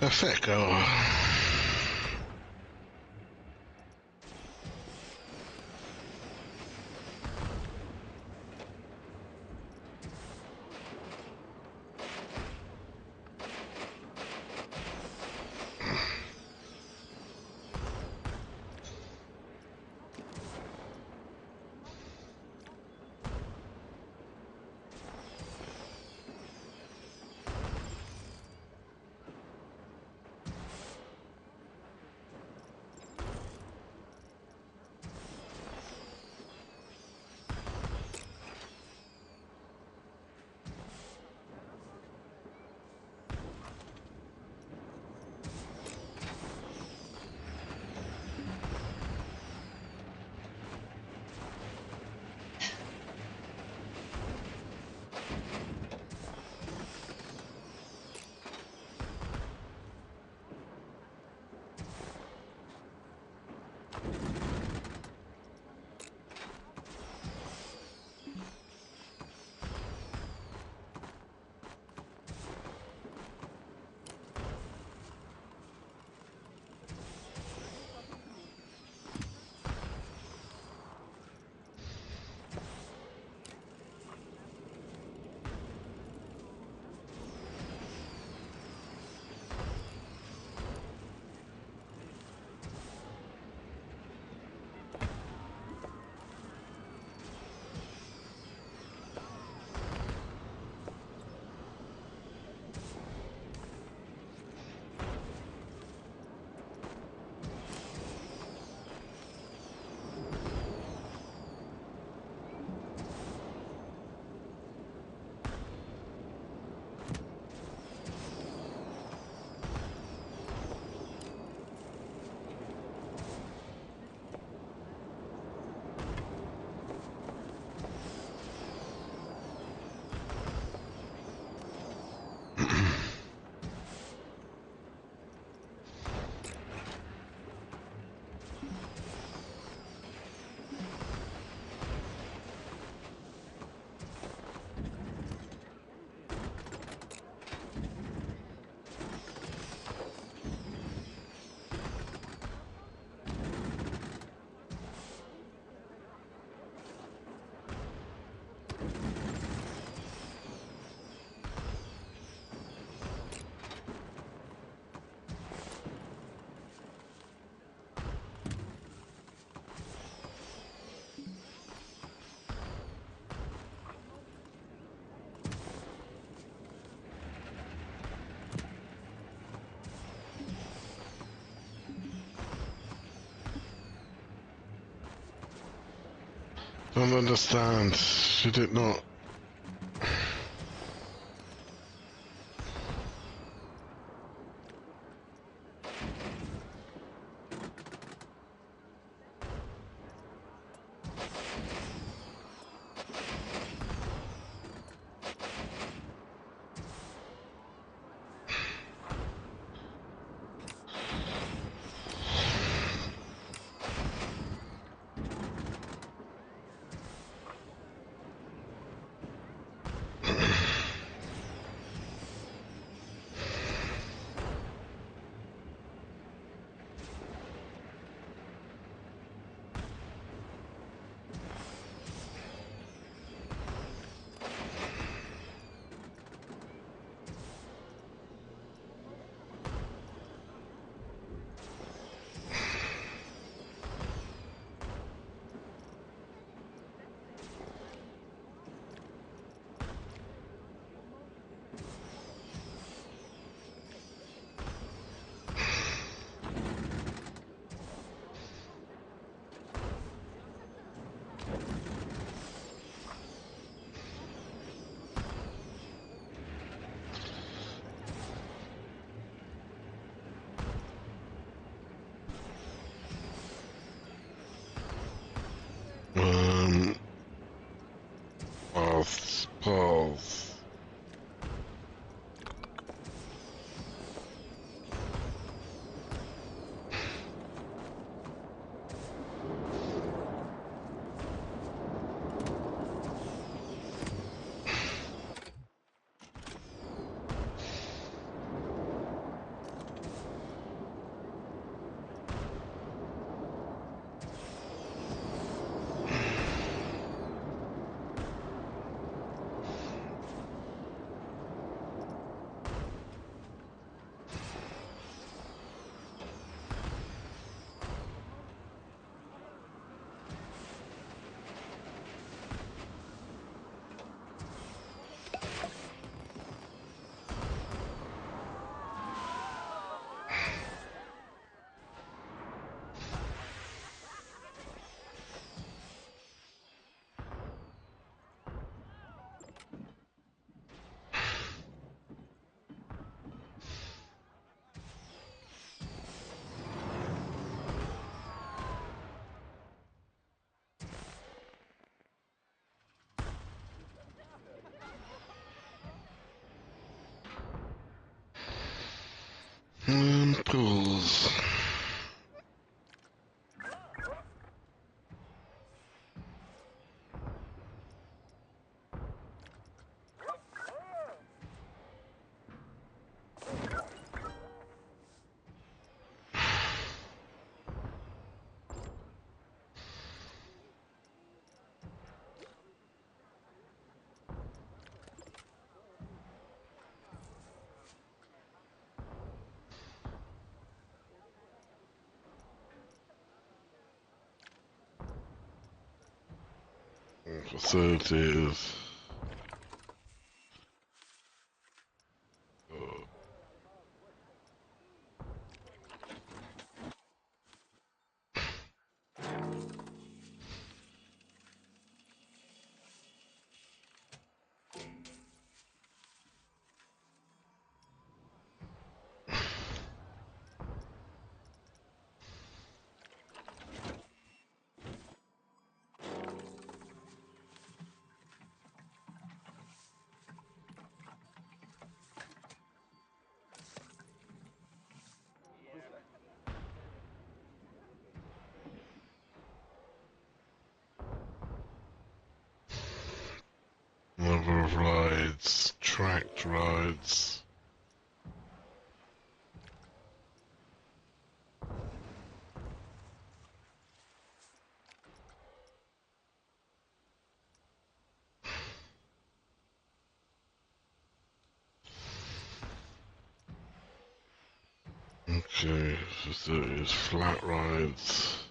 Perfecto. Don't understand. Should it not? Pools. Facilities. Number of rides, tracked rides. Okay, facilities, flat rides.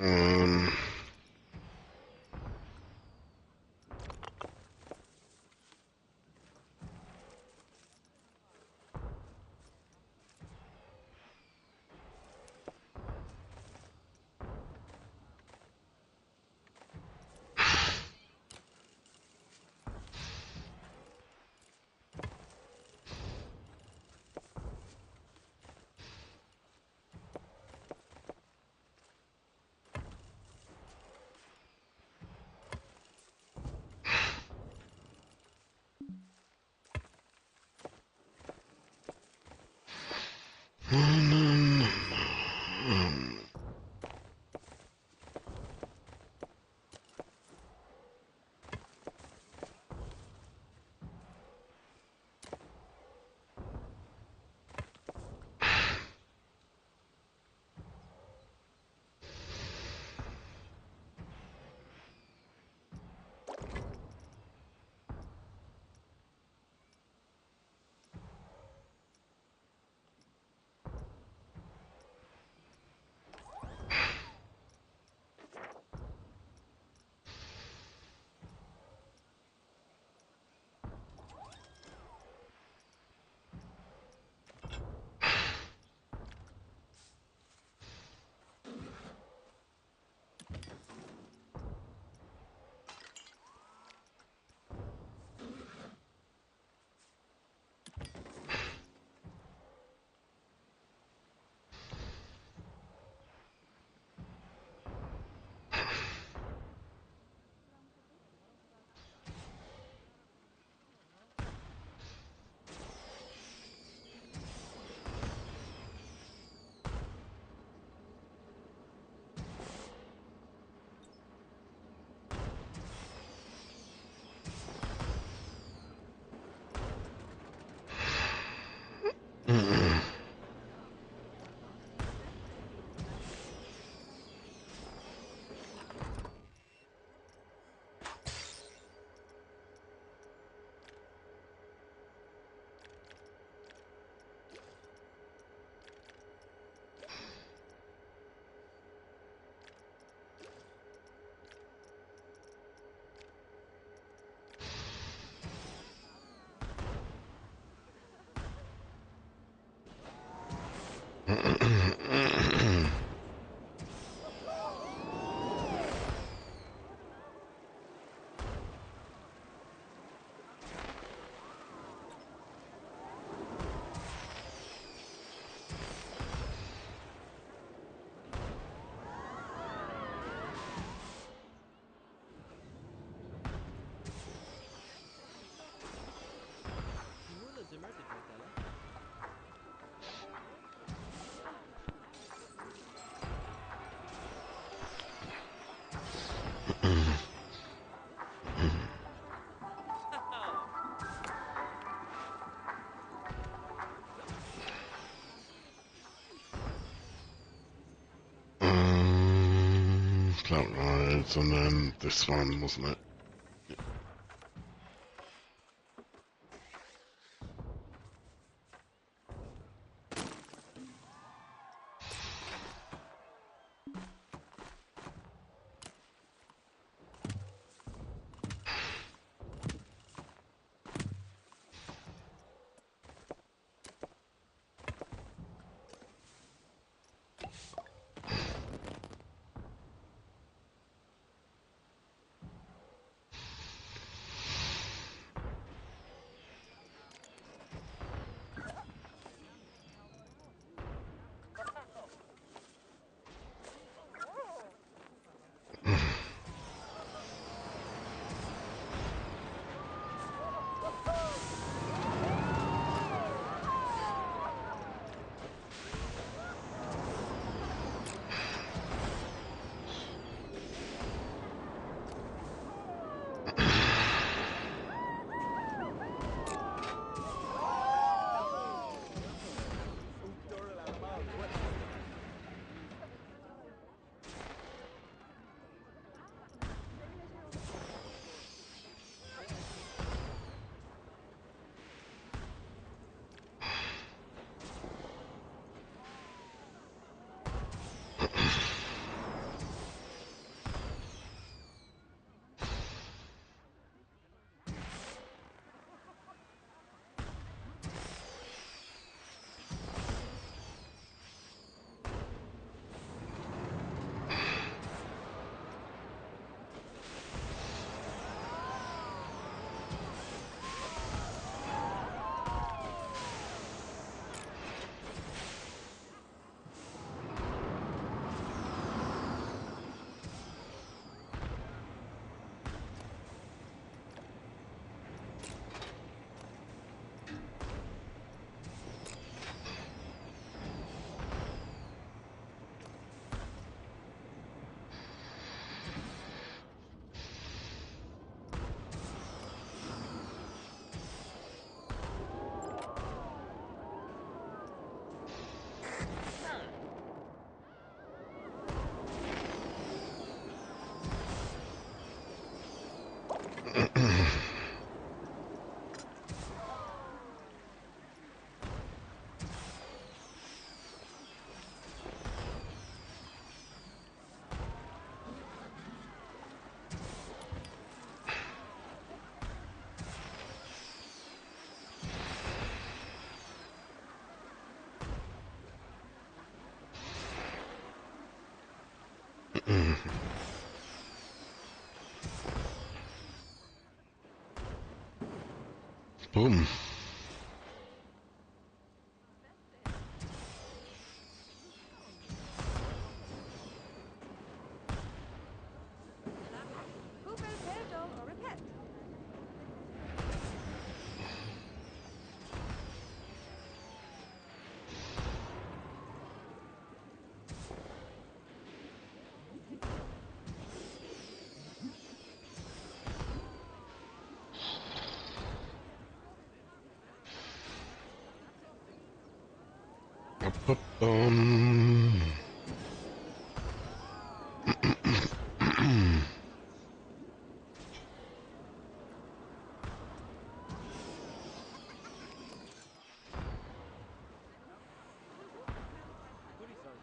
Um, That rides, and then this one, wasn't it? Boom. Who fell turtle or a pet? Ba-ba-bum. Goodies are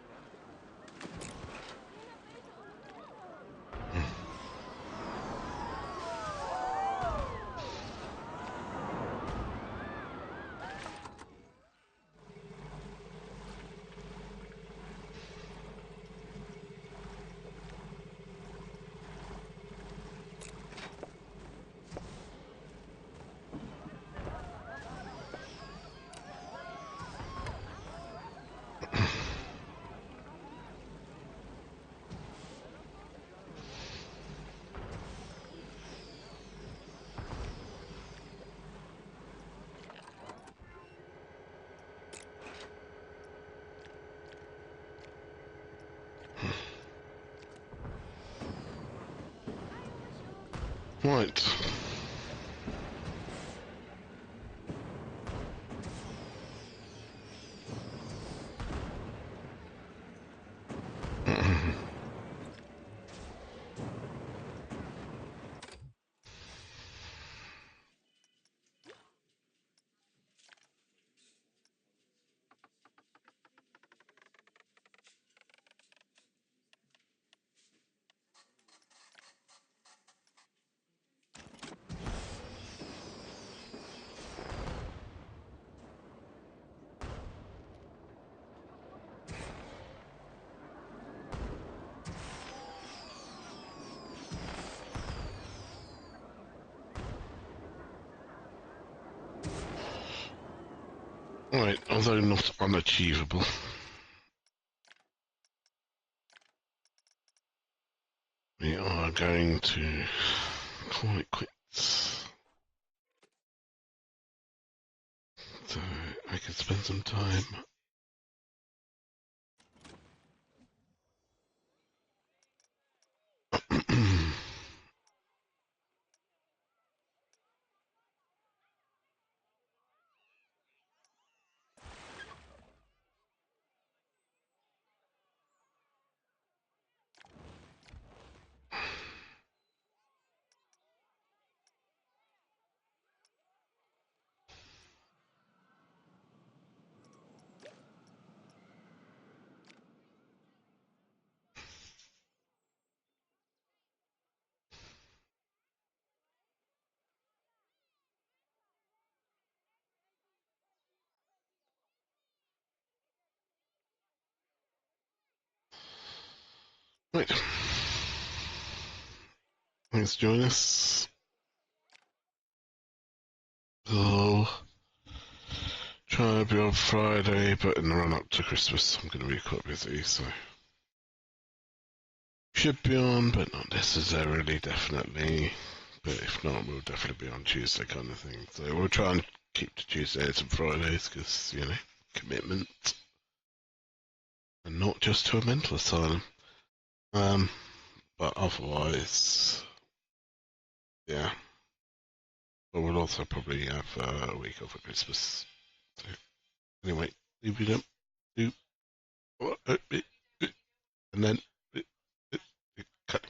Right. Right, although not unachievable. We are going to call it quits. So I can spend some time. Right. Thanks for joining us. I'll try to be on Friday, but in the run up to Christmas, I'm going to be quite busy, so. Should be on, but not necessarily, definitely. But if not, we'll definitely be on Tuesday, kind of thing. So we'll try and keep to Tuesdays and Fridays, because, you know, commitment. And not just to a mental asylum. But otherwise, yeah. But we'll also probably have a week off at Christmas. So, anyway, leave it up. Do and then cut.